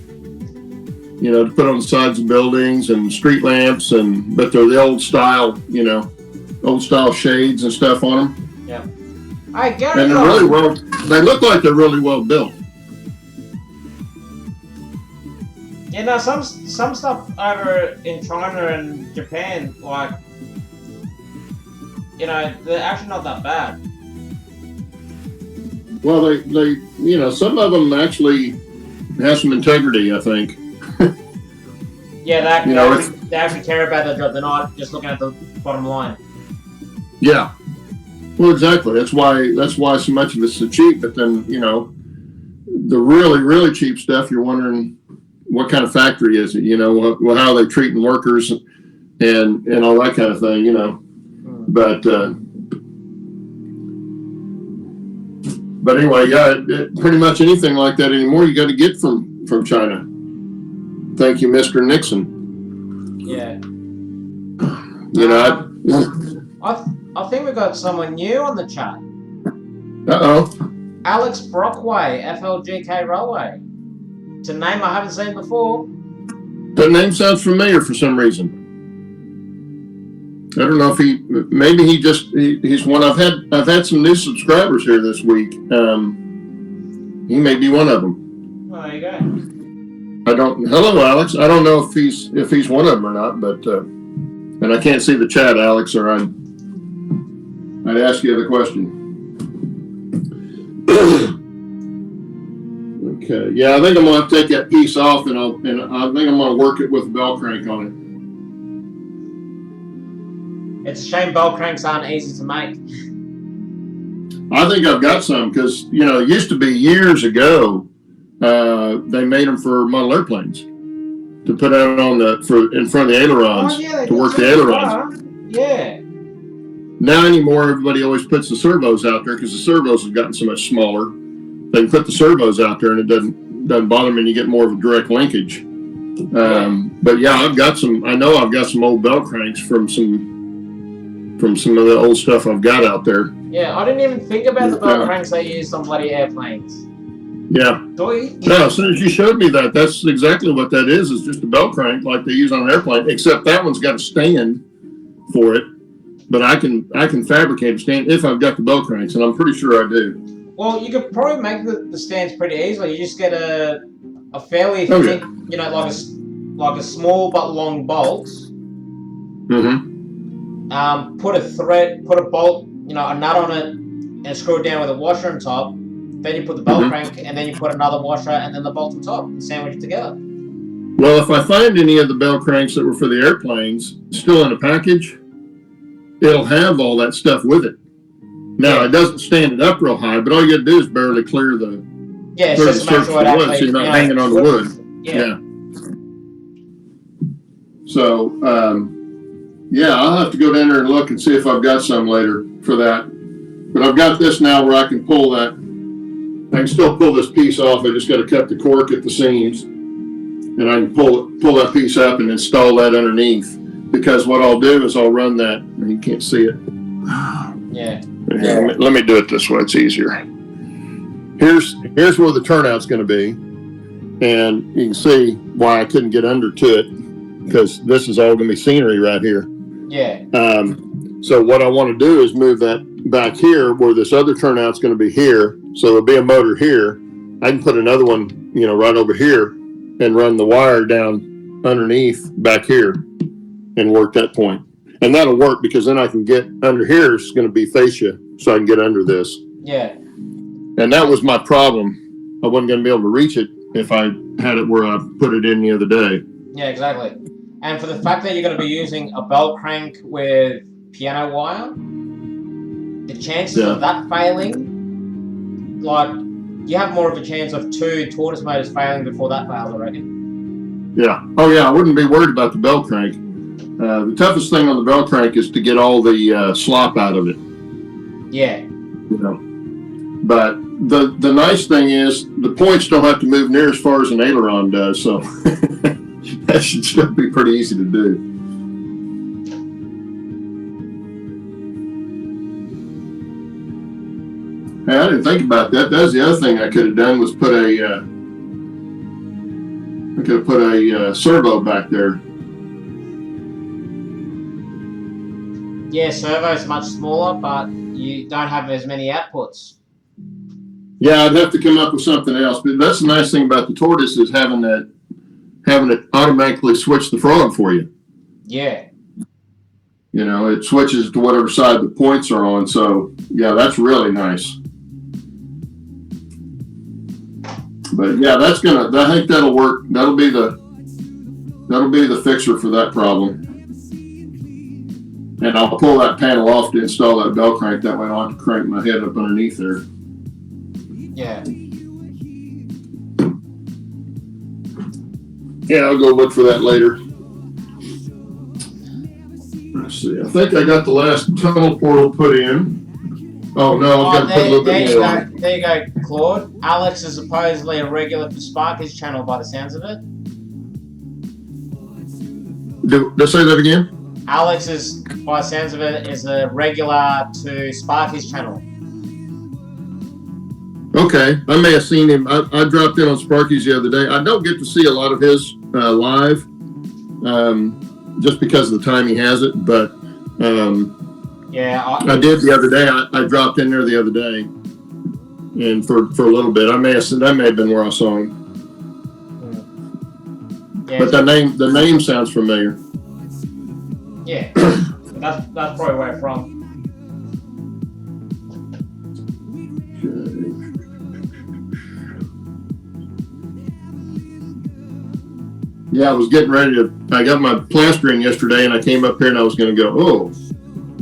You know, to put on the sides of buildings and street lamps, but they're the old style, you know, old style shades and stuff on them. Yeah, I get it. And they're really well. They look like they're really well built. Yeah, no, some stuff over in China and Japan, like, you know, they're actually not that bad. Well, they you know, some of them actually have some integrity, I think. Yeah, you know, they actually care about their job. They're not just looking at the bottom line. Yeah. Well, exactly. That's why so much of it's so cheap. But then, you know, the really, really cheap stuff, you're wondering what kind of factory is it? You know, how are they treating workers and all that kind of thing. You know, But anyway, yeah, pretty much anything like that anymore, you got to get from China. Thank you, Mr. Nixon. Yeah. You know, I think we've got someone new on the chat. Uh-oh. Alex Brockway, FLGK Railway. It's a name I haven't seen before. That name sounds familiar for some reason. I don't know if he's one. I've had some new subscribers here this week. He may be one of them. Well, there you go. Hello, Alex. I don't know if he's one of them or not, but and I can't see the chat, Alex, or I'd ask you the question. Okay. Yeah, I think I'm gonna have to take that piece off, and I think I'm gonna work it with a bell crank on it. It's a shame bell cranks aren't easy to make. I think I've got some because it used to be years ago. They made them for model airplanes to put out in front of the ailerons to work the ailerons. Yeah. Now anymore, everybody always puts the servos out there because the servos have gotten so much smaller. They can put the servos out there and it doesn't bother me, and you get more of a direct linkage. But yeah, I've got some old bell cranks from some of the old stuff I've got out there. Yeah, I didn't even think about the bell cranks they used on bloody airplanes. Yeah. No, as soon as you showed me that, that's exactly what that is. It's just a bell crank like they use on an airplane, except that one's got a stand for it. But I can fabricate a stand if I've got the bell cranks, and I'm pretty sure I do. Well, you could probably make the stands pretty easily. You just get a fairly thick, like a small but long bolt. Mm-hmm. Put a bolt, a nut on it, and screw it down with a washer on top. Then you put the bell crank, and then you put another washer, and then the bolt on top, and sandwich it together. Well, if I find any of the bell cranks that were for the airplanes still in a package, it'll have all that stuff with it. Now, it doesn't stand it up real high, but all you got to do is barely clear the surface of the wood, so you're not hanging on the wood. Yeah. So, I'll have to go down there and look and see if I've got some later for that. But I've got this now where I can pull that. I can still pull this piece off. I just got to cut the cork at the seams, and I can pull that piece up and install that underneath. Because what I'll do is I'll run that. You can't see it. Yeah. Let me do it this way. It's easier. Here's where the turnout's going to be, and you can see why I couldn't get under to it, because this is all going to be scenery right here. Yeah. So what I want to do is move that back here where this other turnout's going to be here. So there'll be a motor here. I can put another one, right over here, and run the wire down underneath back here and work that point. And that'll work because then I can get under here. It's going to be fascia, so I can get under this. Yeah. And that was my problem. I wasn't going to be able to reach it if I had it where I put it in the other day. Yeah, exactly. And for the fact that you're going to be using a bell crank with piano wire, the chances of that failing, you have more of a chance of 2 tortoise motors failing before that fails, I reckon. Yeah. Oh, yeah. I wouldn't be worried about the bell crank. The toughest thing on the bell crank is to get all the slop out of it. Yeah. But the nice thing is the points don't have to move near as far as an aileron does, so that should still be pretty easy to do. Hey, I didn't think about that. That's the other thing I could have done was put a servo back there. Yeah, servo's much smaller, but you don't have as many outputs. Yeah, I'd have to come up with something else. But that's the nice thing about the tortoise is having it automatically switch the frog for you. Yeah. It switches to whatever side the points are on. So yeah, that's really nice. But yeah, I think that'll work. That'll be the fixer for that problem. And I'll pull that panel off to install that bell crank. That way I don't have to crank my head up underneath there. Yeah. Yeah, I'll go look for that later. Let's see. I think I got the last tunnel portal put in. Oh no, I've got to put a little bit more on. There you go, Claude. Alex is supposedly a regular for Sparky's channel by the sounds of it. Did I say that again? Alex is, by the sounds of it, is a regular to Sparky's channel. Okay, I may have seen him. I dropped in on Sparky's the other day. I don't get to see a lot of his live, just because of the time he has it. But yeah, I did the other day. I dropped in there the other day, and for a little bit, that may have been where I saw him. Yeah, but the name sounds familiar. Yeah, that's probably where it's from. Yeah, I was getting ready to. I got my plastering yesterday, and I came up here and I was going to go, oh,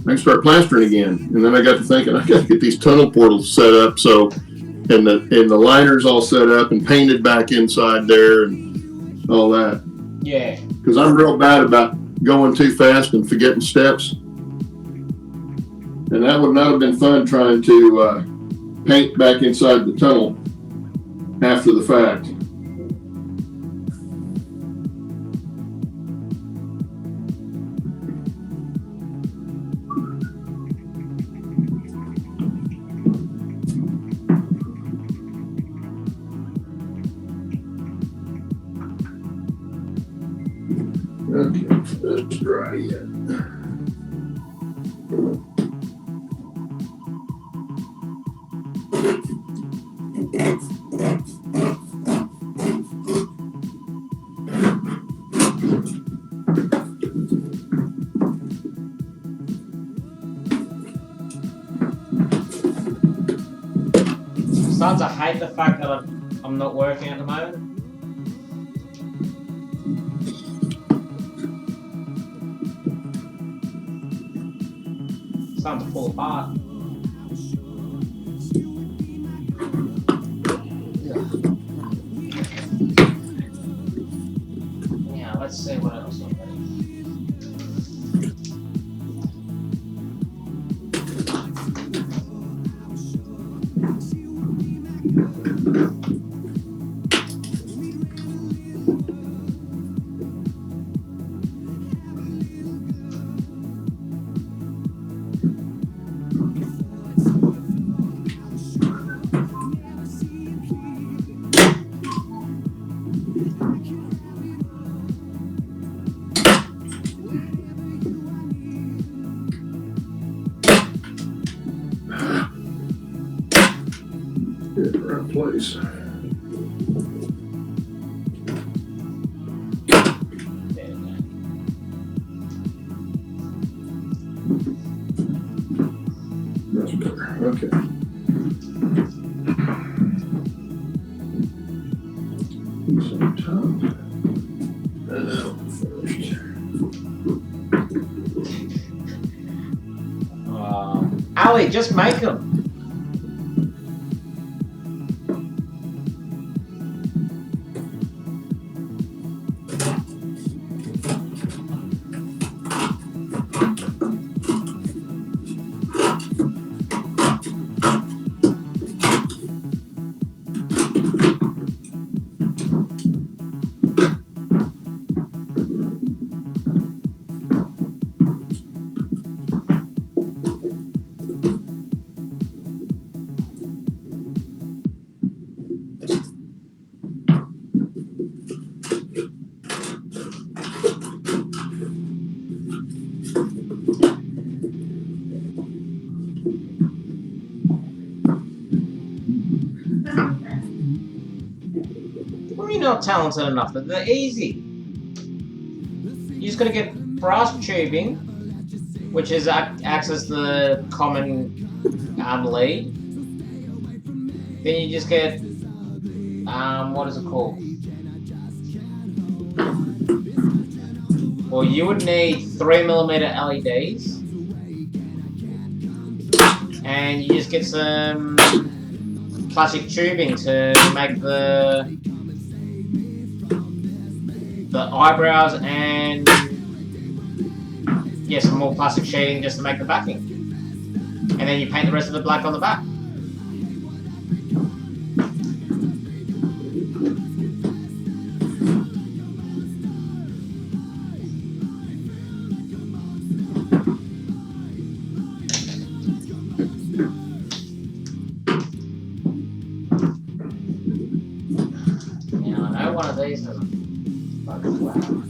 I can start plastering again. And then I got to thinking, I got to get these tunnel portals set up. So, and the liners all set up and painted back inside there and all that. Yeah. Because I'm real bad about going too fast and forgetting steps. And that would not have been fun trying to paint back inside the tunnel after the fact. Okay, let's try it. I'm starting to hate the fact that I'm not working at the moment. Starting to fall apart. Yeah, let's see what else I've got. Place. That's better. Okay. Some top. And now finished. Ali, just make them. Not talented enough, but they're easy. You just gotta get brass tubing, which is acts as the common lead. Then you just get what is it called? Well, you would need 3mm LEDs, and you just get some plastic tubing to make the eyebrows and yeah, some more plastic sheeting just to make the backing. And then you paint the rest of it black on the back. Now I know one of these has a fucking wow.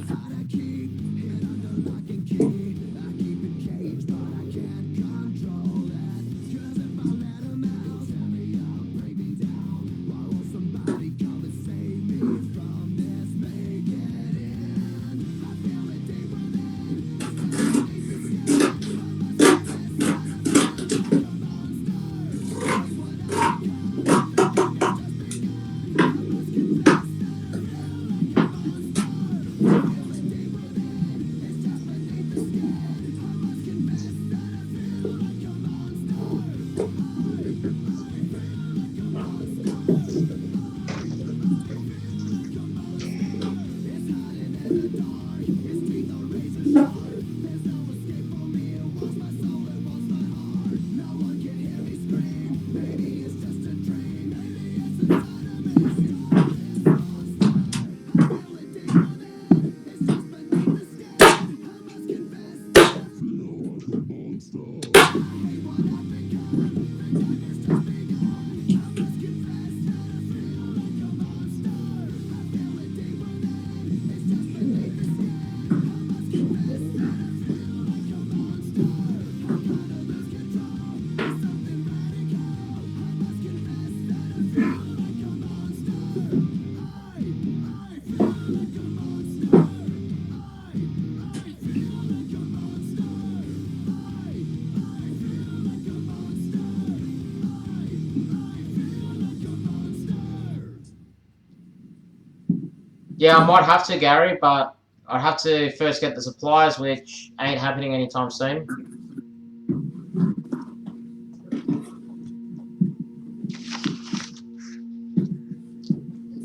Yeah, I might have to, Gary, but I'd have to first get the supplies, which ain't happening anytime soon.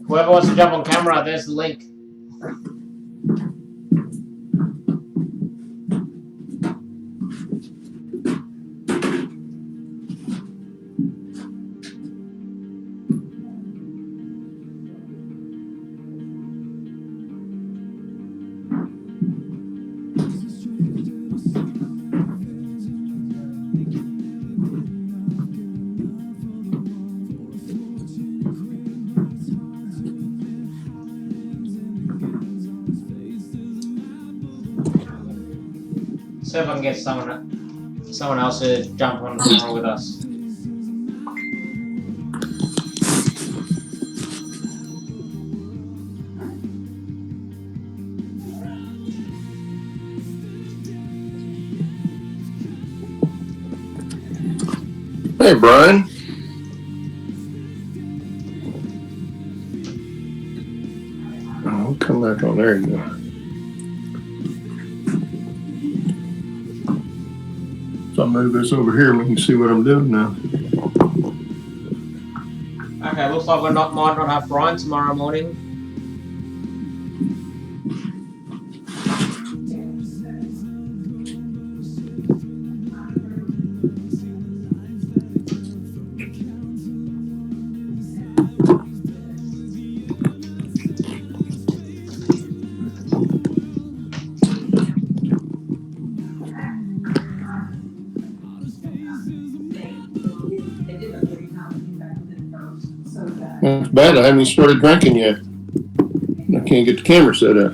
Whoever wants to jump on camera, there's the link. See if I can get someone else to jump on camera with us. Hey, Brian. I'll come back on. There you go. So I'll move this over here and we can see what I'm doing now. Okay, looks like we might not have Brian tomorrow morning. That's bad. I haven't even started drinking yet. I can't get the camera set up.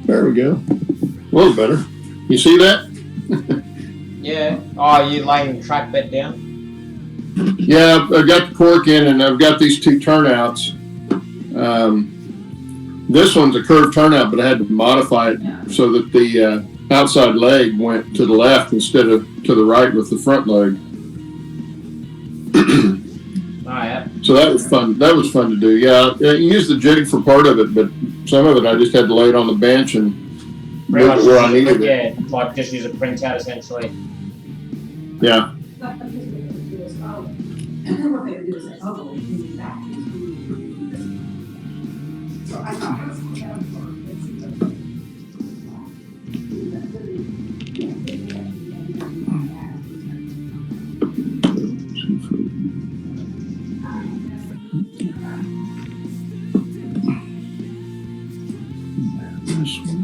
There we go. A little better. You see that? Yeah. Oh, you laying the track bed down? Yeah, I've got the cork in and I've got these two turnouts. This one's a curved turnout, but I had to modify it so that the outside leg went to the left instead of to the right with the front leg. Oh, yeah. So that was fun. That was fun to do. Yeah, I used the jig for part of it, but some of it I just had to lay it on the bench and move it where I needed it. Yeah, like just use a printout essentially. Yeah. This one.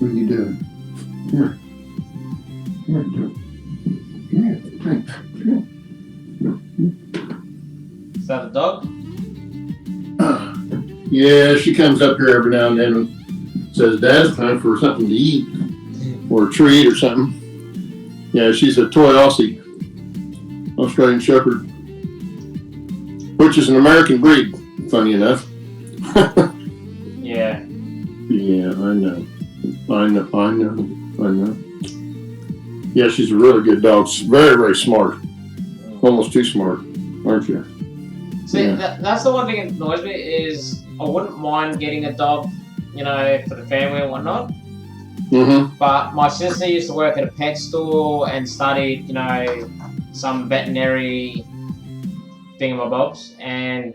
What are you doing? Come here. Come here, dude. Come here. Is that a dog? Yeah, she comes up here every now and then and says, Dad, it's time for something to eat or a treat or something. Yeah, she's a toy Aussie, Australian Shepherd, which is an American breed, funny enough. Yeah. Yeah, I know. Yeah, she's a really good dog. Very, very smart. Almost too smart, aren't you? See, Yeah. that's the one thing that annoys me is I wouldn't mind getting a dog, you know, for the family and whatnot. Mm-hmm. But my sister used to work at a pet store and studied, you know, some veterinary thingamabobs. And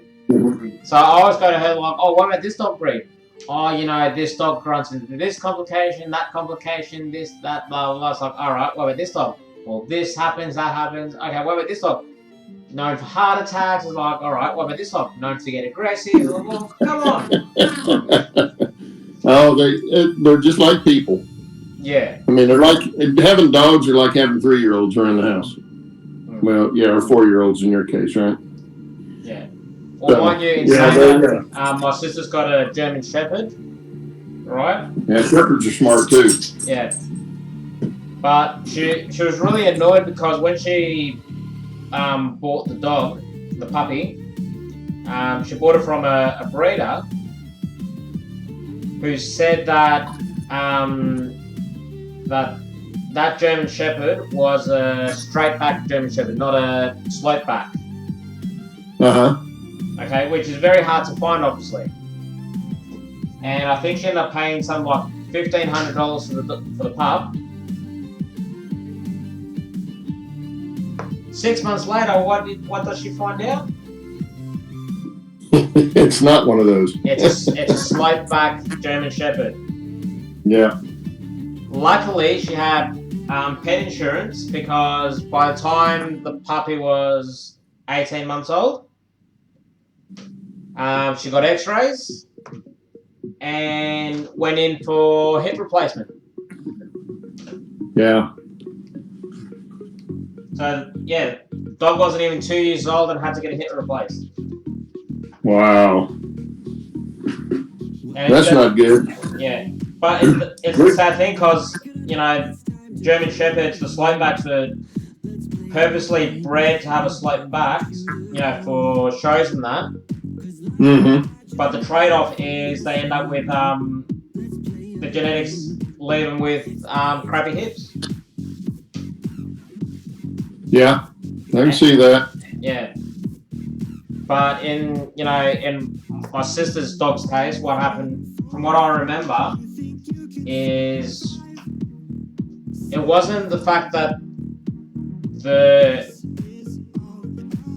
so I always go to her like, oh, what about this dog breed? Oh, you know, this dog runs into this complication, that complication, this, that, blah, blah, blah. It's like, all right, what about this dog? Well, this happens, that happens. Okay, what about this dog? Known for heart attacks. It's like, all right, what about this dog? Known to get aggressive. Well, come on. Oh, they're just like people. Yeah. I mean, they're like having dogs are like having 3-year-olds around the house. Well, yeah, or 4-year-olds in your case, right? Yeah. Well, mind you, in saying that, my sister's got a German Shepherd, right? Yeah, Shepherds are smart too. Yeah. But she was really annoyed because when she bought the dog, the puppy, she bought it from a breeder who said that that German Shepherd was a straight back German Shepherd, not a slope back. Uh-huh. Okay, which is very hard to find, obviously. And I think she ended up paying something like $1,500 for the pup. 6 months later, what does she find out? It's not one of those. It's a slope back German Shepherd. Yeah. Luckily, she had pet insurance because by the time the puppy was 18 months old, she got x-rays and went in for hip replacement. Yeah. So, yeah, Dog wasn't even 2 years old and had to get a hip replaced. Wow. And That's not good. Yeah, but it's a sad thing because, you know, German Shepherds, the slope backs were purposely bred to have a slope back, you know, for shows and that. Mm-hmm. But the trade-off is they end up with the genetics leave them with crappy hips. Yeah, I can see that. Yeah. But in my sister's dog's case, what happened, from what I remember, is it wasn't the fact that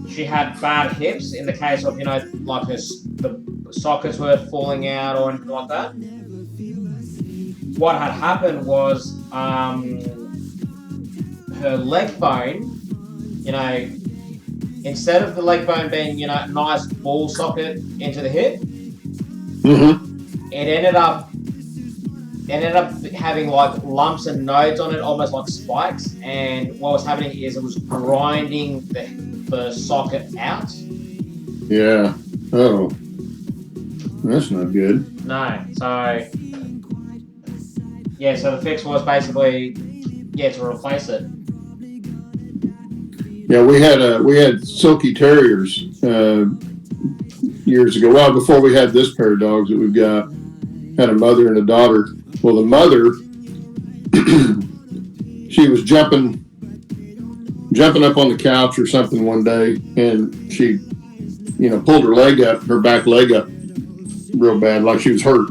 she had bad hips in the case of, you know, like the sockets were falling out or anything like that. What had happened was her leg bone, you know, instead of the leg bone being, you know, nice ball socket into the hip, mm-hmm. it ended up having like lumps and nodes on it, almost like spikes. And what was happening is it was grinding the socket out. Yeah. Oh, that's not good. No. So yeah. So the fix was basically to replace it. Yeah, we had silky terriers years ago. Well, before we had this pair of dogs that we've got, had a mother and a daughter. Well, the mother, she was jumping up on the couch or something one day, and she, you know, pulled her back leg up real bad, like she was hurt.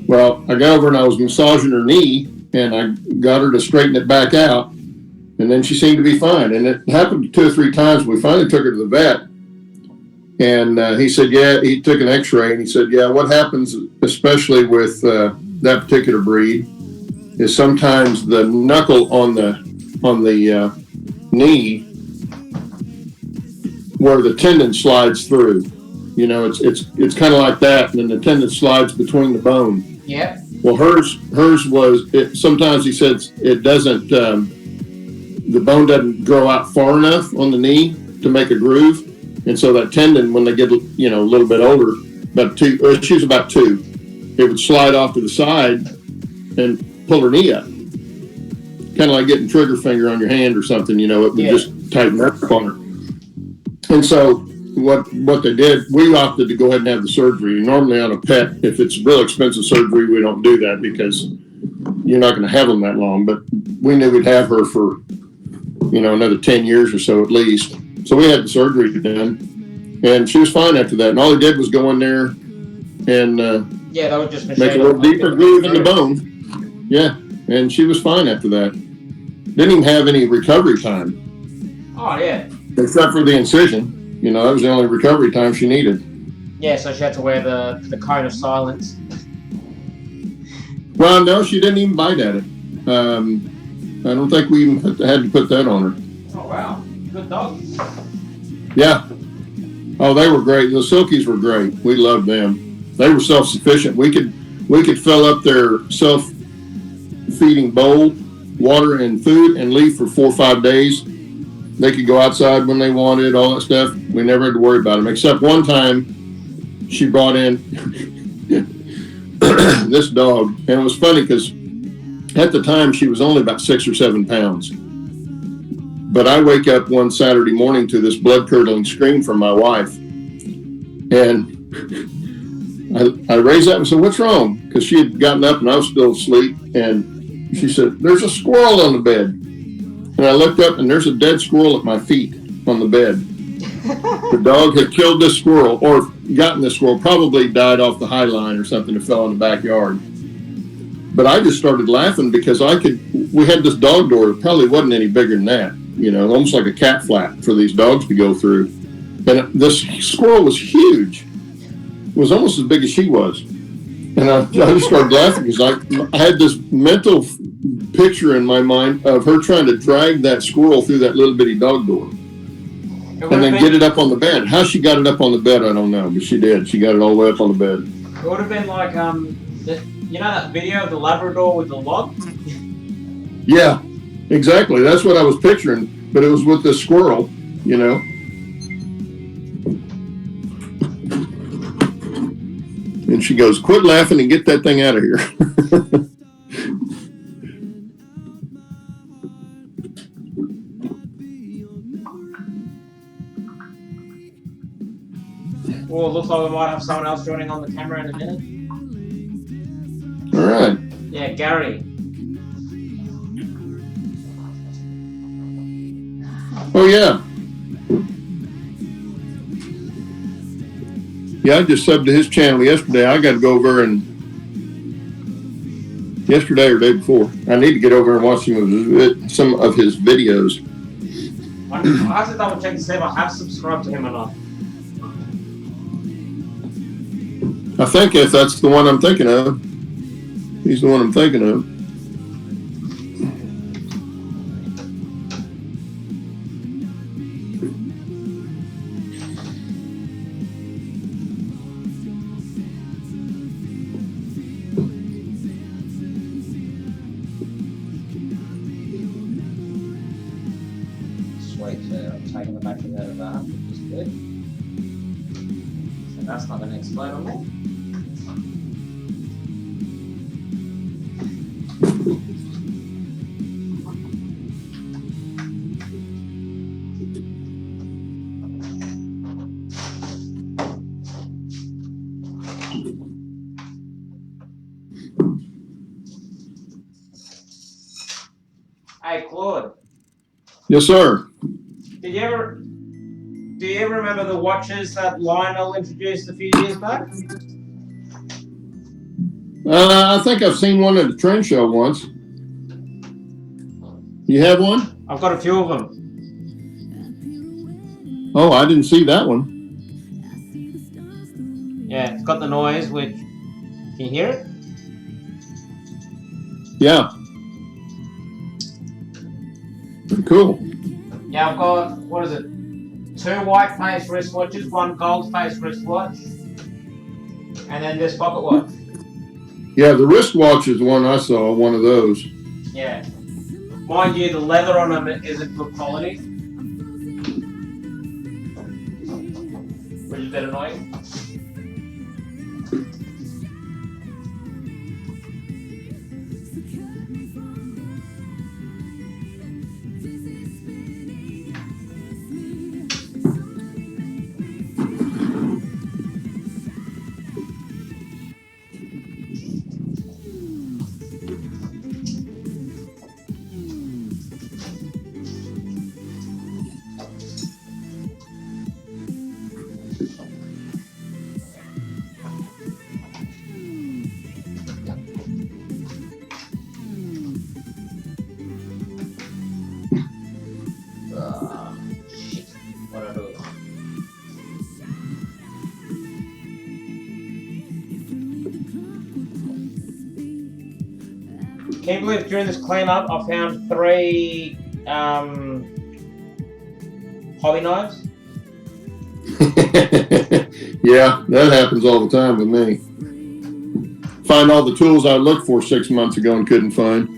Well, I got over and I was massaging her knee, and I got her to straighten it back out. And then she seemed to be fine. And it happened 2 or 3 times. We finally took her to the vet. And he said, yeah, he took an x-ray and he said, yeah, what happens, especially with that particular breed, is sometimes the knuckle on the knee where the tendon slides through. You know, it's kind of like that. And then the tendon slides between the bone. Yeah. Well, hers was, sometimes he said it doesn't, the bone doesn't grow out far enough on the knee to make a groove. And so that tendon, when they get, you know, a little bit older, she was about 2, it would slide off to the side and pull her knee up. Kind of like getting trigger finger on your hand or something, you know, it would just tighten up on her. And so what they did, we opted to go ahead and have the surgery. Normally on a pet, if it's real expensive surgery, we don't do that because you're not going to have them that long. But we knew we'd have her for, you know, another 10 years or so at least. So we had the surgery done, and she was fine after that. And all he did was go in there and that was just make a little deeper groove in the bone. Yeah, and she was fine after that. Didn't even have any recovery time. Oh, yeah. Except for the incision. You know, that was the only recovery time she needed. Yeah, so she had to wear the cone of silence. Well, no, she didn't even bite at it. I don't think we even had to put that on her. Oh, wow. Good dog. Yeah. Oh, they were great. The Silkies were great. We loved them. They were self-sufficient. We could fill up their self-feeding bowl, water and food, and leave for 4 or 5 days. They could go outside when they wanted, all that stuff. We never had to worry about them, except one time she brought in this dog, and it was funny because at the time she was only about 6 or 7 pounds. But I wake up one Saturday morning to this blood-curdling scream from my wife, and I raised up and said, "What's wrong?" Because she had gotten up and I was still asleep, and she said, "There's a squirrel on the bed." And I looked up and there's a dead squirrel at my feet on the bed. The dog had killed this squirrel, or gotten this squirrel, probably died off the high line or something and fell in the backyard. But I just started laughing because we had this dog door that probably wasn't any bigger than that, you know, almost like a cat flap for these dogs to go through. And this squirrel was huge. It was almost as big as she was. And I just started laughing because I had this mental picture in my mind of her trying to drag that squirrel through that little bitty dog door and then get it up on the bed. How she got it up on the bed, I don't know, but she did. She got it all the way up on the bed. It would have been like, you know that video of the Labrador with the log? Yeah, exactly. That's what I was picturing, but it was with this squirrel. you know. And she goes, quit laughing and get that thing out of here. Well, it looks like we might have someone else joining on the camera in a minute. All right. Yeah, Gary. Oh, yeah. Yeah, I just subbed to his channel yesterday. I got to go over and yesterday or day before. I need to get over and watch some of his videos. I have to double check to see if I have subscribed to him or not. I think if that's the one I'm thinking of, he's the one I'm thinking of. Sweet, so I'm taking the battery out of that, which is good. So that's not going to explode on me. Hey, Claude. Yes, sir. Do you ever remember the watches that Lionel introduced a few years back? I think I've seen one at a train show once. You have one? I've got a few of them. Oh, I didn't see that one. Yeah, it's got the noise, which... Can you hear it? Yeah. Cool. Yeah, I've got, what is it? 2 white face wristwatches, 1 gold face wristwatch, and then this pocket watch. Yeah, the wristwatch is the one I saw, one of those. Yeah. Mind you, the leather on them isn't good quality. Which is a bit annoying. Shit. What do I do? Can you believe during this cleanup I found 3 hobby knives? Yeah, that happens all the time with me. Find all the tools I looked for 6 months ago and couldn't find.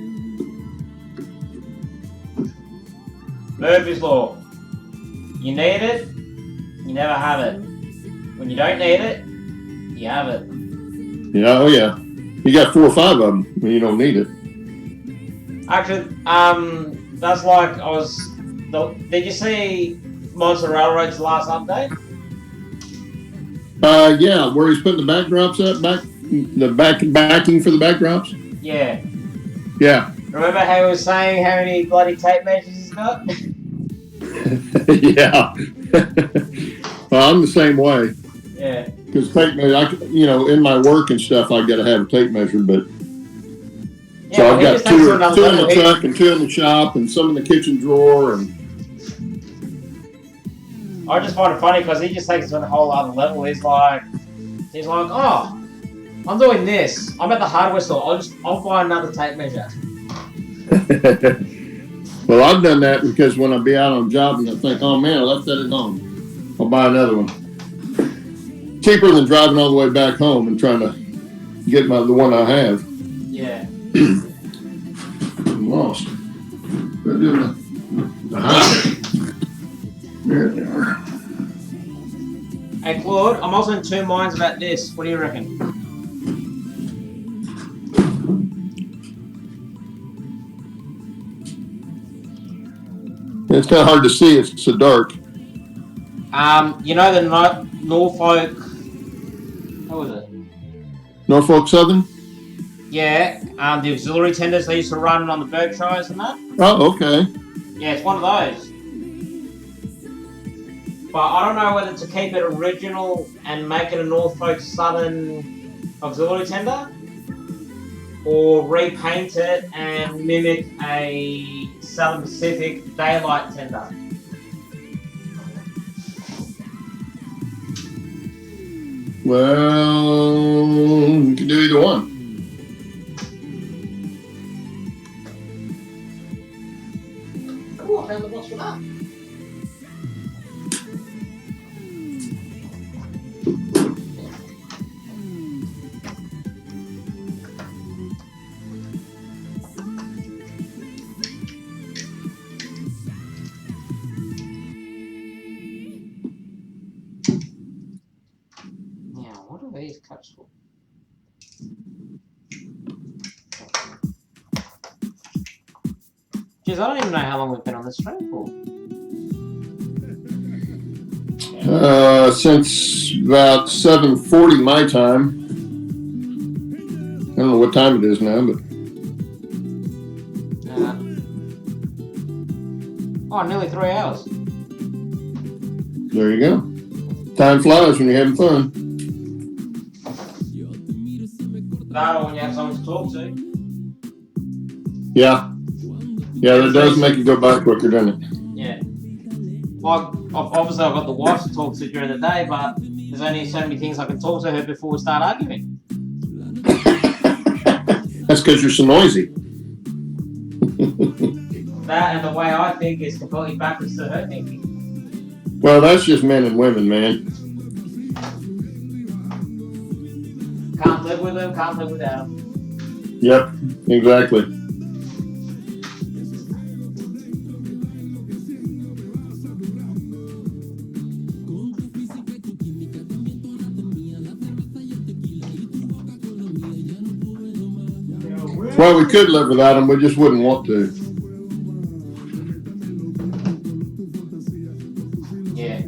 Murphy's Law. You need it, you never have it. When you don't need it, you have it. Yeah, oh yeah. You got 4 or 5 of them when you don't need it. Actually, that's like did you see Monster Railroad's last update? Yeah, where he's putting the backdrops up, backing for the backdrops. Yeah. Yeah. Remember how he was saying how many bloody tape measures he's got? Yeah. Well, I'm the same way. Yeah. Because tape measure, in my work and stuff, I got to have a tape measure, but. Yeah, So well, I've he got just takes it to another 2 in the level. truck and 2 in the shop and some in the kitchen drawer and. I just find it funny because he just takes it to a whole other level. He's like, oh, I'm doing this. I'm at the hardware store. I'll buy another tape measure. Well, I've done that because when I be out on a job and I think, oh man, I left that at home, I'll buy another one. Cheaper than driving all the way back home and trying to get the one I have. Yeah. I'm lost. They're doing the highway. There they are. Hey Claude, I'm also in two minds about this. What do you reckon? It's kind of hard to see. It's so dark. You know the Norfolk. What was it? Norfolk Southern? Yeah. The auxiliary tenders they used to run on the Berkshires and that. Oh, okay. Yeah, it's one of those. But I don't know whether to keep it original and make it a Norfolk Southern auxiliary tender, or repaint it and mimic a Southern Pacific daylight tender. Well, you can do either one. Cool, I found the box for that. What are these cups for? Jeez, I don't even know how long we've been on this train for. Since about 7:40 my time. I don't know what time it is now, but nearly 3 hours. there you go. Time flies when you're having fun. That or when you have someone to talk to. Yeah. Yeah, that does make it go by quicker, doesn't it? Yeah. Like, obviously I've got the wife to talk to during the day, but there's only so many things I can talk to her before we start arguing. That's because you're so noisy. That and the way I think is completely backwards to her thinking. Well, that's just men and women, man. Can't live with them, can't live without them. Yep, exactly. Well, we could live without them, we just wouldn't want to. Yeah.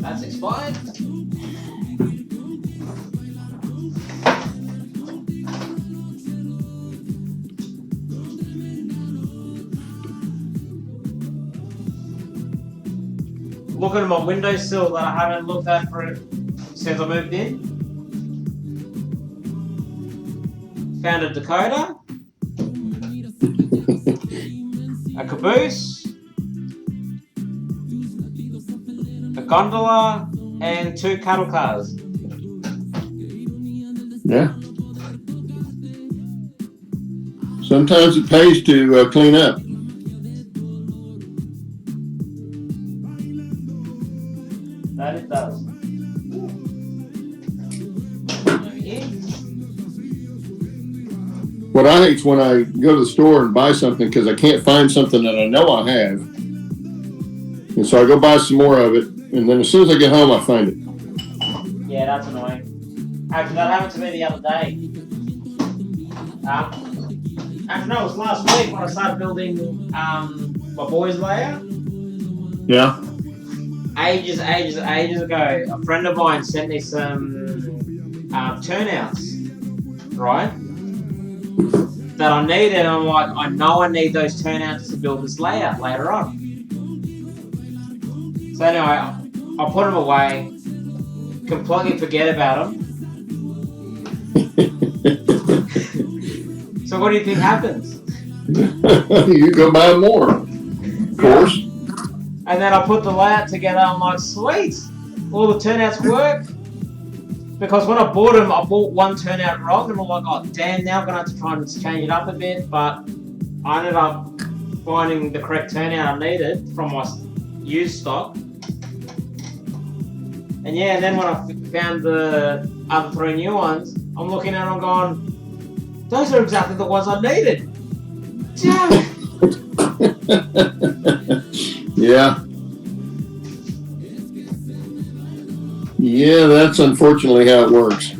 That's expired. Looking at my windowsill that I haven't looked at since I moved in. Found a Dakota, a caboose, a gondola, and 2 cattle cars. Yeah. Sometimes it pays to clean up. That it does. What I hate is when I go to the store and buy something because I can't find something that I know I have. And so I go buy some more of it, and then as soon as I get home, I find it. Yeah, that's annoying. Actually, that happened to me the other day. Actually, no, it was last week when I started building my boys' layout. Yeah. Ages ago, a friend of mine sent me some turnouts, right? That I needed, and I'm like, I know I need those turnouts to build this layout later on. So anyway, I put them away, completely forget about them. So what do you think happens? You go buy more, of course. And then I put the layout together, I'm like, sweet, all the turnouts work. Because when I bought them, I bought one turnout wrong, and I'm like, oh damn, now I'm going to have to try and change it up a bit. But I ended up finding the correct turnout I needed from my used stock. And yeah, then when I found the other 3 new ones, I'm looking at them going, those are exactly the ones I needed. Damn it. Yeah. Yeah, that's unfortunately how it works.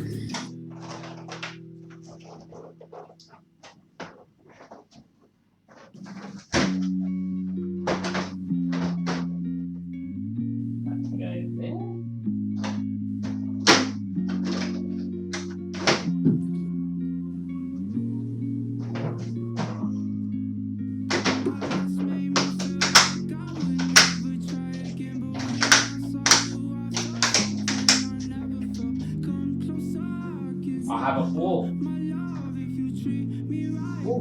I have a 4. Ooh.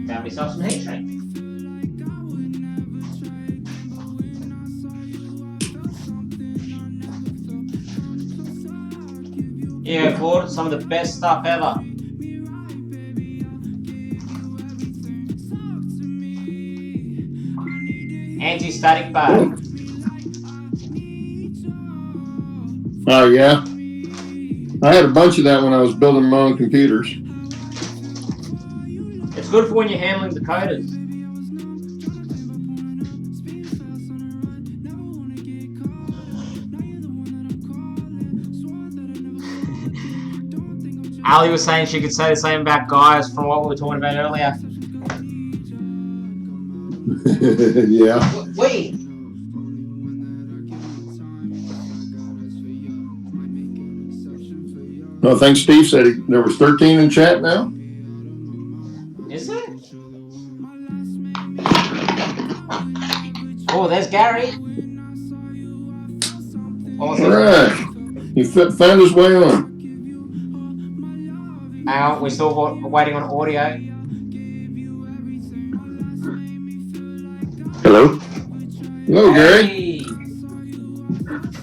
Found myself some heat shrink. Yeah, Claude, some of the best stuff ever. Anti-static bag. Oh, yeah. I had a bunch of that when I was building my own computers. It's good for when you're handling the coders. Ali was saying she could say the same about guys from what we were talking about earlier. Yeah. Wait. I think Steve said there was 13 in chat now. Is there? Oh, there's Gary. All right. He found his way on. We're still waiting on audio. Hello. Hello, Gary. Hey.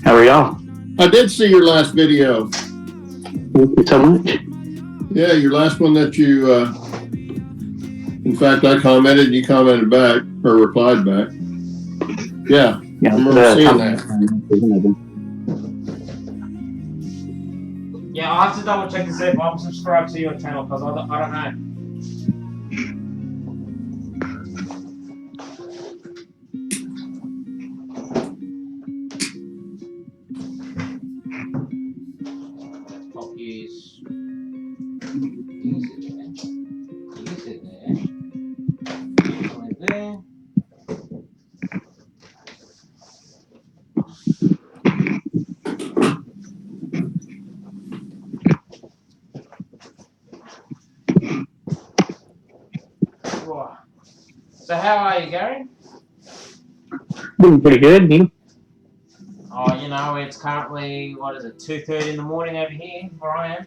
How are y'all? I did see your last video. Thank you so much. Yeah, your last one that you, in fact, I commented, you commented back, or replied back. Yeah, I remember seeing that. Yeah, I'll have to double check to see if I'm subscribed to your channel because I don't know. Use it there. Right there. So how are you, Gary? Doing pretty good, you? Oh, you know, it's currently, what is it, 2:30 in the morning over here, where I am.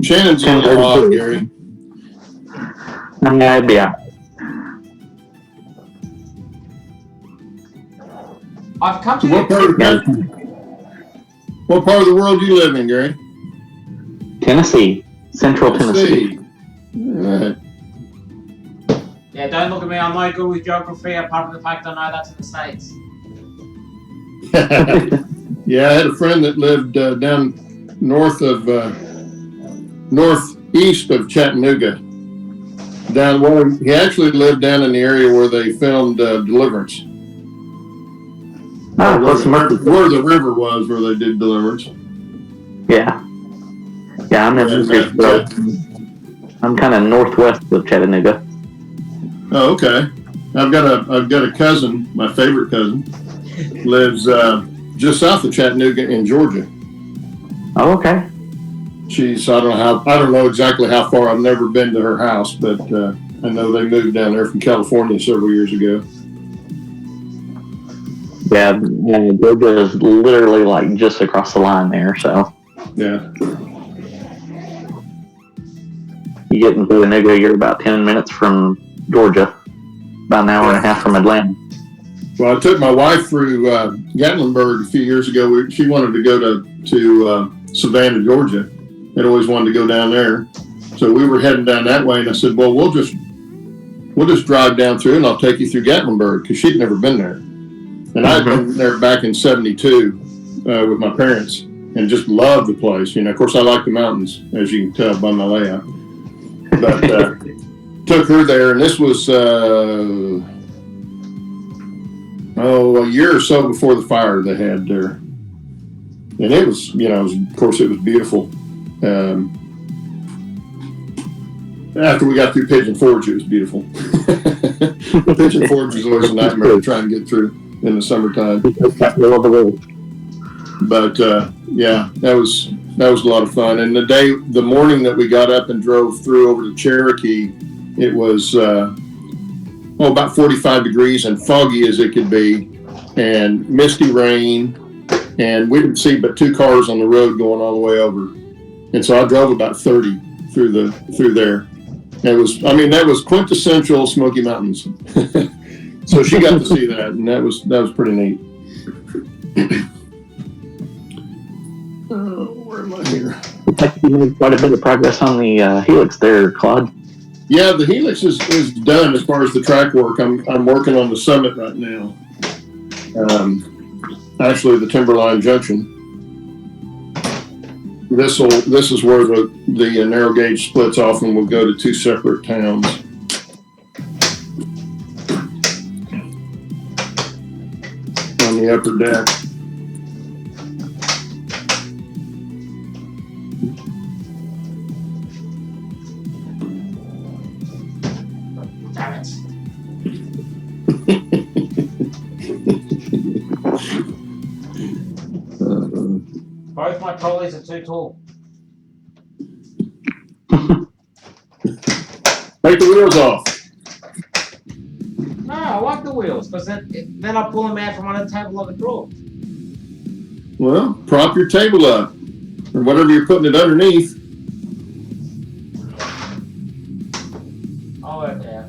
Shannon's a little off, Gary. Yeah. I've come to What part of the world do you live in, Gary? Tennessee. Central Tennessee. All right. Yeah, don't look at me, I'm no good with geography apart from the fact I know that's in the States. Yeah, I had a friend that lived down northeast of Chattanooga. He actually lived down in the area where they filmed Deliverance. Oh, where the river was, where they did Deliverance. Yeah. Yeah, I'm in I'm kind of northwest of Chattanooga. Oh, okay. I've got a cousin, my favorite cousin, lives just south of Chattanooga in Georgia. Oh, okay. I don't know exactly how far. I've never been to her house, but I know they moved down there from California several years ago. Yeah, Georgia is literally like just across the line there, so. Yeah. You get into Chattanooga, you're about 10 minutes from Georgia, about an hour and a half from Atlanta. Well, I took my wife through Gatlinburg a few years ago. She wanted to go to Savannah, Georgia. Had always wanted to go down there. So we were heading down that way, and I said, well, we'll just we'll just drive down through and I'll take you through Gatlinburg, because she'd never been there. And I'd been there back in 72 with my parents and just loved the place. You know, of course, I like the mountains, as you can tell by my layout. But took her there, and this was, a year or so before the fire they had there. And it was, you know, of course, it was beautiful. After we got through Pigeon Forge, it was beautiful. Pigeon Forge was always a nightmare to try and get through in the summertime. But yeah, that was a lot of fun. And the morning that we got up and drove through over to Cherokee, it was about 45 degrees and foggy as it could be, and misty rain, and we didn't see but 2 cars on the road going all the way over. And so I drove about 30 through there. It was, I mean, that was quintessential Smoky Mountains. So she got to see that, and that was pretty neat. Where am I here? Looks like you made quite a bit of progress on the Helix there, Claude. Yeah, the Helix is done as far as the track work. I'm working on the summit right now. Actually, the Timberline Junction. This is where the narrow gauge splits off, and we'll go to 2 separate towns. On the upper deck. Both my trolleys are too tall. Take the wheels off. No, I like the wheels, because then I pull them out from under the table like a drawer. Well, prop your table up, or whatever you're putting it underneath. I'll work it out.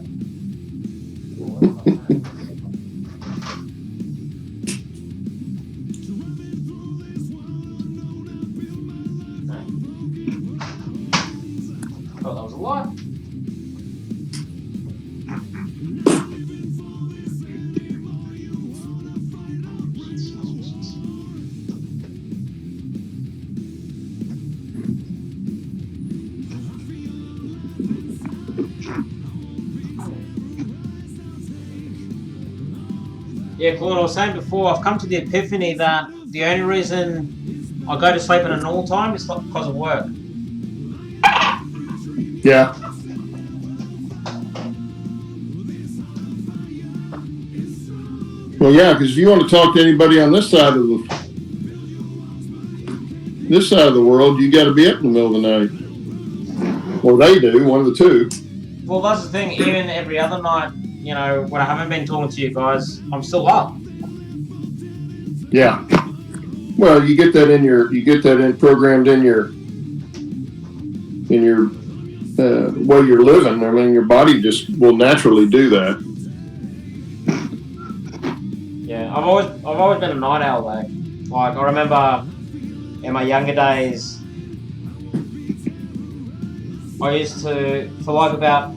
Oh, that was a lot. Yeah, Claude, I was saying before, I've come to the epiphany that the only reason I go to sleep at a normal time is because of work. Yeah. Well, yeah, because if you want to talk to anybody on this side of the world, you got to be up in the middle of the night. Or they do, one of the two. Well, that's the thing. Even every other night, you know, when I haven't been talking to you guys, I'm still up. Yeah. Well, you get that programmed in your way you're living. I mean, your body just will naturally do that. Yeah, I've always been a night owl though. Like I remember in my younger days, I used to, for like about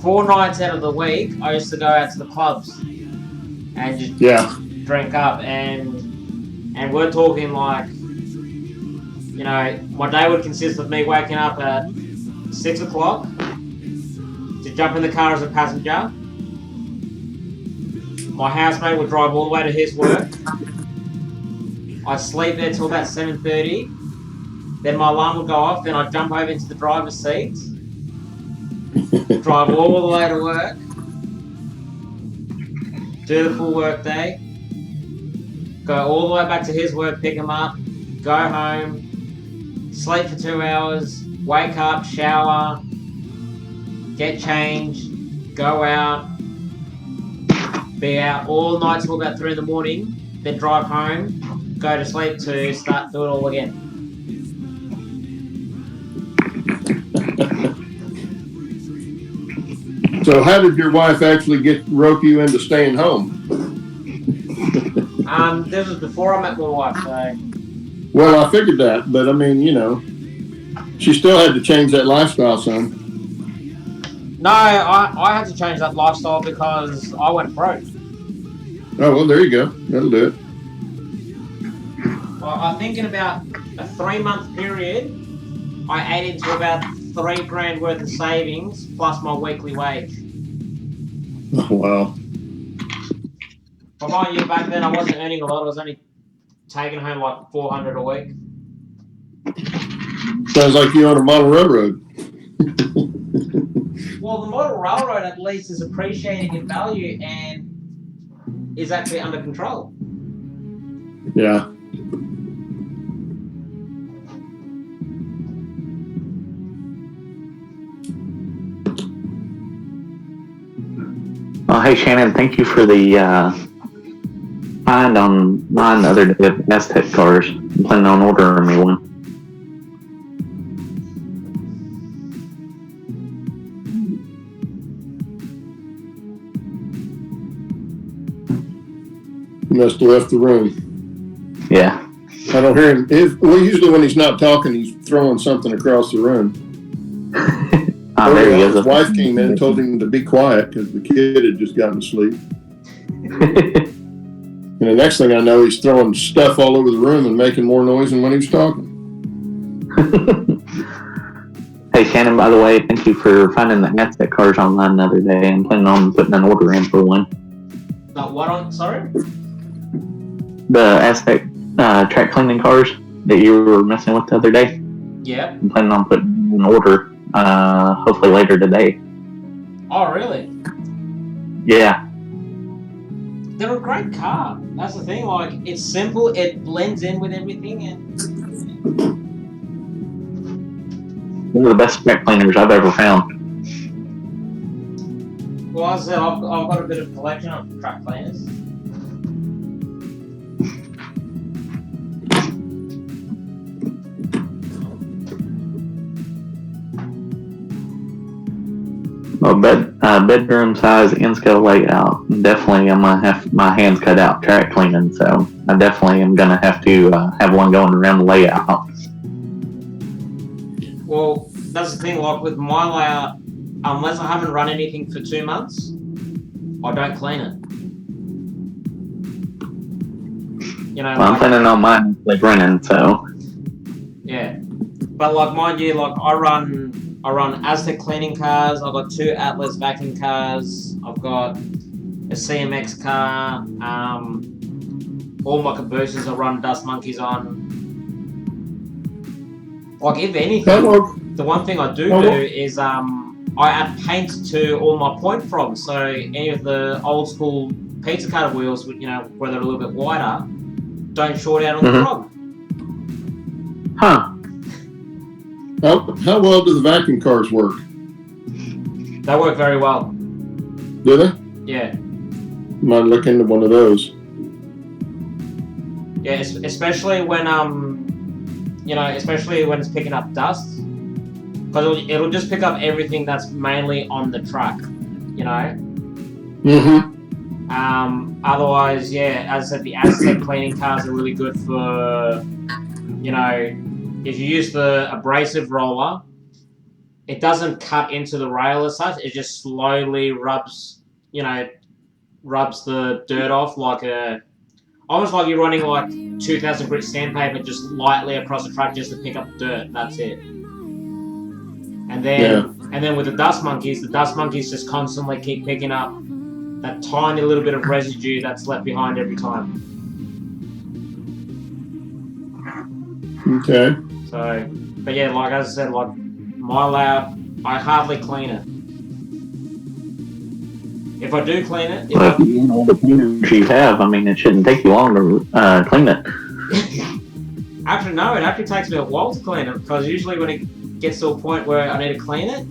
4 nights out of the week, I used to go out to the clubs and just drink up, and we're talking like, you know, my day would consist of me waking up at 6 o'clock to jump in the car as a passenger. My housemate would drive all the way to his work. I'd sleep there till about 7:30. Then my alarm would go off, then I'd jump over into the driver's seat, drive all the way to work, do the full work day, go all the way back to his work, pick him up, go home, sleep for 2 hours, wake up, shower, get changed, go out, be out all night till about 3 in the morning, then drive home, go to sleep to start do it all again. So how did your wife actually rope you into staying home? This was before I met my wife, so. Well, I figured that, but I mean, you know, she still had to change that lifestyle, son. No, I had to change that lifestyle because I went broke. Oh, well, there you go. That'll do it. Well, I think in about a 3-month period, I ate into about $3,000 worth of savings plus my weekly wage. Oh, wow. For my year back then, I wasn't earning a lot. I was only taking home like $400 a week. Sounds like you on a model railroad. Well, the model railroad at least is appreciating in value and is actually under control. Yeah. Oh, hey Shannon, thank you for the find on mine the other day of Aztec cars. I'm planning on ordering me one. He must have left the room. Yeah. I don't hear him. Well, usually when he's not talking, he's throwing something across the room. There he is. His wife came in and told him to be quiet because the kid had just gotten to sleep. And the next thing I know, he's throwing stuff all over the room and making more noise than when he was talking. Hey Shannon, by the way, thank you for finding the Aztec cars online the other day. I'm planning on putting an order in for one. What on? Sorry? The Aztec track cleaning cars that you were messing with the other day. Yeah. I'm planning on putting an order hopefully later today. Oh, really? Yeah. They're a great car. That's the thing. Like, it's simple. It blends in with everything. And One of the best track cleaners I've ever found. well, as I said, I've got a bit of collection of track cleaners. Well, bedroom size and scale layout. Definitely, I'm gonna have my hands cut out track cleaning, so I definitely am gonna have to have one going around the layout. Well, that's the thing. Like with my layout, unless I haven't run anything for 2 months, I don't clean it. You know, Well, I'm planning on mine like running, so yeah. But like mind you, like I run Aztec cleaning cars. I've got 2 Atlas vacuum cars. I've got a CMX car. All my cabooses I run Dust Monkeys on. Like if anything, the one thing I do is I add paint to all my point frogs. So any of the old school pizza cutter wheels, you know, where they're a little bit wider, don't short out on the frog. Huh. How well do the vacuum cars work? They work very well. Do they? Yeah. Might look into one of those. Yeah, especially when you know, especially when it's picking up dust, because it'll just pick up everything that's mainly on the track, you know. Otherwise, yeah, as I said, the Aztec cleaning cars are really good for, you know, if you use the abrasive roller, it doesn't cut into the rail as such. It just slowly rubs the dirt off almost like you're running like 2,000 grit sandpaper just lightly across the track just to pick up dirt. That's it. And then with the dust monkeys just constantly keep picking up that tiny little bit of residue that's left behind every time. Okay. So, but yeah, like as I said, like my layout, I hardly clean it. If I do clean it, all the cleaners you have, I mean, it shouldn't take you long to clean it. Actually, no, it actually takes me a while to clean it because usually when it gets to a point where I need to clean it,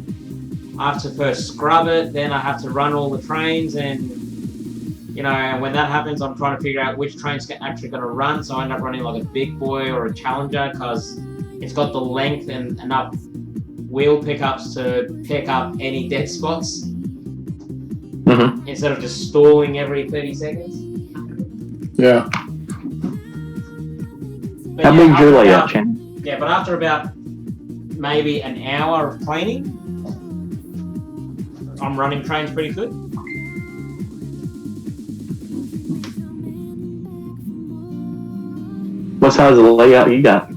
I have to first scrub it, then I have to run all the trains, and you know, when that happens, I'm trying to figure out which train's actually going to run, so I end up running like a big boy or a Challenger because it's got the length and enough wheel pickups to pick up any dead spots instead of just stalling every 30 seconds. Yeah. But How big's your layout, Shannon? Yeah, but after about maybe an hour of cleaning, I'm running trains pretty good. What size of layout you got?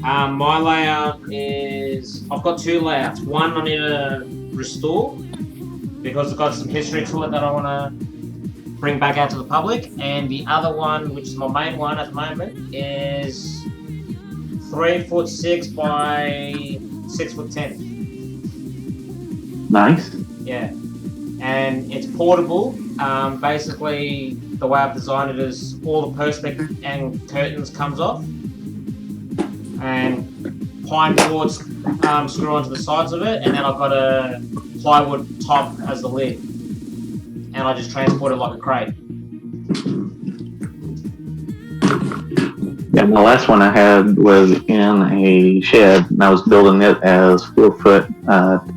My layout is, I've got two layouts. One I need to restore because it's got some history to it that I want to bring back out to the public, and the other one, which is my main one at the moment, is 3'6" by 6'10". Nice. Yeah, and it's portable. Basically, the way I've designed it is all the perspex and curtains comes off, and pine boards screw onto the sides of it, and then I've got a plywood top as the lid, and I just transport it like a crate. Yeah, the last one I had was in a shed, and I was building it as 4-foot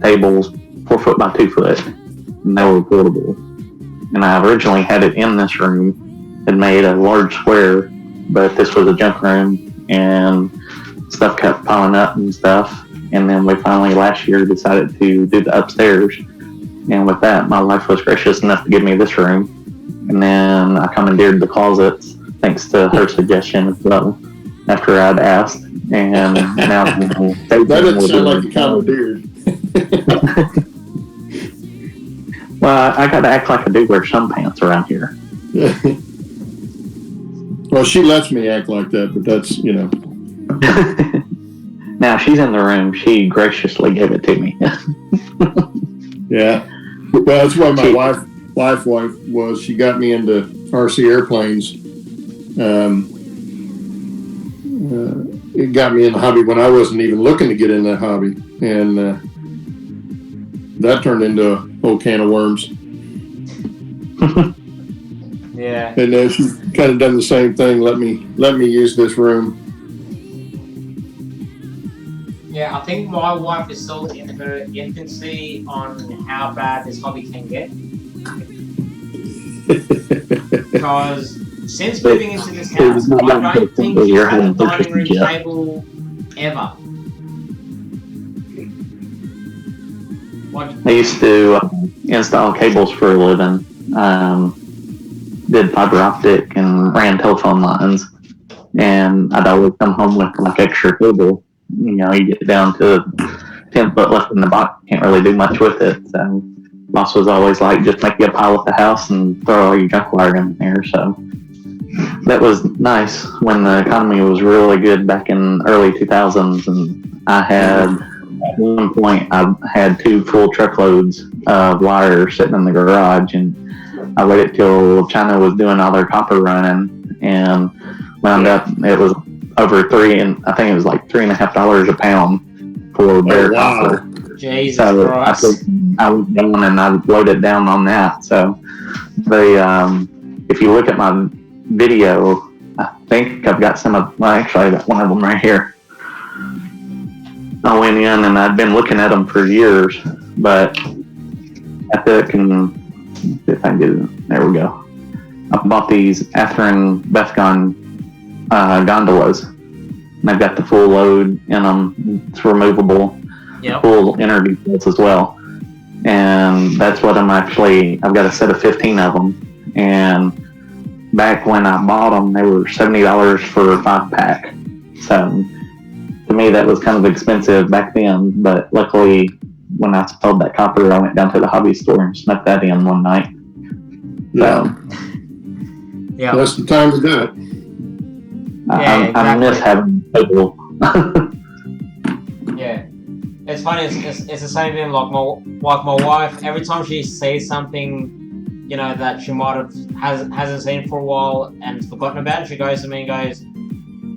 tables, 4 foot by 2 foot, and they were portable. And I originally had it in this room, had made a large square, but this was a junk room, and stuff kept piling up and stuff. And then we finally last year decided to do the upstairs. And with that, my wife was gracious enough to give me this room. And then I commandeered the closets, thanks to her suggestion as well, after I'd asked. And now that doesn't sound like you commandeered. Well, I got to act like I do wear some pants around here. Well, she lets me act like that, but that's, you know. Now she's in the room. She graciously gave it to me. Yeah. Well, that's why my wife was. She got me into RC airplanes. It got me in the hobby when I wasn't even looking to get in that hobby, and that turned into a whole can of worms. Yeah. And then she's kind of done the same thing. Let me use this room. Yeah, I think my wife is still in her infancy on how bad this hobby can get. Because since moving into this house, I don't think she's had a dining room table ever. I used to install cables for a living. Did fiber optic and ran telephone lines. And I'd always come home with like extra cable. You know, you get down to 10 foot left in the box, can't really do much with it. So boss was always like, just make you a pile at the house and throw all your junk wire in there. So that was nice when the economy was really good back in early 2000s. And I had, at one point, I had 2 full truckloads of wire sitting in the garage, and I waited till China was doing all their copper running and wound up, it was over I think it was like $3.50 a pound for bare copper. Jesus so Christ. I was down and I loaded down on that. So if you look at my video, I think I've got actually I got one of them right here. I went in and I'd been looking at them for years, but I can see if I can get it. There we go. I bought these Athearn Bethgon gondolas. And I've got the full load in them. It's removable. Yep. Full energy belts as well. And that's what I've got a set of 15 of them. And back when I bought them, they were $70 for a 5-pack. So to me, that was kind of expensive back then. But luckily, when I sold that copper, I went down to the hobby store and snuck that in one night. Yeah. Yeah. That's the time to do it. I miss having people. Yeah. It's funny, it's the same thing like my wife, every time she sees something, you know, that she hasn't seen for a while and forgotten about it, she goes to me and goes,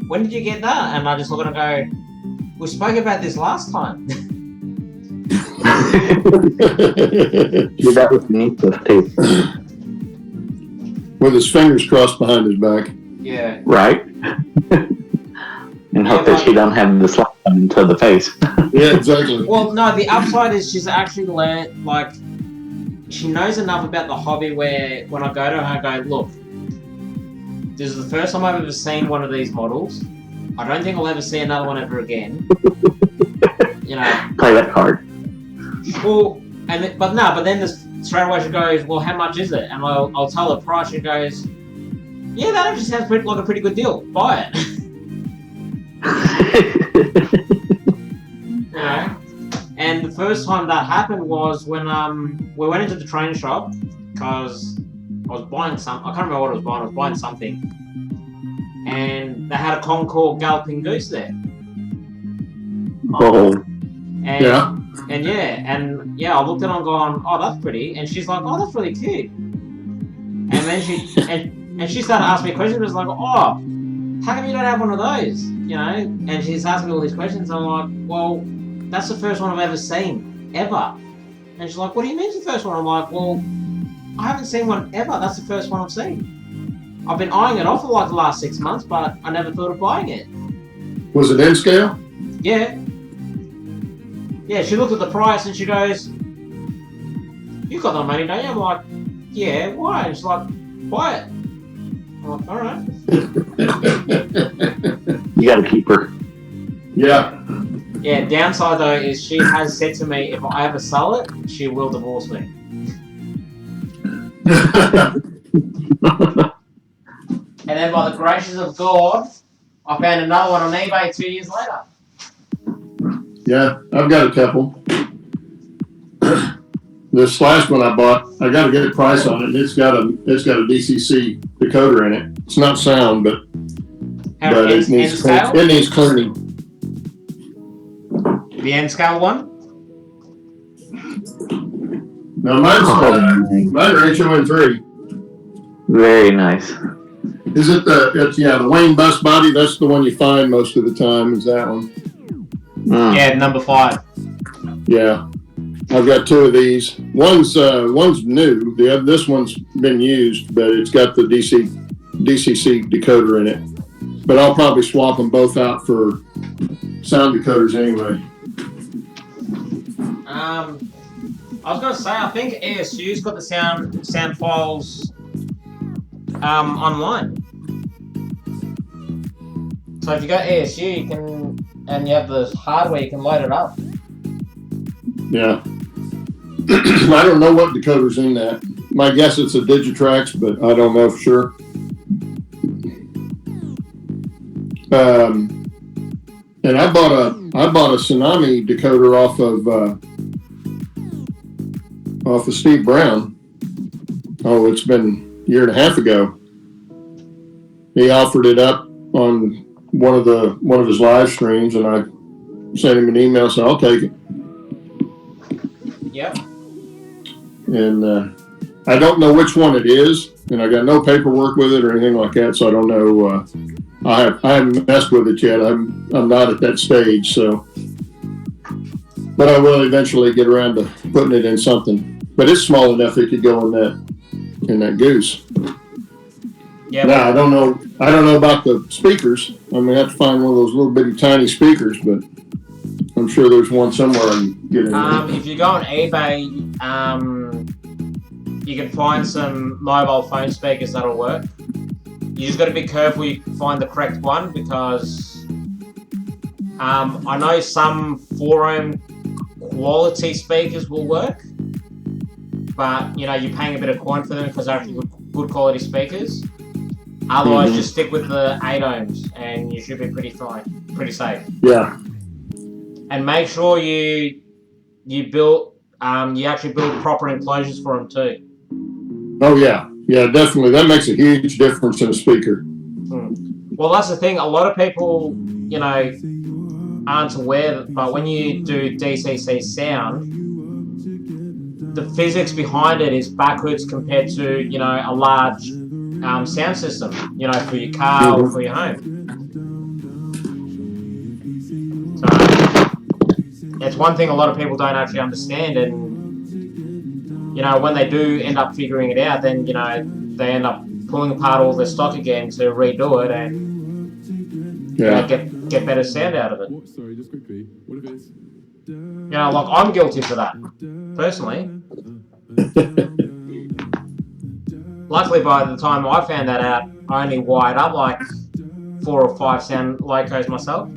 "When did you get that?" And I just look at her and go, "We spoke about this last time." Yeah, that was neat too. With his fingers crossed behind his back. Yeah. Right. And hope that she don't have the slap into the face. Yeah, exactly. Well, no, the upside is she's actually learned, like, she knows enough about the hobby where when I go to her, I go, "Look, this is the first time I've ever seen one of these models. I don't think I'll ever see another one ever again. you know. Play that card. Well, but then straight away she goes, well, how much is it? And I'll tell her price. She goes, yeah, that actually sounds like a pretty good deal. Buy it. You know? And the first time that happened was when we went into the train shop because I was buying I can't remember what I was buying. I was buying something, and they had a Concord Galloping Goose there. Oh. And, yeah. I looked at it and going, oh, that's pretty. And she's like, oh, that's really cute. And then she started asking me questions. She was like, oh, how come you don't have one of those? You know? And she's asking me all these questions. I'm like, well, that's the first one I've ever seen, ever. And she's like, what do you mean it's the first one? I'm like, well, I haven't seen one ever. That's the first one I've seen. I've been eyeing it off for like the last 6 months, but I never thought of buying it. Was it in scale? Yeah. Yeah, she looked at the price and she goes, you got that money, don't you? I'm like, yeah, why? And she's like, buy it. I'm like, alright. You gotta keep her. Yeah. Yeah, downside though is she has said to me, if I ever sell it, she will divorce me. And then by the graces of God, I found another one on eBay 2 years later. Yeah, I've got a couple. This last one I bought, I got to get a price on it. It's got a DCC decoder in it. It's not sound, but it needs cleaning. The N scale one? No, mine are HON3. Very nice. Is it the Wayne bus body? That's the one you find most of the time. Is that one? Yeah, number 5. Yeah, I've got 2 of these. One's new. This one's been used, but it's got the DCC decoder in it. But I'll probably swap them both out for sound decoders anyway. I was gonna say I think ASU's got the sound files online. So if you got ASU, you can, and you have the hardware, you can load it up. Yeah. I don't know what decoder's in that. My guess it's a Digitrax, but I don't know for sure. And I bought a Tsunami decoder off of Steve Brown. Oh, it's been a year and a half ago. He offered it up on one of his live streams, and I sent him an email, so I'll take it. Yep. And I don't know which one it is, and I got no paperwork with it or anything like that, so I don't know. I haven't messed with it yet. I'm not at that stage, so. But I will eventually get around to putting it in something. But it's small enough it could go in that goose. Yeah. Now I don't know about the speakers. I'm gonna have to find one of those little bitty tiny speakers, but I'm sure there's one somewhere I can get in there. If you go on eBay, you can find some mobile phone speakers that'll work. You just got to be careful you find the correct one, because I know some 4-ohm quality speakers will work, but you're paying a bit of coin for them because they're actually good quality speakers. Otherwise, just stick with the 8 ohms and you should be pretty fine, pretty safe. Yeah. And make sure you actually build proper enclosures for them too. Oh yeah, definitely. That makes a huge difference in a speaker. Well, that's the thing. A lot of people, aren't aware, but when you do DCC sound, the physics behind it is backwards compared to a large sound system, for your car or for your home. So it's one thing a lot of people don't actually understand, and when they do end up figuring it out, then they end up pulling apart all their stock again to redo it and get better sound out of it. Sorry, just quickly. What if it's like I'm guilty for that personally. Luckily, by the time I found that out, I only wired up like 4 or 5 sound locos myself.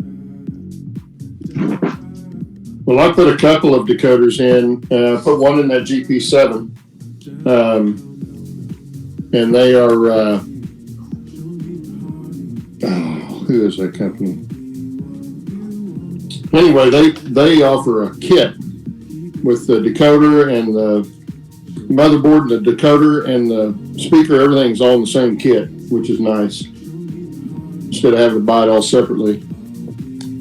Well, I put a couple of decoders in. Put one in that GP7, and they are. Who is that company? Anyway, they offer a kit with the decoder and the motherboard and the decoder and the speaker. Everything's all in the same kit, which is nice. Instead of having to buy it all separately.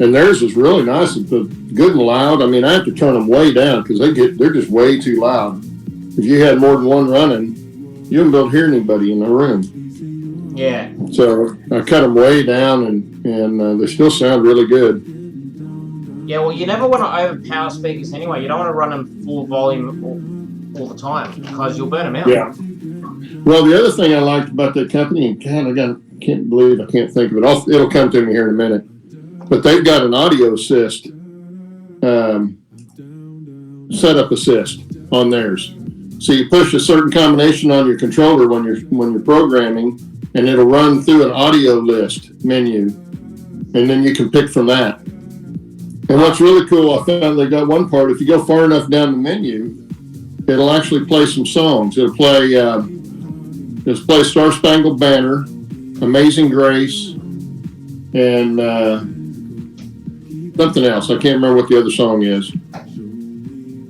And theirs is really nice. It's good and loud. I mean, I have to turn them way down because they're just way too loud. If you had more than one running, you wouldn't be able to hear anybody in the room. Yeah. So I cut them way down, and they still sound really good. Yeah, well, you never want to overpower speakers anyway. You don't want to run them full volume all the time because you'll burn them out. Yeah. Well, the other thing I liked about that company, and God, I can't believe I can't think of it. It'll come to me here in a minute. But they've got an audio assist, setup assist on theirs. So you push a certain combination on your controller when you're programming, and it'll run through an audio list menu, and then you can pick from that. And what's really cool, I found they got one part. If you go far enough down the menu, it'll actually play some songs. It'll play Star Spangled Banner, Amazing Grace, and something else. I can't remember what the other song is.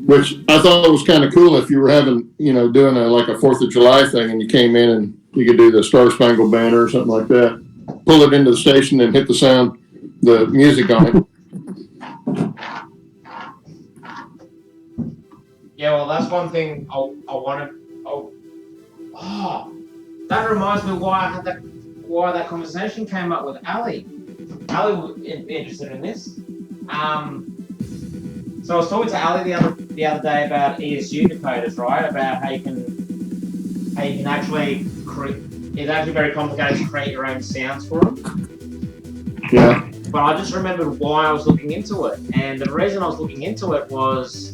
Which I thought was kind of cool if you were having, doing like a 4th of July thing, and you came in and you could do the Star Spangled Banner or something like that. Pull it into the station and hit the music on it. Yeah, well, that's one thing I wanted. That reminds me why that conversation came up with Ally. Ally would be interested in this. So I was talking to Ally the other day about ESU decoders, right? About how you can actually it's actually very complicated to create your own sounds for them. Yeah. But I just remembered why I was looking into it, and the reason I was looking into it was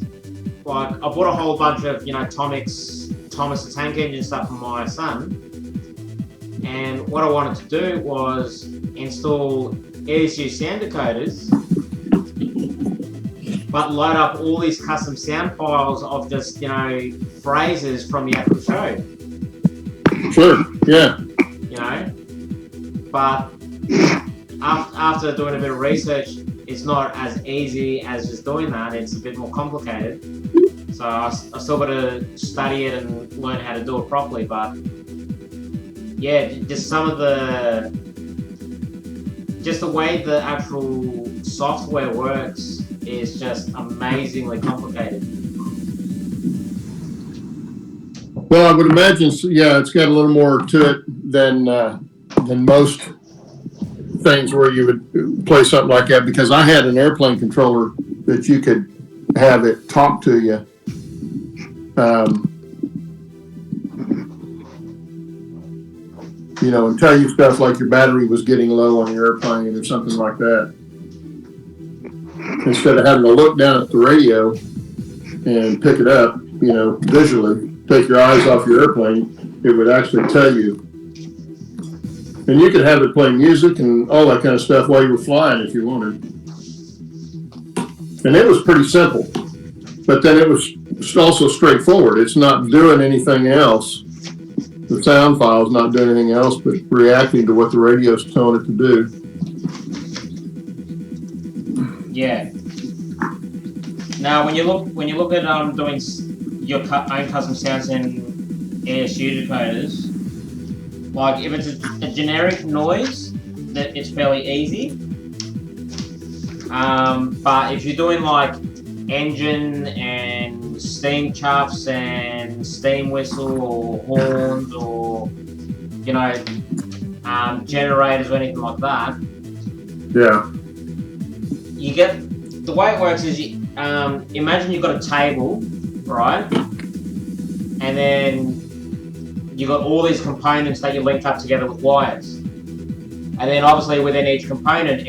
like I bought a whole bunch of Thomas the Tank Engine stuff for my son, and what I wanted to do was install ESU sound decoders, but load up all these custom sound files of just phrases from the actual show. Sure. Yeah. But after doing a bit of research, it's not as easy as just doing that. It's a bit more complicated. So I still got to study it and learn how to do it properly. But yeah, just the way the actual software works is just amazingly complicated. Well, I would imagine, yeah, it's got a little more to it than most things where you would play something like that, because I had an airplane controller that you could have it talk to you. And tell you stuff like your battery was getting low on your airplane or something like that. Instead of having to look down at the radio and pick it up, visually, take your eyes off your airplane, it would actually tell you. And you could have it play music and all that kind of stuff while you were flying if you wanted. And it was pretty simple. But then it was also straightforward. It's not doing anything else. The sound file's not doing anything else but reacting to what the radio's telling it to do. Yeah. Now, when you look at doing your own custom sounds in ESU decoders, like if it's a generic noise, that it's fairly easy. But if you're doing like engine and steam chuffs and steam whistle or horns or generators or anything like that, yeah, you get the way it works is imagine you've got a table, right, and then you've got all these components that you link up together with wires, and then obviously within each component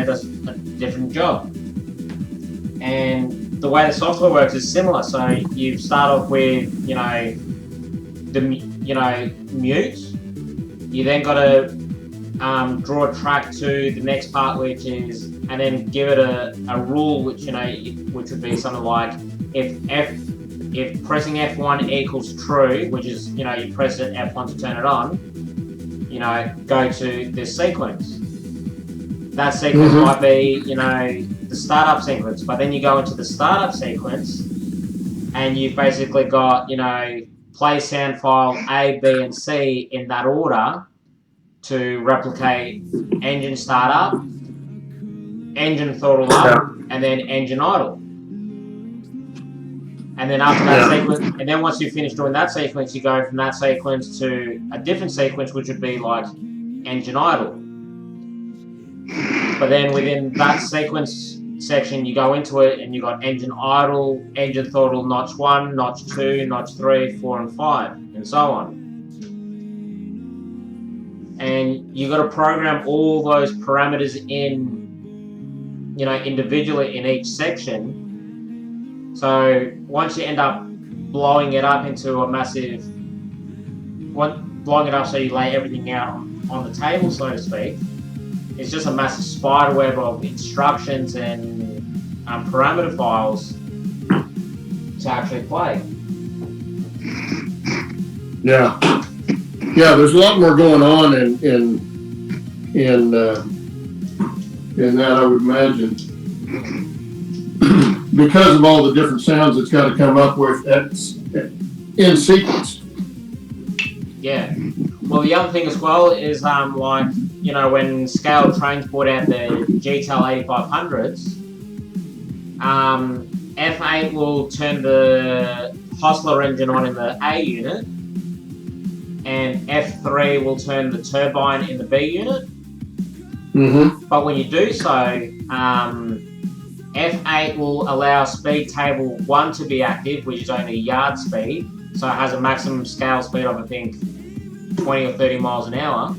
does a different job. And the way the software works is similar. So you start off with the mute. You then got to draw a track to the next part, which is and then give it a rule which which would be something like if pressing F1 equals true, which is you press it F1 to turn it on, go to this sequence. That sequence might be the startup sequence, but then you go into the startup sequence and you've basically got play sound file A, B, and C in that order to replicate engine startup, engine throttle up, and then engine idle. And then after that sequence, and then once you finish doing that sequence, you go from that sequence to a different sequence, which would be like engine idle. But then within that sequence section, you go into it and you got engine idle, engine throttle, notch 1, notch 2, notch 3, 4, and 5, and so on. And you got to program all those parameters in, individually in each section. So once you end up blowing it up into a massive, blowing it up so you lay everything out on the table, so to speak, it's just a massive spider web of instructions and parameter files to actually play. Yeah, there's a lot more going on in that, I would imagine. Because of all the different sounds it's got to come up with in sequence. Yeah. Well, the other thing as well is when Scale Trains brought out the GTL 8500s, F8 will turn the Hostler engine on in the A unit, and F3 will turn the turbine in the B unit. Mm-hmm. But when you do so, F8 will allow speed table 1 to be active, which is only yard speed, so it has a maximum scale speed of, I think, 20 or 30 miles an hour.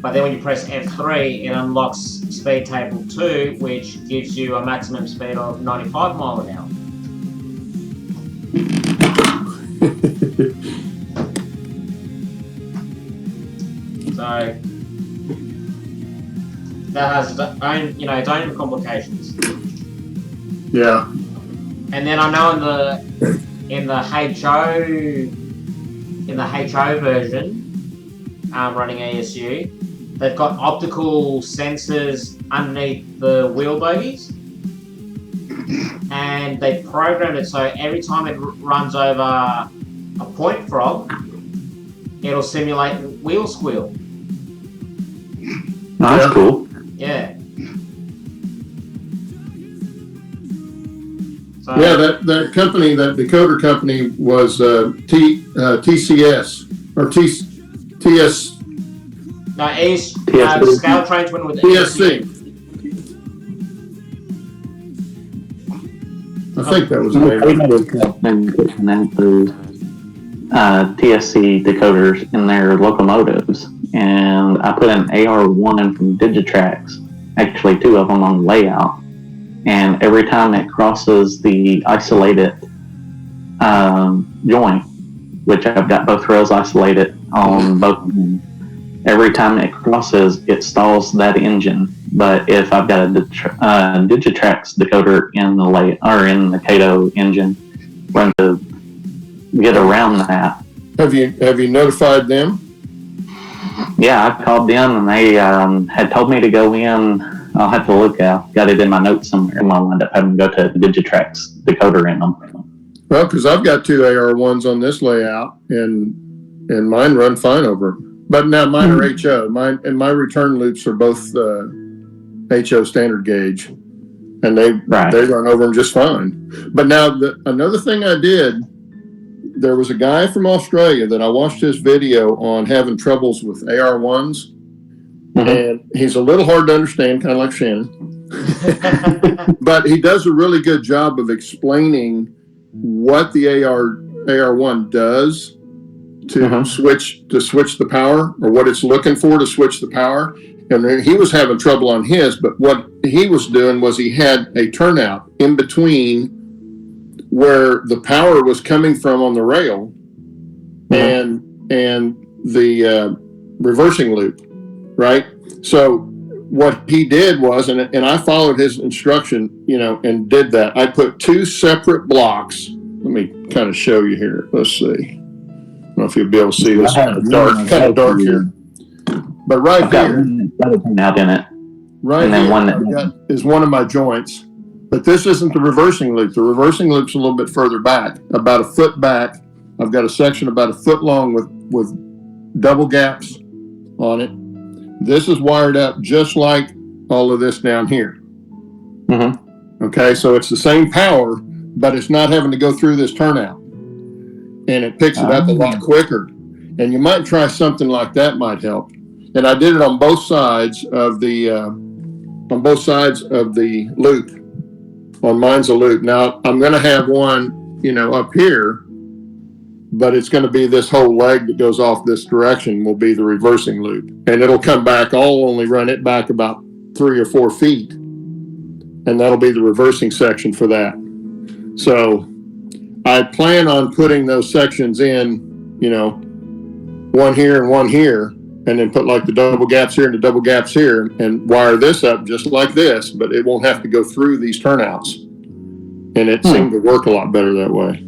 But then when you press F3, it unlocks speed table 2, which gives you a maximum speed of 95 miles an hour. So that has its own, its own complications. Yeah. And then I know in the HO version, running ASU, they've got optical sensors underneath the wheel bogies, and they programmed it so every time it runs over a point frog, it'll simulate wheel squeal. Oh, that's cool. Yeah. So, yeah, that company, that decoder company, was TCS or TS. No, Scale Trains went with TSC. I think that was the name. TSC decoders in their locomotives, and I put an AR1 from Digitrax, actually 2 of them on the layout, and every time it crosses the isolated joint, which I've got both rails isolated on both of them, every time it crosses, it stalls that engine. But if I've got a Digitrax decoder in the Kato engine, we're going to get around that. Have you notified them? Yeah, I called them and they had told me to go in. I'll have to look out. Got it in my notes somewhere. And I'll end up having to go to Digitrax decoder in them. Well, because I've got 2 AR1s on this layout, and mine run fine over. But now mine are HO. My return loops are both HO standard gauge, and they run over them just fine. But now another thing I did, there was a guy from Australia that I watched his video on having troubles with AR1s, and he's a little hard to understand, kind of like Shannon. But he does a really good job of explaining what the AR1 does to switch the power, or what it's looking for to switch the power. And he was having trouble on his, but what he was doing was he had a turnout in between where the power was coming from on the rail and the reversing loop, right? So what he did was, and I followed his instruction, and did that. I put 2 separate blocks. Let me kind of show you here. Let's see. I don't know if you'll be able to see this. Kind of dark here. But right here, out in it. Right and then here is one of my joints. But this isn't the reversing loop. The reversing loop's a little bit further back, about a foot back. I've got a section about a foot long with double gaps on it. This is wired up just like all of this down here. Mm-hmm. Okay, so it's the same power, but it's not having to go through this turnout. And it picks it up a lot quicker. And you might try something like that, might help. And I did it on both sides of the loop. On mine's a loop. Now I'm going to have one, up here, but it's going to be this whole leg that goes off this direction will be the reversing loop, and it'll come back. I'll only run it back about 3 or 4 feet, and that'll be the reversing section for that. So I plan on putting those sections in, one here and one here, and then put like the double gaps here and the double gaps here, and wire this up just like this, but it won't have to go through these turnouts. And it seemed to work a lot better that way.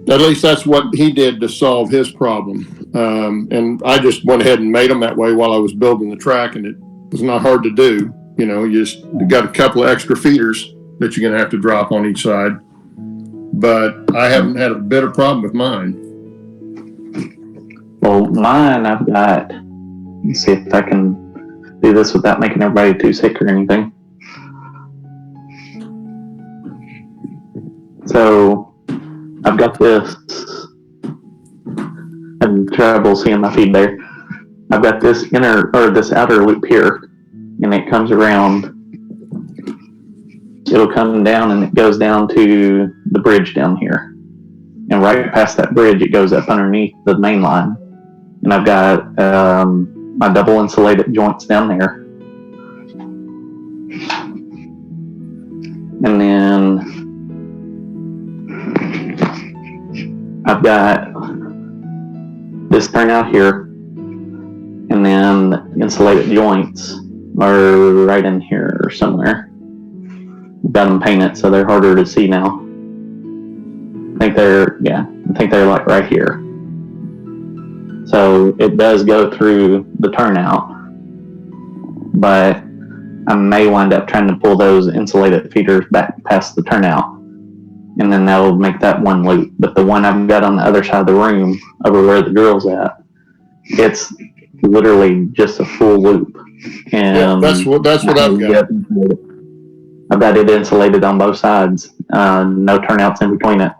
At least that's what he did to solve his problem. And I just went ahead and made them that way while I was building the track, and it was not hard to do. You just got a couple of extra feeders that you're going to have to drop on each side. But I haven't had a bit of problem with mine. Well, mine, I've got, let's see if I can do this without making everybody too sick or anything. So, I've got this, I'm trouble seeing my feed there. I've got this this outer loop here, and it comes around, it'll come down and it goes down to the bridge down here. And right past that bridge, it goes up underneath the main line. And I've got my double insulated joints down there. And then I've got this turnout here. And then insulated joints are right in here somewhere. Got them painted so they're harder to see now. I think they're like right here. So it does go through the turnout, but I may wind up trying to pull those insulated feeders back past the turnout, and then that'll make that one loop. But the one I've got on the other side of the room, over where the girl's at, it's literally just a full loop. And yeah, that's what I've got. I've got it insulated on both sides, no turnouts in between it.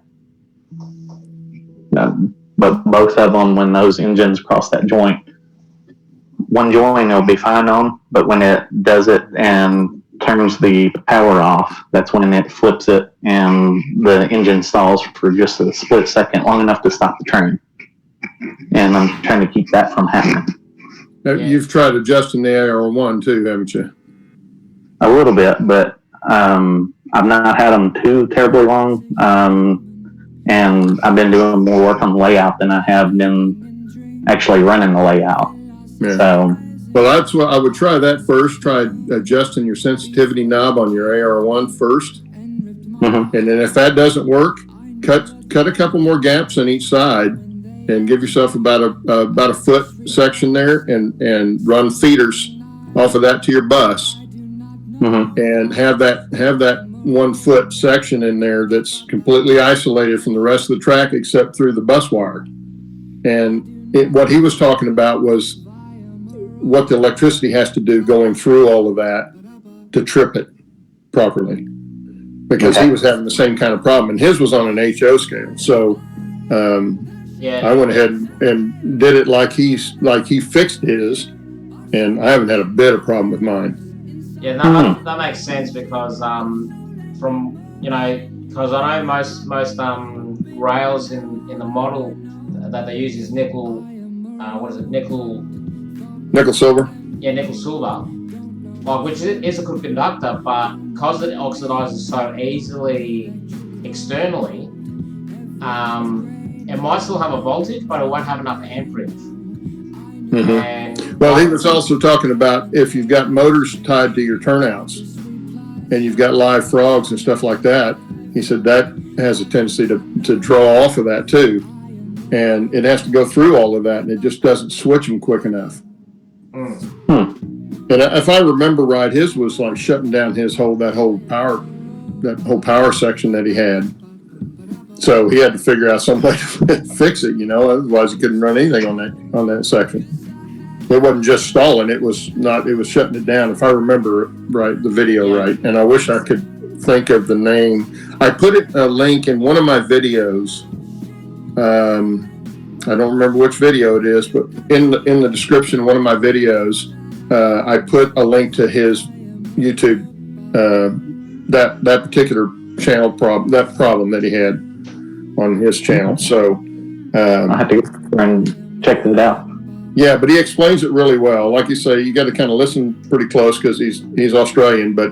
But both of them, when those engines cross that joint, one joint will be fine on, but when it does it and turns the power off, that's when it flips it and the engine stalls for just a split second, long enough to stop the train. And I'm trying to keep that from happening. You've tried adjusting the AR1 too, haven't you? A little bit, but I've not had them too terribly long. And I've been doing more work on the layout than I have been actually running the layout. Yeah. So, well, that's what I would try that first. Try adjusting your sensitivity knob on your AR1 first. Mm-hmm. And then if that doesn't work, cut a couple more gaps on each side and give yourself about a foot section there and run feeders off of that to your bus. Mm-hmm. And have that 1 foot section in there that's completely isolated from the rest of the track except through the bus wire. And what he was talking about was what the electricity has to do going through all of that to trip it properly, because he was having the same kind of problem, and his was on an HO scale. So I went ahead and did it like he fixed his, and I haven't had a bit of problem with mine. Yeah, that makes sense, because because I know most rails in the model that they use is nickel. What is it? Nickel silver. Yeah, nickel silver. Which is a good conductor, but because it oxidizes so easily externally, it might still have a voltage, but it won't have enough amperage. Mm-hmm. Well, he was also talking about if you've got motors tied to your turnouts and you've got live frogs and stuff like that, he said that has a tendency to draw off of that too. And it has to go through all of that, and it just doesn't switch them quick enough. And if I remember right, his was like shutting down that whole power section that he had. So he had to figure out some way to fix it, otherwise he couldn't run anything on that section. It wasn't just stalling, it was shutting it down, if I remember right, the video right. And I wish I could think of the name. I put a link in one of my videos. I don't remember which video it is, but in the description of one of my videos, I put a link to his YouTube, that particular channel problem that he had on his channel. So I have to go and check that out. Yeah, but he explains it really well. Like you say, you got to kind of listen pretty close because he's Australian, but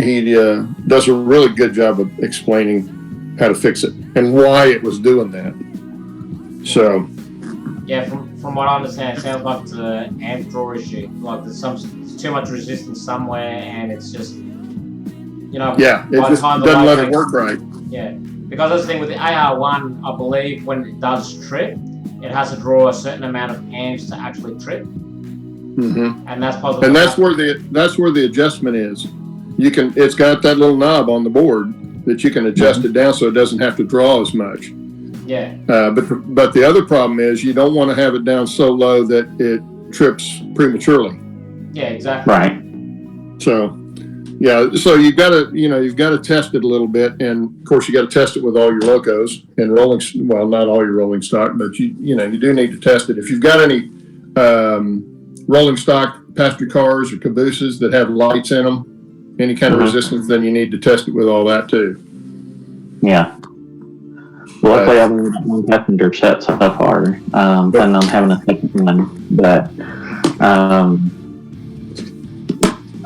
he does a really good job of explaining how to fix it and why it was doing that. So yeah, from what I understand, it sounds like it's an amp draw issue. Like there's too much resistance somewhere, and it's just yeah, it just doesn't let it work right. Yeah, because that's the thing with the AR1, I believe when it does trip, it has to draw a certain amount of amps to actually trip. Mm-hmm. And that's possible. And that's where the adjustment is. It's got that little knob on the board that you can adjust it down so it doesn't have to draw as much. Yeah. But the other problem is you don't want to have it down so low that it trips prematurely. Yeah, exactly. Right. So, yeah. So you've got to test it a little bit, and of course you got to test it with all your locos and not all your rolling stock, but you do need to test it. If you've got any rolling stock passenger cars or cabooses that have lights in them, any kind of resistance, then you need to test it with all that too. Yeah. Well, luckily I've only one passenger set so far. Planning on having a second one, but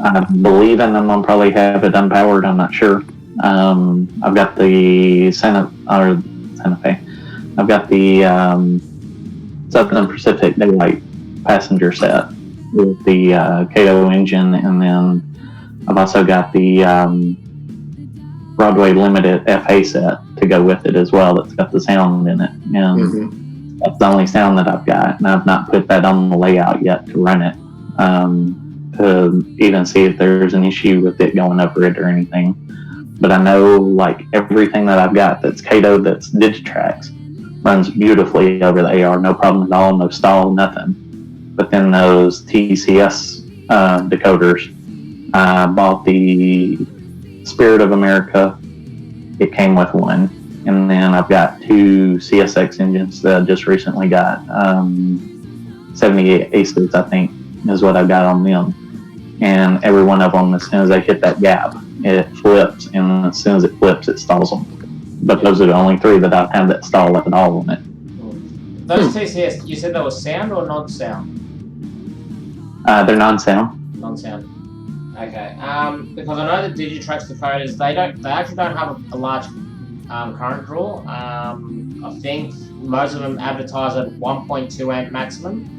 I believe in them. I'll probably have it unpowered. I'm not sure. I've got the Santa Fe. I've got the Southern Pacific Daylight passenger set with the KO engine, and then I've also got the Broadway Limited FA set to go with it as well. That's got the sound in it, and that's the only sound that I've got. And I've not put that on the layout yet to run it, to even see if there's an issue with it going over it or anything. But I know like everything that I've got that's Kato, that's Digitrax, runs beautifully over the AR, no problem at all, no stall, nothing. But then those TCS decoders, I bought the Spirit of America. It came with one. And then I've got two CSX engines that I just recently got. 78 Aces, I think, is what I've got on them. And every one of them, as soon as they hit that gap, it flips. And as soon as it flips, it stalls them. But those are the only three that I've had that stall at all on it. Those TCS, you said they were sound or non-sound? They're non-sound. Non-sound. Okay. Because I know the Digitrax decoders, they actually don't have a large current draw. I think most of them advertise at 1.2 amp maximum.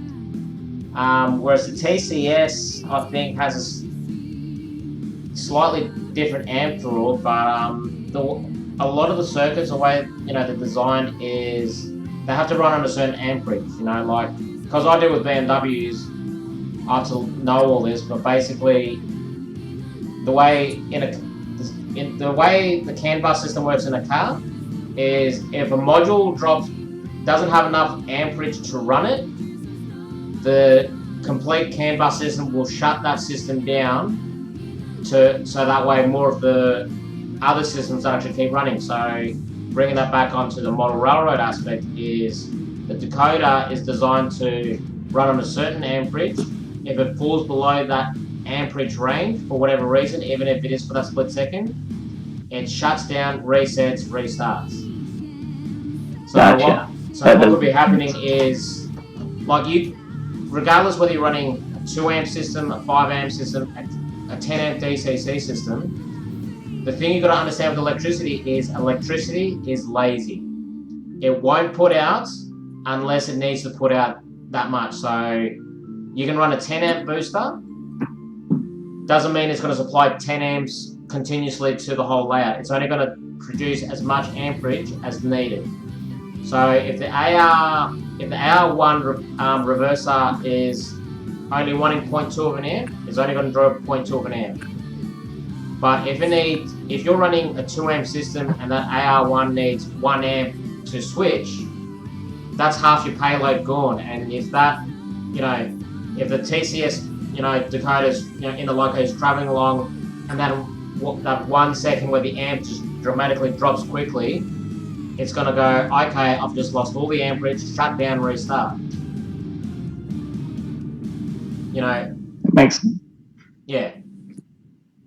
Whereas the TCS, I think, has a slightly different amp draw, but a lot of the circuits, the way the design is, they have to run on a certain amperage. Because I deal with BMWs, I have to know all this, but basically, the way the CAN bus system works in a car is if a module doesn't have enough amperage to run it, the complete CAN bus system will shut that system down so that way more of the other systems actually keep running. So bringing that back onto the model railroad aspect is the decoder is designed to run on a certain amperage. If it falls below that amperage range for whatever reason, even if it is for that split second, it shuts down, resets, restarts. So Gotcha. what would be happening is, regardless whether you're running a 2 amp system, a 5 amp system, a 10 amp DCC system, the thing you've got to understand with electricity is lazy. It won't put out unless it needs to put out that much. So you can run a 10 amp booster. Doesn't mean it's going to supply 10 amps continuously to the whole layout. It's only going to produce as much amperage as needed. So if the AR1 reverser is only wanting 0.2 of an amp, it's only going to draw 0.2 of an amp. But if you're running a 2 amp system and that AR1 needs 1 amp to switch, that's half your payload gone. And if that, if the TCS, decoder's, in the loco is traveling along, and that 1 second where the amp just dramatically drops quickly, it's going to go, okay, I've just lost all the amperage, shut down, restart. It makes sense. Yeah.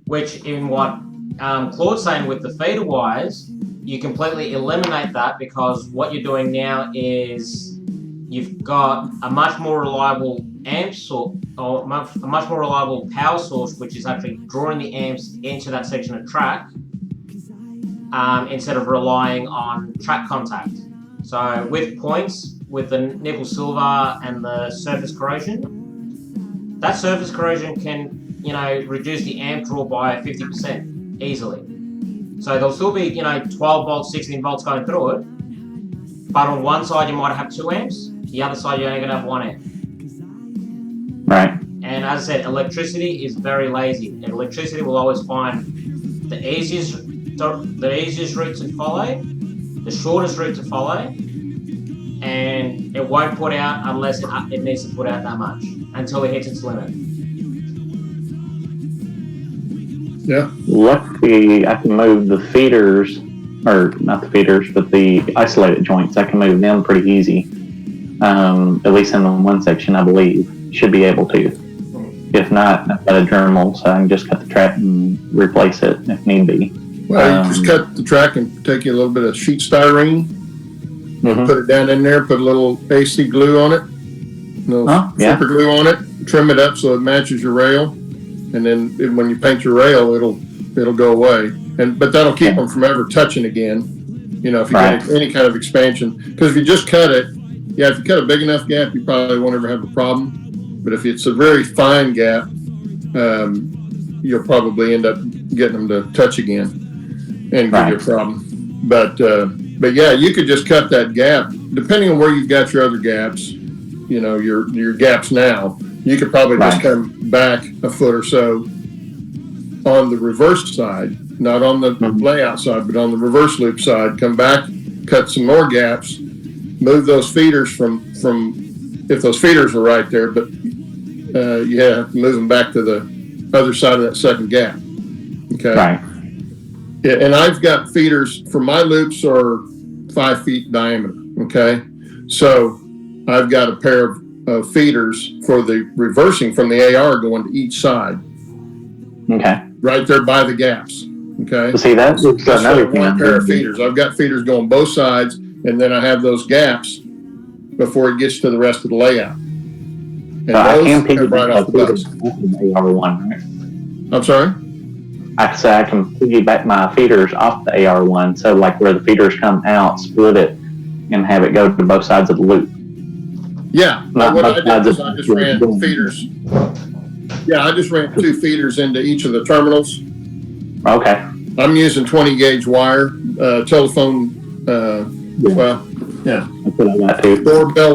Which, in what Claude's saying with the feeder wires, you completely eliminate that, because what you're doing now is you've got a much more reliable amp source, or a much more reliable power source, which is actually drawing the amps into that section of track, instead of relying on track contact. So with points, with the nickel silver and the surface corrosion, that surface corrosion can reduce the amp draw by 50% easily. So there'll still be 12 volts, 16 volts going through it, but on one side you might have 2 amps, the other side you're only going to have 1 amp. Right. And as I said, electricity is very lazy. And electricity will always find the easiest route to follow, the shortest route to follow, and it won't put out unless it needs to put out that much until it hits its limit. Yeah. Luckily, I can move the feeders, or not the feeders, but the isolated joints. I can move them pretty easy. At least in the one section, I believe. Should be able to. If not, I've got a Dremel, so I can just cut the track and replace it if need be. Well, you just cut the track and take you a little bit of sheet styrene, put it down in there, put a little AC glue on it, super glue on it, trim it up so it matches your rail, and then when you paint your rail, it'll go away. But that'll keep them from ever touching again. If you get any kind of expansion, because if you just cut it, if you cut a big enough gap, you probably won't ever have a problem. But if it's a very fine gap, you'll probably end up getting them to touch again and give you a problem. But yeah, you could just cut that gap, depending on where you've got your other gaps. Your gaps now. You could probably just come back a foot or so on the reverse side, not on the layout side, but on the reverse loop side. Come back, cut some more gaps, move those feeders from if those feeders are right there, but you have to move them back to the other side of that second gap. Okay. Right. Yeah, and I've got feeders for my loops are 5 feet diameter. Okay. So I've got a pair of feeders for the reversing from the AR going to each side. Okay. Right there by the gaps. Okay. See, that's another thing. One pair of feeders. I've got feeders going both sides, and then I have those gaps before it gets to the rest of the layout. And I can come right off the bus. AR1, right? I'm sorry? I can piggyback my feeders off the AR1, so like where the feeders come out, split it, and have it go to both sides of the loop. Yeah, what I did was I just ran feeders. Yeah, I just ran 2 feeders into each of the terminals. Okay. I'm using 20 gauge wire, telephone, doorbell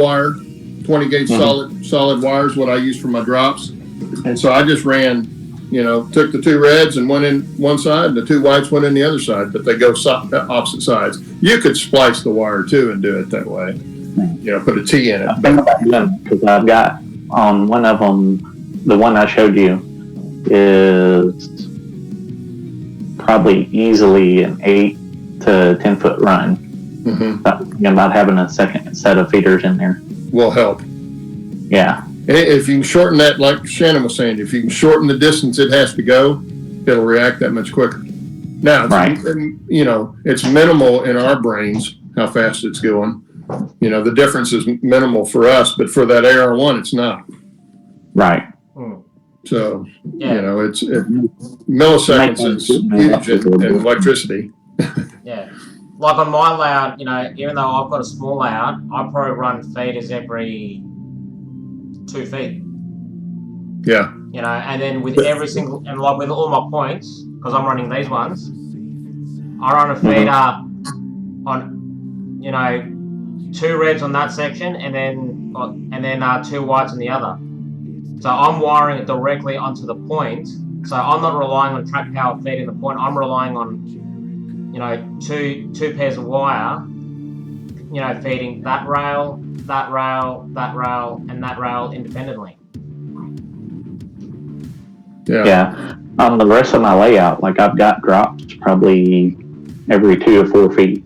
wire, 20 gauge solid wires, what I use for my drops. And so I just ran, took the 2 reds and went in one side, and the 2 whites went in the other side, but they go opposite sides. You could splice the wire too and do it that way. Put a T in it. I think about them because I've got on one of them, the one I showed you is probably easily an 8 to 10 foot run. I'm thinking about having a second set of feeders in there. Will help. Yeah. If you can shorten that, like Shannon was saying, if you can shorten the distance it has to go, it'll react that much quicker. Now, it's minimal in our brains how fast it's going. The difference is minimal for us, but for that AR1, it's not. Right. So, it's milliseconds is huge in electricity. Yeah. Like on my layout, even though I've got a small layout, I probably run feeders every 2 feet. Yeah. You know, and then with every single, and like with all my points, because I'm running these ones, I run a feeder on, you know, 2 reds on that section, and then 2 whites on the other. So I'm wiring it directly onto the point. So I'm not relying on track power feeding the point. I'm relying on, you know, two pairs of wire, you know, feeding that rail, that rail, that rail, and that rail independently. Yeah. On the rest of my layout, like I've got drops probably every 2 or 4 feet.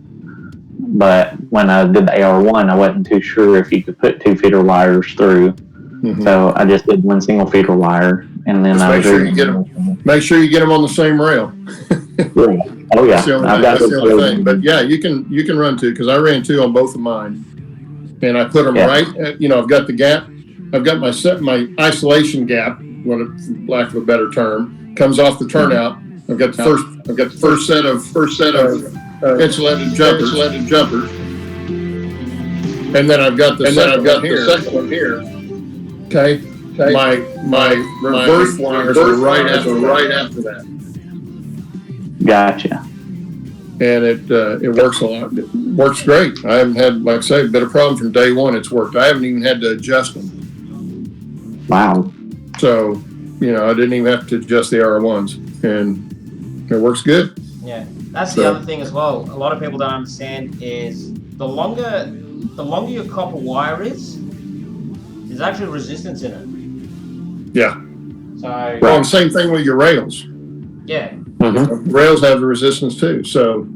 But when I did the AR1, I wasn't too sure if you could put 2 feeder wires through. So I just did 1 single feeder wire, and then Just make sure you get them. Make sure you get them on the same rail. Oh yeah, that's the only thing. But yeah, you can run 2 because I ran 2 on both of mine, and I put them right. You know, I've got the gap. I've got my isolation gap, for lack of a better term, comes off the turnout. I've got the first set of insulated jumpers, and then I've got the second one here. Okay. My reverse wires are right after that. Gotcha. And it works a lot. It works great. I haven't had, like I say, a bit of problem from day one. It's worked. I haven't even had to adjust them. Wow. So, you know, I didn't even have to adjust the R1s, and it works good. Yeah, that's the other thing as well. A lot of people don't understand is the longer your copper wire is, there's actually resistance in it. Yeah. So. Well, same thing with your rails. Yeah. Rails have the resistance too. So.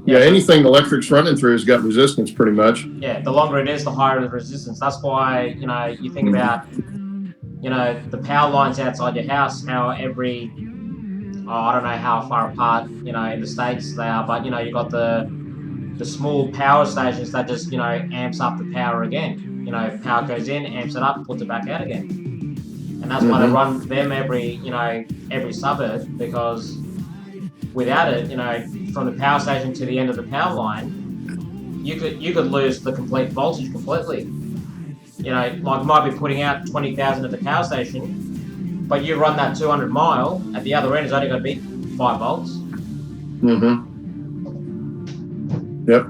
Yeah, anything electric's running through has got resistance pretty much. Yeah, the longer it is, the higher the resistance. That's why, you know, you think about, you know, the power lines outside your house, how I don't know how far apart, you know, in the States they are, but, you know, you've got the small power stations that just, you know, amps up the power again. You know, power goes in, amps it up, puts it back out again. And that's why they run them every suburb, because without it, you know, from the power station to the end of the power line, you could lose the complete voltage completely. You know, like you might be putting out 20,000 at the power station, but you run that 200 mile, at the other end is only going to be 5 volts. Yep.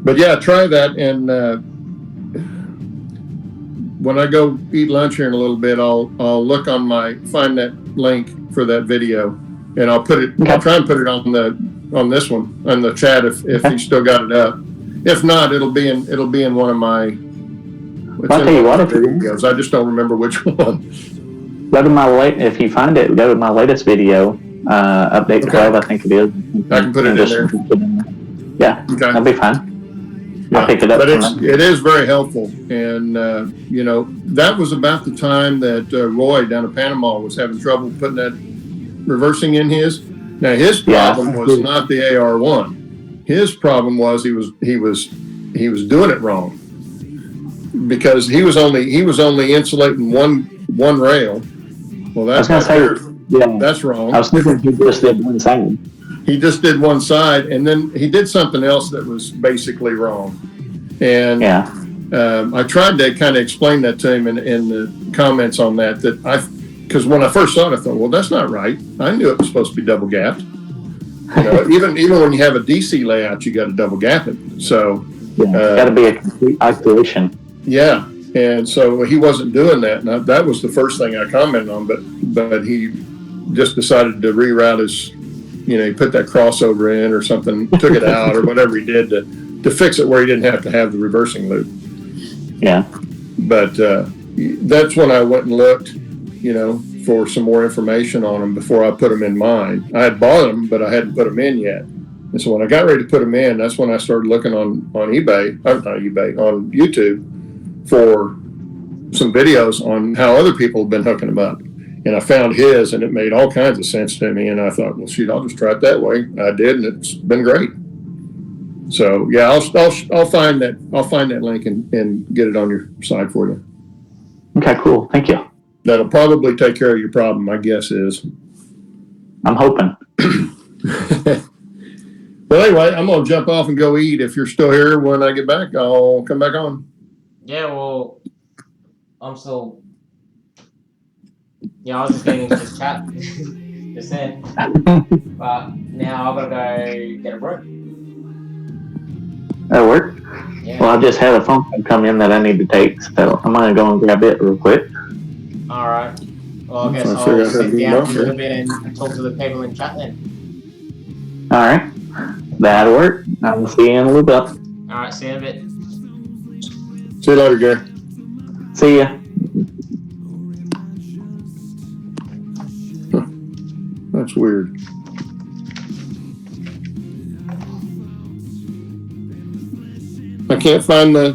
But yeah, try that, and when I go eat lunch here in a little bit, I'll look find that link for that video, and I'll try and put it on this one, on the chat if you still got it up. If not, it'll be in one of my I'll tell you what, videos. I just don't remember which one. Go to if you find it, go to my latest video, update 12, I think it is. I can put it in there. Yeah, that'll be fine. Yeah, but it is very helpful, and you know, that was about the time that Roy down in Panama was having trouble putting that reversing in his. Now his problem was not the AR1. His problem was he was doing it wrong, because he was only insulating one rail. Well, that's that's wrong. I was thinking he just did one side. He just did one side, and then he did something else that was basically wrong. And I tried to kind of explain that to him in the comments on that because when I first saw it, I thought, well, that's not right. I knew it was supposed to be double gapped. You know, even when you have a DC layout, you got to double gap it. So got to be a complete isolation. Yeah, and so he wasn't doing that, and that was the first thing I commented on. But he just decided to reroute his. You know, he put that crossover in or something, took it out or whatever he did to fix it where he didn't have to have the reversing loop. Yeah. But that's when I went and looked, you know, for some more information on them before I put them in mine. I had bought them, but I hadn't put them in yet. And so when I got ready to put them in, that's when I started looking on YouTube for some videos on how other people have been hooking them up. And I found his, and it made all kinds of sense to me. And I thought, well, shoot, I'll just try it that way. I did, and it's been great. So yeah, I'll find that link and get it on your side for you. Okay, cool. Thank you. That'll probably take care of your problem, my guess is. I'm hoping. Well, anyway, I'm gonna jump off and go eat. If you're still here when I get back, I'll come back on. Yeah, well, I'm still. Yeah, I was just getting into this chat just then. But now I've got to go get a room. That work? Yeah. Well, I just had a phone call come in that I need to take, so I'm gonna go and grab it real quick. All right. Well, I guess I figured I'll I'd sit be down out for a here. little bit and talk to the people in chat then. All right, that'll work. I'll see you in a little bit. All right, see you in a bit. See you later, Gary. See ya. That's weird. I can't find the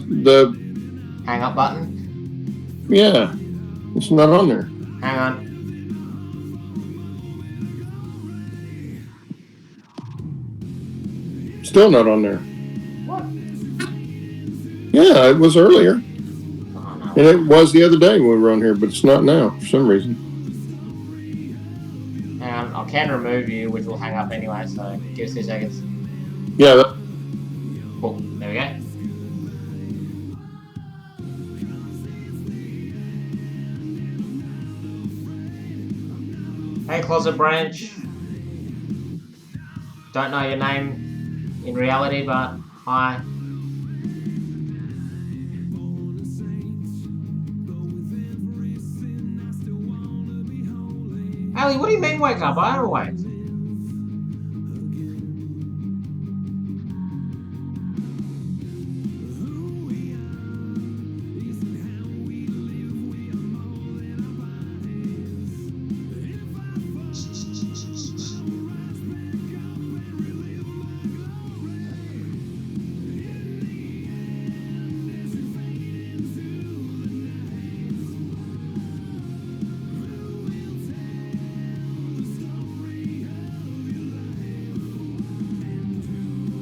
Hang up button. yeah. It's not on there. Hang on. Still not on there. What? Yeah, it was earlier. Oh, no. And it was the other day when we were on here, but it's not now for some reason. Hang on. I can remove you, which will hang up anyway, so give us 2 seconds. Yeah, Cool. There we go. Hey, Closet Branch. Don't know your name in reality, but hi. Ally, what do you mean wake up? I don't wake.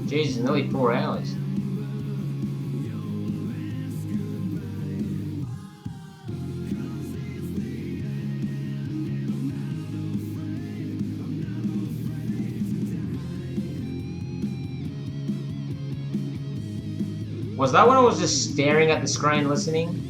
Jesus, nearly 4 hours. Was that when I was just staring at the screen listening?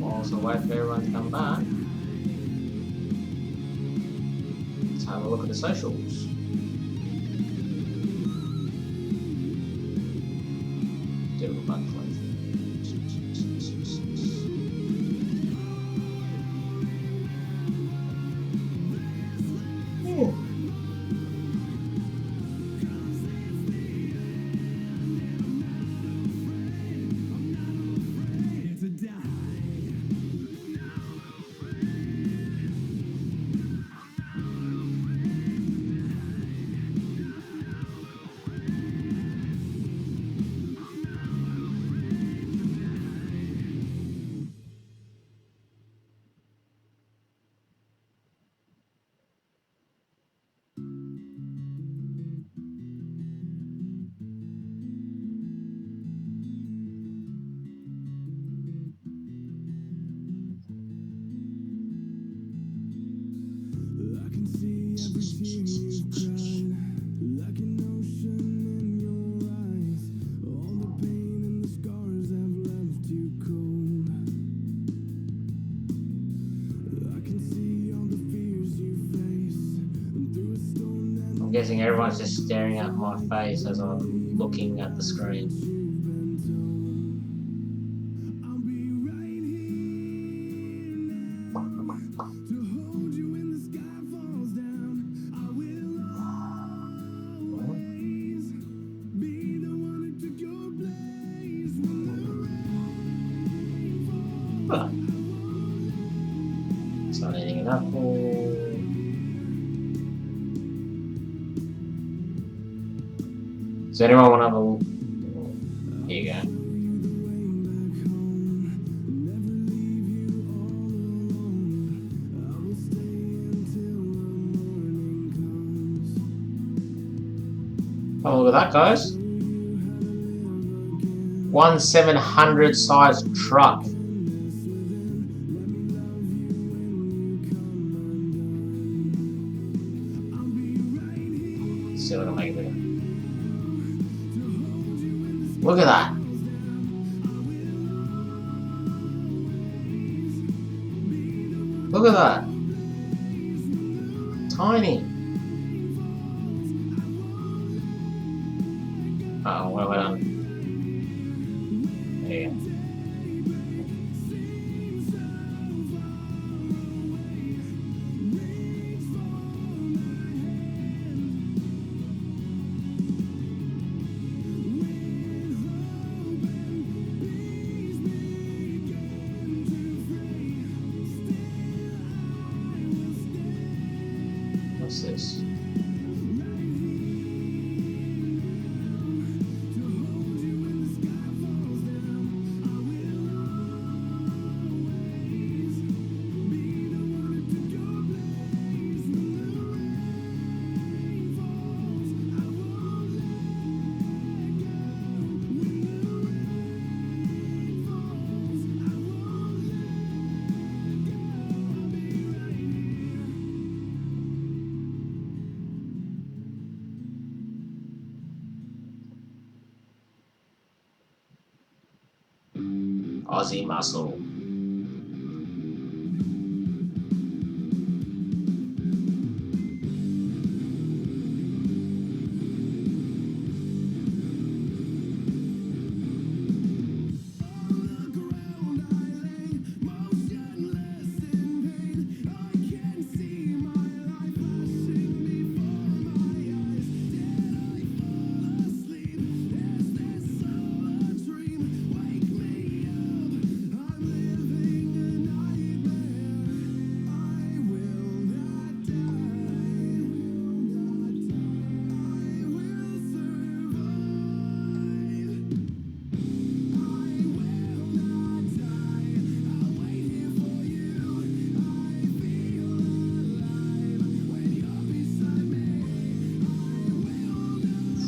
Also wait for everyone to come back. Let's have a look at the socials. Do a bug close. I'm guessing everyone's just staring at my face as I'm looking at the screen. It's not eating an apple. Does anyone want to have a... Here you go. Oh, look at that, guys. 1/700 size truck. Let's see what I can make of it. Look at that. Look at that. Tiny. Uh-oh, what have I done? There you go. What's this? Aussie muscle.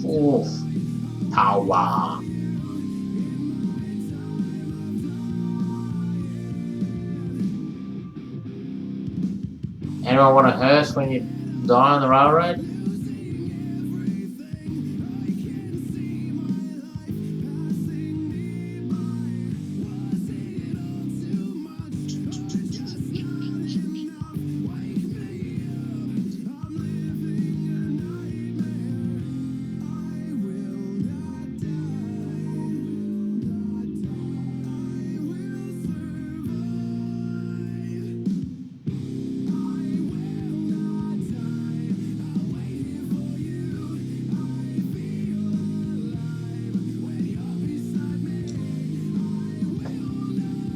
Oof. Power. Anyone want a hearse when you die on the railroad?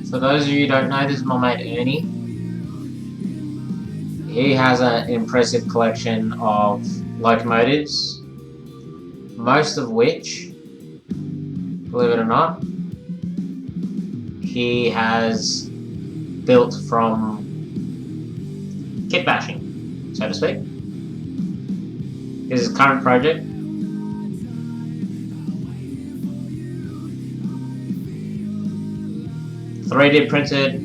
For those of you who don't know, this is my mate Ernie. He has an impressive collection of locomotives, most of which, believe it or not, he has built from kit bashing, so to speak. This is his current project. 3D printed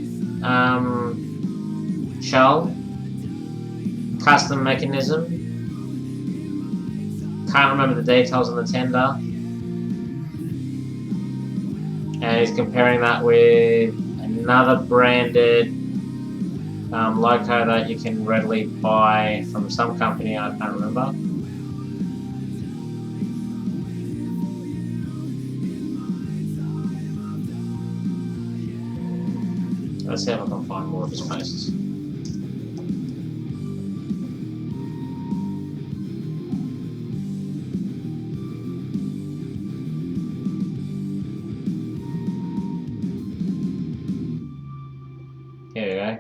shell, custom mechanism. Can't remember the details on the tender. And he's comparing that with another branded loco that you can readily buy from some company, I can't remember. Let's see if I can find more of his posts. Here we go.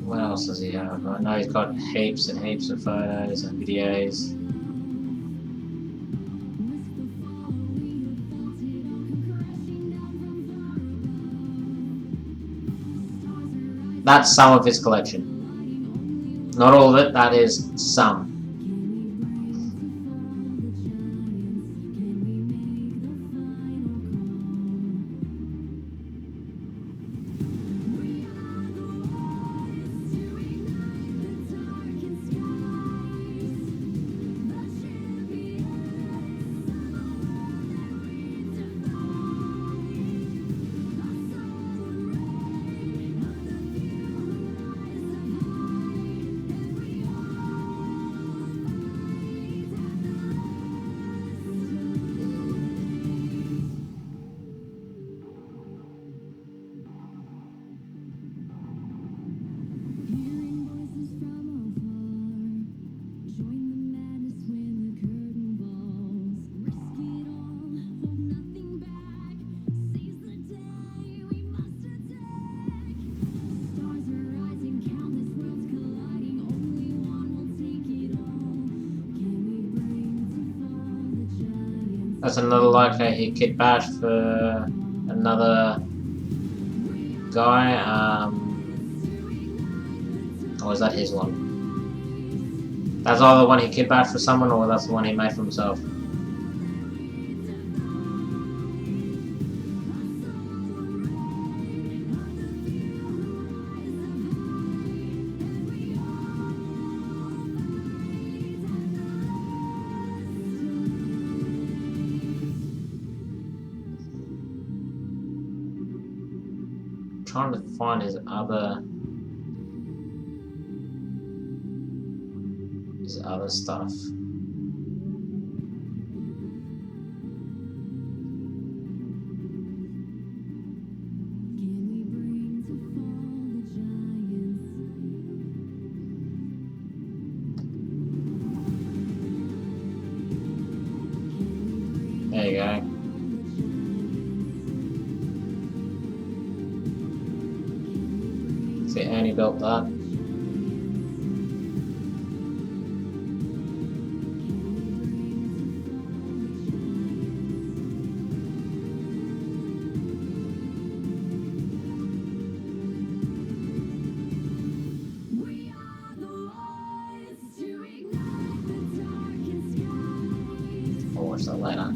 What else does he have? I know he's got heaps and heaps of photos and videos. That's some of his collection. Not all of it, that is some. That's another like a kit bash for another guy. Or is that his one? That's either the one he kit bashed for someone, or that's the one he made for himself. Trying to find his other stuff. There you go. See, Ernie built that. I'll watch that later.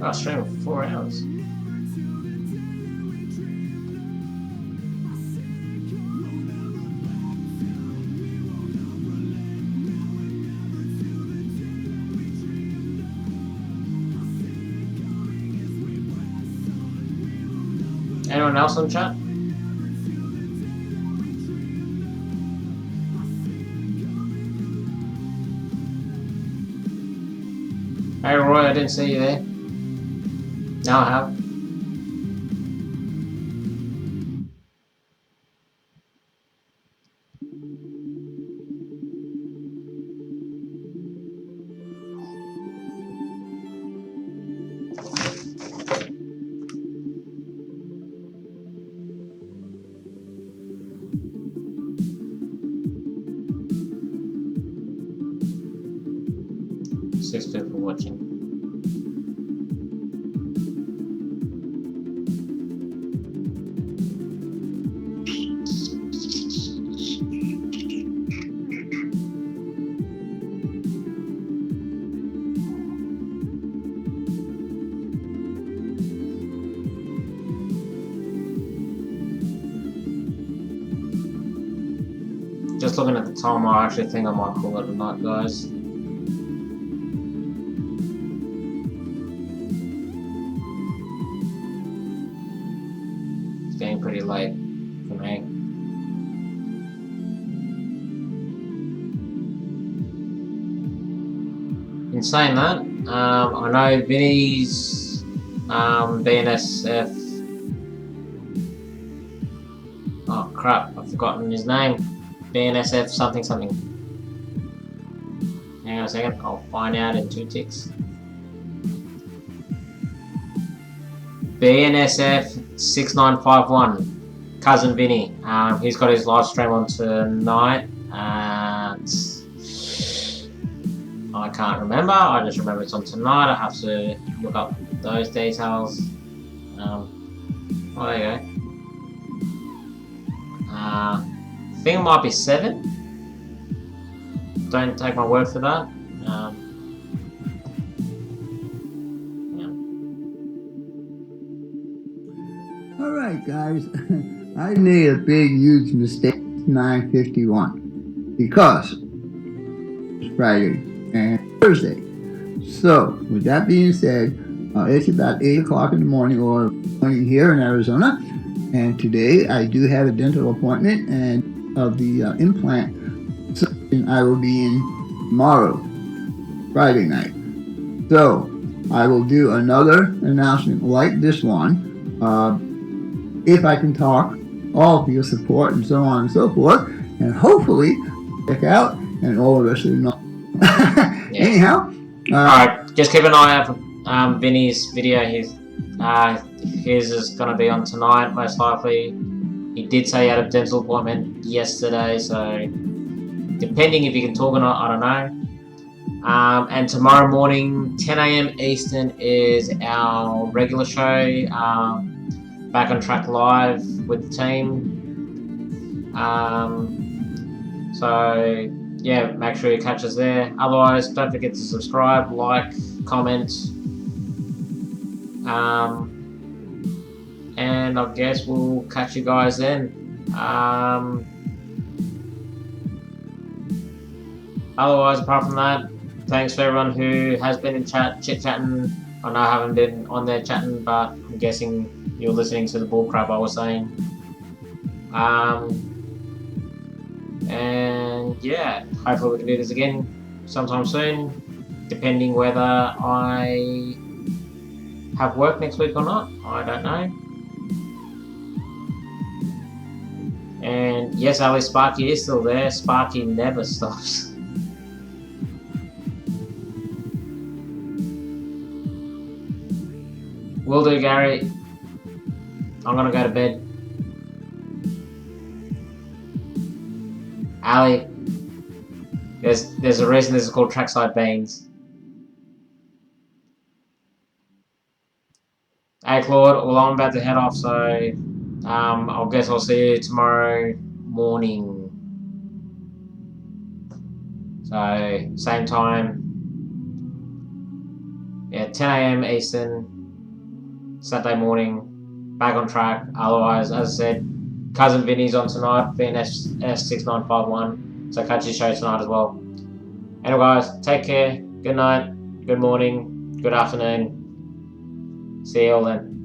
Oh, streaming for 4 hours. Anyone else on chat? Hey Roy, I didn't see you there. Now I have. Six people watching. Just looking at the time, I actually think I might call it a night, guys. It's getting pretty late for me. In saying that, I know Vinny's BNSF. Oh crap, I've forgotten his name. BNSF something something. Hang on a second, I'll find out in 2 ticks. BNSF 6951, cousin Vinny. He's got his live stream on tonight. I can't remember. I just remember it's on tonight. I have to look up those details. Oh, there you go. I think it might be 7. Don't take my word for that. Yeah. All right, guys. I made a big, huge mistake. 9:51 because it's Friday and Thursday. So, with that being said, it's about 8 o'clock in the morning or morning here in Arizona. And today I do have a dental appointment and of the implant session I will be in tomorrow, Friday night. So I will do another announcement like this one. If I can talk, all of your support and so on and so forth, and hopefully check out and all the rest of the yeah. Anyhow, alright, just keep an eye out for Vinny's video. His is going to be on tonight, most likely. He did say he had a dental appointment yesterday, so depending if he can talk or not, I don't know. And tomorrow morning, 10 AM Eastern is our regular show, Back on Track Live with the team. So yeah, make sure you catch us there. Otherwise, don't forget to subscribe, like, comment. And I guess we'll catch you guys then. Otherwise, apart from that, thanks for everyone who has been in chit-chatting. I know I haven't been on there chatting, but I'm guessing you're listening to the bullcrap I was saying. And yeah, hopefully we can do this again sometime soon, depending whether I have work next week or not. I don't know. And yes, Ali, Sparky is still there. Sparky never stops. Will do, Gary. I'm gonna go to bed. Ali, there's a reason this is called Trackside Beans. Hey Claude, well I'm about to head off, so I guess I'll see you tomorrow morning. So same time. yeah, 10 a.m. Eastern, Saturday morning, back on track. Otherwise, as I said, Cousin Vinny's on tonight, VNS6951. So catch his show tonight as well. Anyway, guys, take care. Good night, good morning, good afternoon. See you all then.